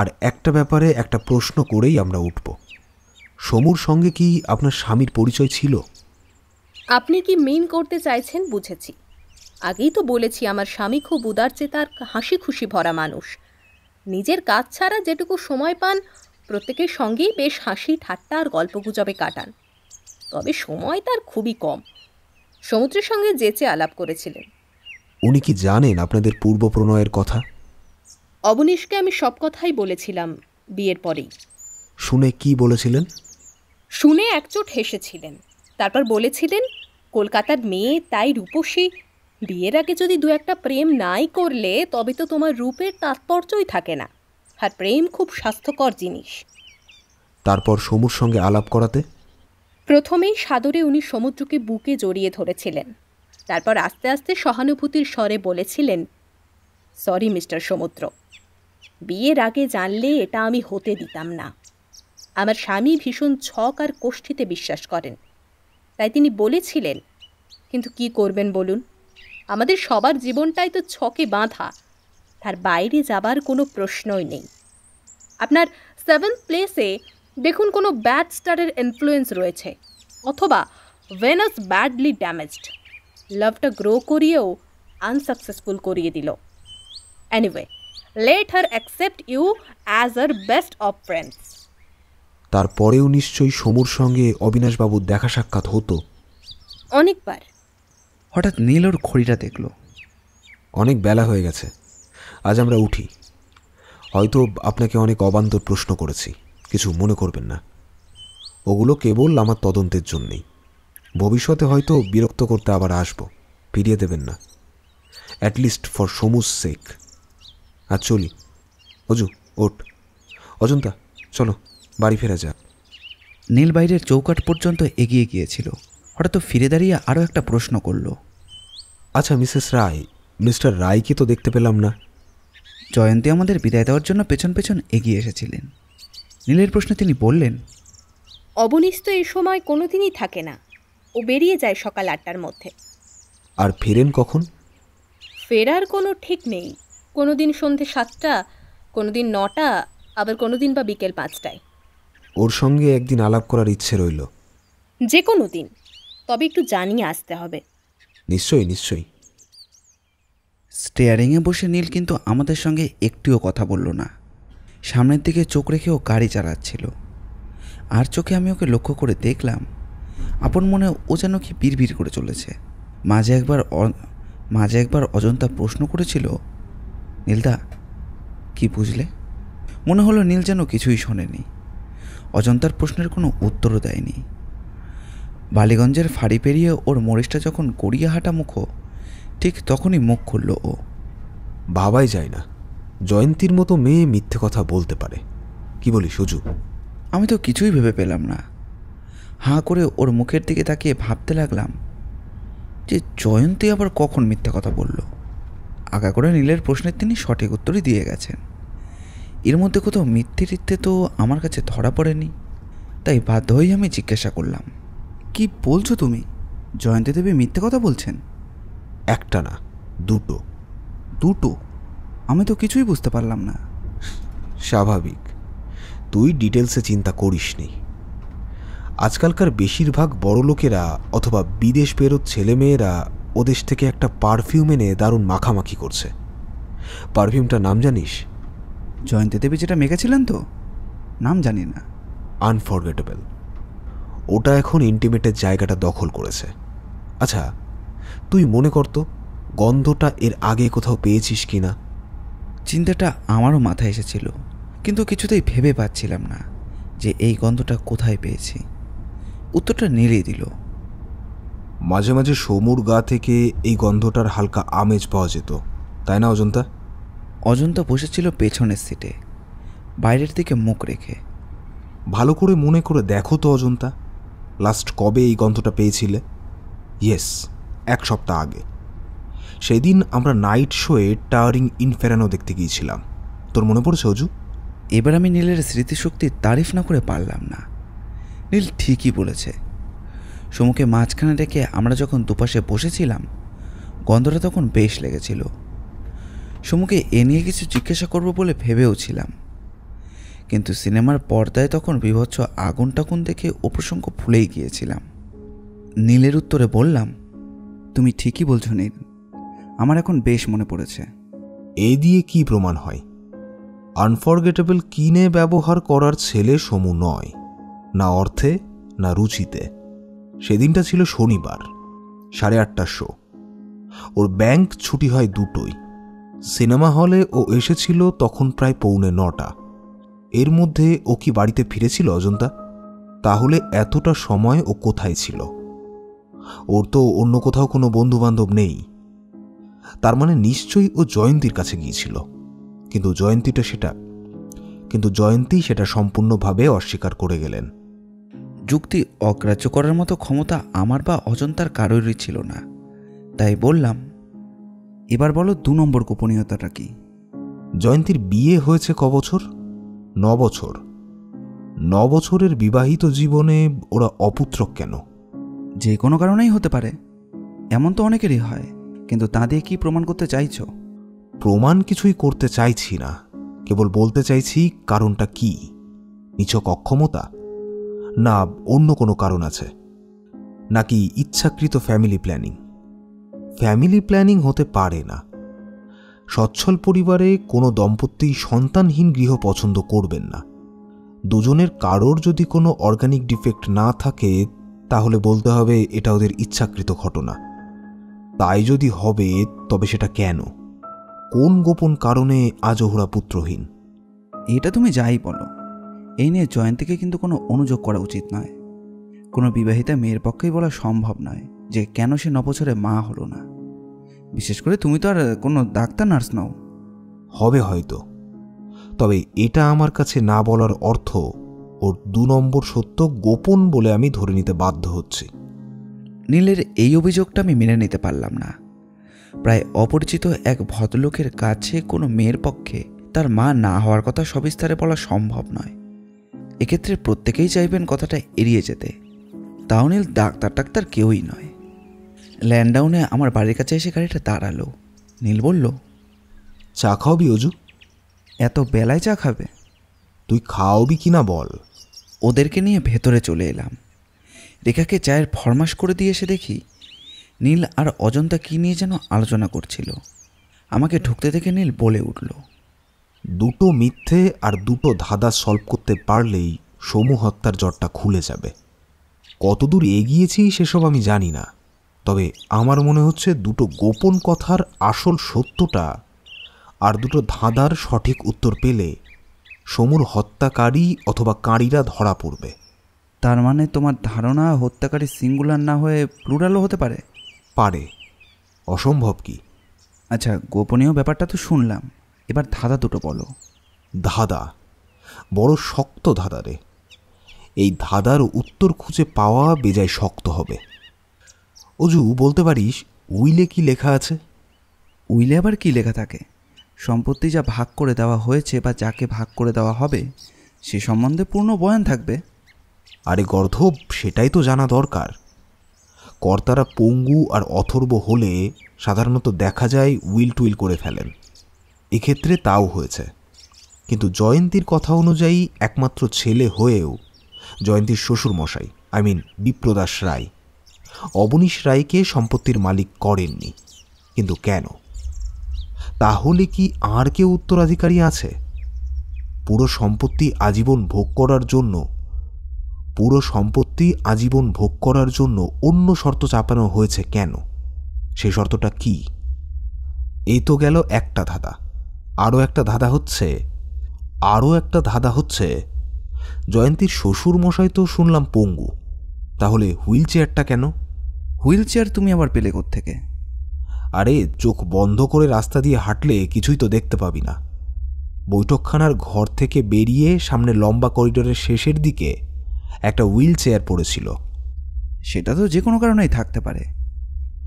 আর একটা ব্যাপারে একটা প্রশ্ন করেই আমরা উঠব। সমুর সঙ্গে কি আপনার স্বামীর পরিচয় ছিল?
আপনি কি মেইন করতে চাইছেন বুঝেছি। আগেই তো বলেছি আমার স্বামী খুব উদার চেতার হাসি খুশি ভরা মানুষ। নিজের কাজ ছাড়া যেটুকু সময় পান প্রত্যেকের সঙ্গেই বেশ হাসি ঠাট্টা আর গল্পগুজবে কাটান। তবে সময় তার খুবই কম। সমুদ্রের সঙ্গে যেচে আলাপ করেছিলেন।
উনি কি জানেন আপনাদের পূর্ব প্রণয়ের কথা?
অবনীশকে আমি সব কথাই বলেছিলাম বিয়ের পরেই।
শুনে কি বলেছিলেন?
শুনে একচোট হেসেছিলেন, তারপর বলেছিলেন কলকাতার মেয়ে তাই রূপসী, বিয়ের আগে যদি দু একটা প্রেম নাই করলে তবে তো তোমার রূপের তাৎপর্যই থাকে না, আর প্রেম খুব স্বাস্থ্যকর জিনিস।
তারপর সমুর সঙ্গে আলাপ করাতে
প্রথমেই সাদরে উনি সমুদ্রকে বুকে জড়িয়ে ধরেছিলেন, তারপর আস্তে আস্তে সহানুভূতির স্বরে বলেছিলেন, সরি মিস্টার সমুদ্র, বিয়ের আগে জানলে এটা আমি হতে দিতাম না। আমার স্বামী ভীষণ ছক আর কোষ্ঠীতে বিশ্বাস করেন, তাই তিনি বলেছিলেন, কিন্তু কি করবেন বলুন, আমাদের সবার জীবনটাই তো ছকে বাঁধা, তার বাইরে যাবার কোনো প্রশ্নই নেই। আপনার 7th প্লেসে দেখুন কোনো ব্যাড স্টারের ইনফ্লুয়েন্স রয়েছে, অথবা ভেনাস ব্যাডলি ড্যামেজড, লাভটা গ্রো করিয়েও আনসাকসেসফুল করিয়ে দিল। Anyway, let her accept you as our best of friends.
তারপরেও নিশ্চয়ই সমুর সঙ্গে অবিনাশবাবুর দেখা সাক্ষাৎ হতো?
অনেকবার।
হঠাৎ নীল ওর ঘড়িটা দেখল।
অনেক বেলা হয়ে গেছে, আজ আমরা উঠি। হয়তো আপনাকে অনেক অবান্তর প্রশ্ন করেছি, কিছু মনে করবেন না। ওগুলো কেবল আমার তদন্তের জন্যেই। ভবিষ্যতে হয়তো বিরক্ত করতে আবার আসবো, ফিরিয়ে দেবেন না, অ্যাটলিস্ট ফর সমুজ সেক। আর চলি। অজু, ওঠ। অজন্তা, চলো বাড়ি ফেরা যাক।
নীল বাইরের চৌকাঠ পর্যন্ত এগিয়ে গিয়েছিল, হঠাৎ ফিরে দাঁড়িয়ে আরও একটা প্রশ্ন করল।
আচ্ছা মিসেস রায়, মিস্টার রায়কে তো দেখতে পেলাম না।
জয়ন্তী আমাদের বিদায় দেওয়ার জন্য পেছন পেছন এগিয়ে এসেছিলেন। নীলের প্রশ্নে তিনি বললেন,
অবনীশ তো এই সময় কোনো দিনই থাকে না, ও বেরিয়ে যায় সকাল 8টার মধ্যে।
আর ফেরেন কখন?
ফেরার কোনো ঠিক নেই, কোনো দিন সন্ধে 7টা, কোনো দিন 9টা, আবার কোনো দিন বা বিকেল 5টায়।
ওর সঙ্গে একদিন আলাপ করার ইচ্ছে রইল।
যে কোনো দিন, তবে একটু জানিয়ে আসতে হবে।
নিশ্চয়ই নিশ্চয়ই।
স্টিয়ারিংয়ে বসে নীল কিন্তু আমাদের সঙ্গে একটিও কথা বলল না। সামনের দিকে চোখ রেখে ও গাড়ি চালাচ্ছিল। আর চোখে আমি ওকে লক্ষ্য করে দেখলাম, আপন মনে ও যেন কি বিড়বিড় করে চলেছে। মাঝে একবার অজন্তা প্রশ্ন করেছিল, নীলদা কি বুঝলে? মনে হলো নীল যেন কিছুই শোনেনি, অজন্তার প্রশ্নের কোনো উত্তরও দেয়নি। বালিগঞ্জের ফাঁড়ি পেরিয়ে ওর মরিচটা যখন গড়িয়াহাটা মুখো, ঠিক তখনই মুখ খুলল ও।
ভাবাই যায় না জয়ন্তীর মতো মেয়ে মিথ্যে কথা বলতে পারে। কি বলি সুজু?
আমি তো কিছুই ভেবে পেলাম না। হাঁ করে ওর মুখের দিকে তাকিয়ে ভাবতে লাগলাম যে জয়ন্তী আবার কখন মিথ্যে কথা বলল। আগা করে নীলের প্রশ্নের তিনি সঠিক উত্তরই দিয়ে গেছেন। এর মধ্যে কোথাও মিথ্যে তো আমার কাছে ধরা পড়েনি। তাই বাধ্য হয়েই আমি জিজ্ঞাসা করলাম, কি বলছো তুমি? জয়ন্তী দেবী মিথ্যে কথা বলছেন?
একটা না, দুটো।
দুটো? আমি তো কিছুই বুঝতে পারলাম না।
স্বাভাবিক, তুই ডিটেলসে চিন্তা করিসনি। আজকালকার বেশিরভাগ বড় লোকেরা অথবা বিদেশ ফেরত ছেলেমেয়েরা ওদেশ থেকে একটা পারফিউম এনে দারুণ মাখামাখি করছে। পারফিউমটার নাম জানিস?
জয়ন্তী দেবী যেটা মেখেছিলেন তো? নাম জানি না।
আনফরগেটেবল। ওটা এখন ইন্টিমেটের জায়গাটা দখল করেছে। আচ্ছা, তুই মনে করতো গন্ধটা এর আগে কোথাও পেয়েছিস কি না?
চিন্তাটা আমারও মাথায় এসেছিল, কিন্তু কিছুতেই ভেবে পাচ্ছিলাম না যে এই গন্ধটা কোথায় পেয়েছি। উত্তরটা নীলই দিল।
মাঝে মাঝে সমুর গা থেকে এই গন্ধটার হালকা আমেজ পাওয়া যেত, তাই না অজন্তা?
অজন্তা বসেছিল পেছনের সিটে, বাইরের দিকে মুখ রেখে।
ভালো করে মনে করে দেখো তো অজন্তা, লাস্ট কবে এই গন্ধটা পেয়েছিলে? ইয়েস, 1 সপ্তাহ আগে। সেদিন আমরা নাইট শোয়ে টাওয়ারিং ইনফেরানো দেখতে গিয়েছিলাম। তোর মনে পড়েছে অজু?
এবার আমি নীলের স্মৃতিশক্তির তারিফ না করে পারলাম না। নীল ঠিকই বলেছে। সমুখে মাঝখানে রেখে আমরা যখন দুপাশে বসেছিলাম, গন্ধটা তখন বেশ লেগেছিল। সমুখে এ নিয়ে কিছু জিজ্ঞাসা করব বলে ভেবেও ছিলাম, কিন্তু সিনেমার পর্দায় তখন বিভৎস আগুন টাগুন দেখে ও প্রসঙ্গ ভুলেই গিয়েছিলাম। নীলের উত্তরে বললাম, তুমি ঠিকই বলছো নীল, আমার এখন বেশ মনে পড়েছে।
এই দিয়ে কি প্রমাণ হয়? আনফরগেটেবল কিনে ব্যবহার করার ছেলে সমু নয়, না অর্থে না রুচিতে। সেদিনটা ছিল শনিবার, 8:30 শো। ওর ব্যাংক ছুটি হয় 2টোয়। সিনেমা হলে ও এসেছিল তখন প্রায় 8:45। এর মধ্যে ও কি বাড়িতে ফিরেছিল অজন্তা? তাহলে এতটা সময় ও কোথায় ছিল? ওর তো অন্য কোথাও কোনো বন্ধুবান্ধব নেই। তার মানে নিশ্চয়ই ও জয়ন্তীর কাছে গিয়েছিল। কিন্তু জয়ন্তী সেটা সম্পূর্ণভাবে অস্বীকার করে গেলেন।
যুক্তি অগ্রাহ্য করার মতো ক্ষমতা আমার বা অজন্তার কারোরই ছিল না। তাই বললাম, এবার বলো 2 নম্বর গোপনীয়তাটা কি?
জয়ন্তীর বিয়ে হয়েছে ক বছর? 9 বছর। 9 বছরের বিবাহিত জীবনে ওরা অপুত্রক কেন?
যে কোনো কারণেই হতে পারে, এমন তো অনেকেরই হয়। কিন্তু তা দিয়ে কি প্রমাণ করতে চাইছো?
প্রমাণ কিছুই করতে চাইছি না, কেবল বলতে চাইছি কারণটা কি। নিছক অক্ষমতা, না অন্য কোনো কারণ আছে? নাকি ইচ্ছাকৃত ফ্যামিলি প্ল্যানিং? ফ্যামিলি প্ল্যানিং হতে পারে না। সচ্ছল পরিবারে কোনো দম্পতি সন্তানহীন গৃহ পছন্দ করবেন না। দুজনের কারোর যদি কোনো অর্গানিক ডিফেক্ট না থাকে, তাহলে বলতে হবে এটা ওদের ইচ্ছাকৃত ঘটনা। তাই যদি হবে, তবে সেটা কেন? কোন গোপন কারণে আজ ওরা পুত্রহীন?
এটা তুমি যাই বলো, এই নিয়ে জয়ন্তীকে কিন্তু কোনো অনুযোগ করা উচিত নয়। কোনো বিবাহিতা মেয়ের পক্ষেই বলা সম্ভব নয় যে কেন সে 9 বছরে মা হলো না। বিশেষ করে তুমি তো আর কোনো ডাক্তার নার্স নও।
হবে হয়তো, তবে এটা আমার কাছে না বলার অর্থ ওর 2 নম্বর সত্য গোপন বলে আমি ধরে নিতে বাধ্য হচ্ছি।
নীলের এই অভিযোগটা আমি মেনে নিতে পারলাম না। প্রায় অপরিচিত এক ভদ্রলোকের কাছে কোনো মেয়ের পক্ষে তার মা না হওয়ার কথা সবিস্তারে বলা সম্ভব নয়। এক্ষেত্রে প্রত্যেকেই চাইবেন কথাটা এড়িয়ে যেতে। তাও নীল ডাক্তার কেউই নয়। ল্যান্ডাউনে আমার বাড়ির কাছে এসে গাড়িটা দাঁড়ালো। নীল বলল,
চা খাওয়াবি অজু?
এত বেলায় চা খাবে?
তুই খাওয়াবি কিনা বল।
ওদেরকে নিয়ে ভেতরে চলে এলাম। রেখাকে চায়ের ফরমাশ করে দিয়ে এসে দেখি নীল আর অজন্তা কী নিয়ে যেন আলোচনা করছিল। আমাকে ঢুকতে দেখে নীল বলে উঠল,
2টো মিথ্যে আর 2টো ধাঁধা সলভ করতে পারলেই সমু হত্যার জটটা খুলে যাবে। কতদূর এগিয়েছি সেসব আমি জানি না, তবে আমার মনে হচ্ছে 2টো গোপন কথার আসল সত্যটা আর 2টো ধাঁধার সঠিক উত্তর পেলে সমুর হত্যাকারী অথবা কাঁড়িরা ধরা পড়বে।
তার মানে তোমার ধারণা হত্যাকারী সিঙ্গুলার না হয়ে প্লুরালও হতে পারে?
পারে, অসম্ভব কি?
আচ্ছা, গোপনীয় ব্যাপারটা তো শুনলাম, এবার ধাঁধা 2টো বলো।
ধাঁধা? বড় শক্ত ধাঁধা রে। এই ধাঁধার উত্তর খুঁজে পাওয়া বেজায় শক্ত হবে। অজু, বলতে পারিস উইলে কি লেখা আছে?
উইলে আবার কি লেখা থাকে? সম্পত্তি যা ভাগ করে দেওয়া হয়েছে বা যাকে ভাগ করে দেওয়া হবে সে সম্বন্ধে পূর্ণ বয়ান থাকবে।
আরে গর্ধব, সেটাই তো জানা দরকার। কর্তারা পঙ্গু আর অথর্ব হলে সাধারণত দেখা যায় উইল টুইল করে ফেলেন। এক্ষেত্রে তাও হয়েছে, কিন্তু জয়ন্তীর কথা অনুযায়ী একমাত্র ছেলে হয়েও জয়ন্তীর শ্বশুরমশাই বিপ্রদাস রায় অবনীশ রায়কে সম্পত্তির মালিক করেননি। কিন্তু কেন? তাহলে কি আর কেউ উত্তরাধিকারী আছে? পুরো সম্পত্তি আজীবন ভোগ করার জন্য অন্য শর্ত চাপানো হয়েছে কেন? সেই শর্তটা কি? এই তো গেল একটা ধাঁধা। আরও একটা ধাঁধা হচ্ছে জয়ন্তীর শ্বশুর মশাই তো শুনলাম পঙ্গু, তাহলে হুইল চেয়ারটা কেন?
হুইল চেয়ার তুমি আবার পেলে কোত্থেকে?
আরে, চোখ বন্ধ করে রাস্তা দিয়ে হাঁটলে কিছুই তো দেখতে পাবি না। বৈঠকখানার ঘর থেকে বেরিয়ে সামনে লম্বা করিডোরের শেষের দিকে একটা হুইল চেয়ার পড়েছিল।
সেটা তো যে কোনো কারণেই থাকতে পারে।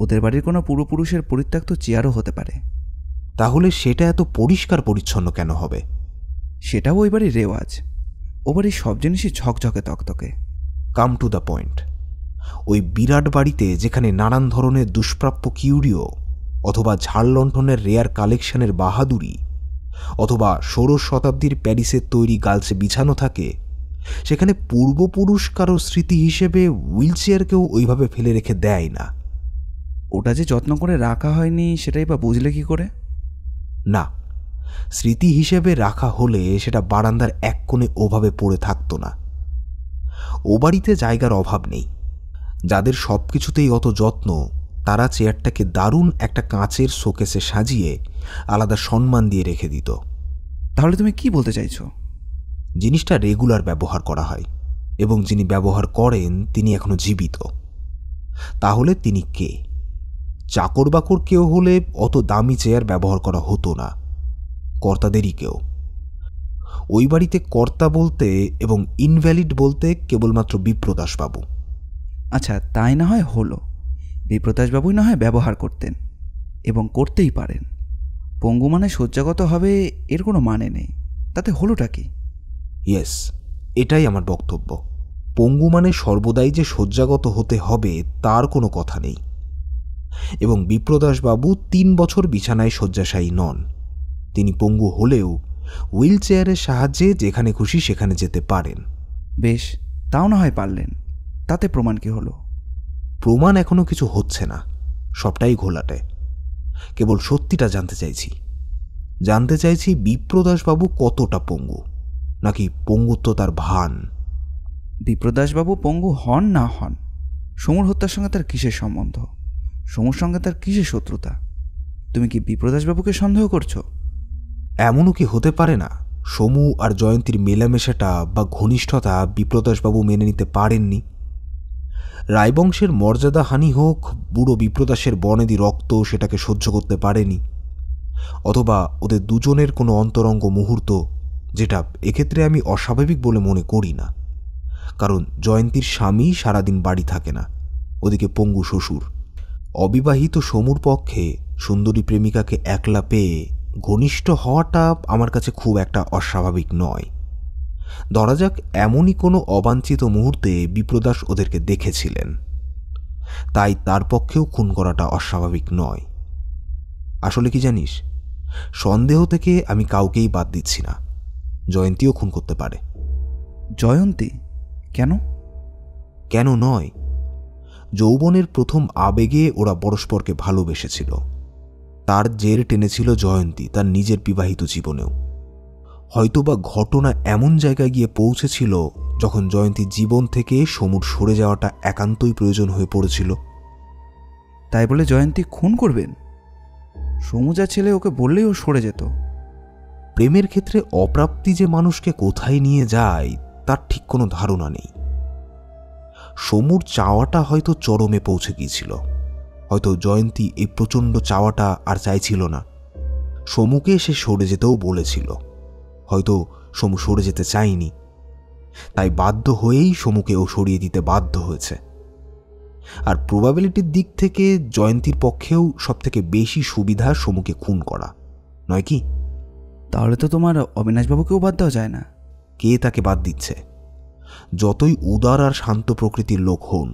ওদের বাড়ির কোনো পূর্বপুরুষের পরিত্যক্ত চেয়ারও হতে পারে।
তাহলে সেটা এত পরিষ্কার পরিচ্ছন্ন কেন হবে?
সেটাও ওই বাড়ির রেওয়াজ। ও বাড়ির সব জিনিসই ঝকঝকে তকতকে।
Come to the point. ওই বিরাট বাড়িতে যেখানে নানান ধরনের দুষ্প্রাপ্য কিউরিও অথবা ঝাড়লণ্ঠনের রেয়ার কালেকশনের বাহাদুরি অথবা 16 শতাব্দীর প্যারিসের তৈরি গালসে বিছানো থাকে, সেখানে পূর্বপুরুষ কারো স্মৃতি হিসেবে হুইল চেয়ারকেও ওইভাবে ফেলে রেখে দেয় না।
ওটা যে যত্ন করে রাখা হয়নি সেটাই বা বুঝলে কি করে?
না, স্মৃতি হিসেবে রাখা হলে সেটা বারান্দার এক কোণে ওভাবে পড়ে থাকতো না। ও বাড়িতে জায়গার অভাব নেই। যাদের সব কিছুতেই অত যত্ন, তারা চেয়ারটাকে দারুণ একটা কাঁচের শোকেসে সাজিয়ে আলাদা সম্মান দিয়ে রেখে দিত।
তাহলে তুমি কি বলতে চাইছো?
জিনিসটা রেগুলার ব্যবহার করা হয়, এবং যিনি ব্যবহার করেন তিনি এখনো জীবিত। তাহলে তিনি কে? চাকর বাকর কেউ হলে অত দামি চেয়ার ব্যবহার করা হতো না। কর্তাদেরই কেউ। ওই বাড়িতে কর্তা বলতে এবং ইনভ্যালিড বলতে কেবলমাত্র বিপ্রদাসবাবু।
আচ্ছা, তাই না হয় হলো। বিপ্রদাসবাবুই না হয় ব্যবহার করতেন, এবং করতেই পারেন। পঙ্গু মানে শয্যাগত হবে এর কোনো মানে নেই। তাতে হলোটা কি?
ইয়েস, এটাই আমার বক্তব্য। পঙ্গু মানে সর্বদাই যে শয্যাগত হতে হবে তার কোনো কথা নেই। এবং বিপ্রদাসবাবু 3 বছর বিছানায় শয্যাশায়ী নন। তিনি পঙ্গু হলেও হুইল চেয়ারের সাহায্যে যেখানে খুশি সেখানে যেতে পারেন।
বেশ, তাও না হয় পারলেন। তাতে প্রমাণ কি হলো?
প্রমাণ এখনো কিছু হচ্ছে না, সবটাই ঘোলাটে। কেবল সত্যিটা জানতে চাইছি বিপ্রদাসবাবু কতটা পঙ্গু, নাকি পঙ্গুত্ব তার ভান?
বিপ্রদাসবাবু পঙ্গু হন না হন, সমুর হত্যার সঙ্গে তার কিসের সম্বন্ধ? সমুর সঙ্গে তার কিসের শত্রুতা? তুমি কি বিপ্রদাসবাবুকে সন্দেহ করছো?
এমনও কি হতে পারে না সমু আর জয়ন্তীর মেলামেশাটা বা ঘনিষ্ঠতা বিপ্রদাসবাবু মেনে নিতে পারেননি? রায়বংশের মর্যাদা হানি হোক, বুড়ো বিপ্রদাসের বনেদি রক্ত সেটাকে সহ্য করতে পারেনি, অথবা ওদের দুজনের কোনো অন্তরঙ্গ মুহূর্ত, যেটা এক্ষেত্রে আমি অস্বাভাবিক বলে মনে করি না, কারণ জয়ন্তীর স্বামী সারাদিন বাড়ি থাকে না, ওদিকে পঙ্গু শ্বশুর। অবিবাহিত সমুর পক্ষে সুন্দরী প্রেমিকাকে একলা পেয়ে ঘনিষ্ঠ হওয়াটা আমার কাছে খুব একটা অস্বাভাবিক নয়। ধরা যাক এমনই কোনো অবাঞ্ছিত মুহূর্তে বিপ্রদাস ওদেরকে দেখেছিলেন, তাই তার পক্ষেও খুন করাটা অস্বাভাবিক নয়। আসলে কি জানিস, সন্দেহ থেকে আমি কাউকেই বাদ দিচ্ছি না। জয়ন্তীও খুন করতে পারে।
জয়ন্তী? কেন?
কেন নয়, যৌবনের প্রথম আবেগে ওরা পরস্পরকে ভালোবেসেছিল। তার জের টেনেছিল জয়ন্তী তার নিজের বিবাহিত জীবনেও। হয়তোবা ঘটনা এমন জায়গায় গিয়ে পৌঁছেছিল যখন জয়ন্তীর জীবন থেকে সমুর সরে যাওয়াটা একান্তই প্রয়োজন হয়ে পড়েছিল।
তাই বলে জয়ন্তী খুন করবেন? সমু যা ছেলে, ওকে বললেই ও সরে যেত।
প্রেমের ক্ষেত্রে অপ্রাপ্তি যে মানুষকে কোথায় নিয়ে যায় তার ঠিক কোনো ধারণা নেই। সমুর চাওয়াটা হয়তো চরমে পৌঁছে গিয়েছিল। হয়তো জয়ন্তী এই প্রচণ্ড চাওয়াটা আর চাইছিল না। সমুকে সে সরে যেতেও বলেছিল। হয়তো সমু সরে যেতে চায়নি, তাই বাধ্য হয়েই সমুকে ও সরিয়ে দিতে বাধ্য হয়েছে। আর প্রবাবিলিটির দিক থেকে জয়ন্তীর পক্ষেও সবথেকে বেশি সুবিধা সমুকে খুন করা, নয় কি?
তাহলে তো তোমার অবিনাশবাবুকেও বাদ দেওয়া যায় না।
কে তাকে বাদ দিচ্ছে? যতই উদার আর শান্ত প্রকৃতির লোক হন,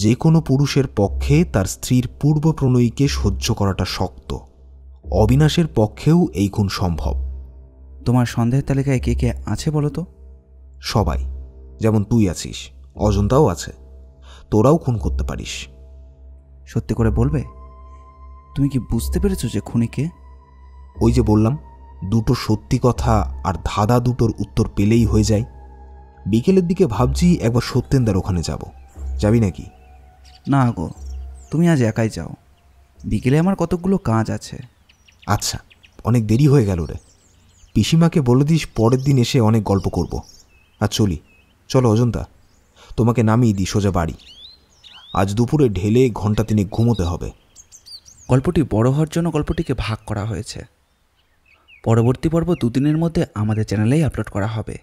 যে কোনো পুরুষের পক্ষে তার স্ত্রীর পূর্ব প্রণয়ীকে সহ্য করাটা শক্ত। অবিনাশের পক্ষেও এই খুন সম্ভব।
তোমার সন্দেহের তালিকায় কে কে আছে বলো তো?
সবাই, যেমন তুই আছিস, অজন্তাও আছে। তোরাও খুন করতে পারিস।
সত্যি করে বলবে? তুমি কি বুঝতে পেরেছো যে খুনি কে?
ওই যে বললাম, দুটো সত্যি কথা আর ধাঁধা দুটোর উত্তর পেলেই হয়ে যায়। বিকেলের দিকে ভাবছি একবার সত্যেন্দার ওখানে যাব। যাবি নাকি?
না গো, তুমি আজ একাই যাও। বিকেলে আমার কতগুলো কাজ আছে।
আচ্ছা, অনেক দেরি হয়ে গেল রে। পিসিমাকে বলে দিস পরের দিন এসে অনেক গল্প করব। আর চলি। চলো অজন্তা, তোমাকে নামিয়ে দিই সোজা বাড়ি। আজ দুপুরে ঢেলে ঘন্টা 3 ঘুমোতে হবে।
গল্পটি বড় হওয়ার জন্য গল্পটিকে ভাগ করা হয়েছে। পরবর্তী পর্ব 2 দিনের মধ্যে আমাদের চ্যানেলেই আপলোড করা হবে।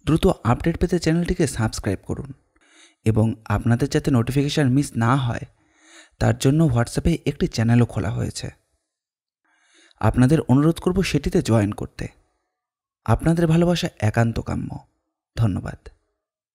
দ্রুত আপডেট পেতে চ্যানেলটিকে সাবস্ক্রাইব করুন এবং আপনাদের যাতে নোটিফিকেশান মিস না হয় তার জন্য হোয়াটসঅ্যাপে একটি চ্যানেলও খোলা হয়েছে। আপনাদের অনুরোধ করব সেটিতে জয়েন করতে। আপনাদের ভালোবাসা একান্ত কাম্য। ধন্যবাদ।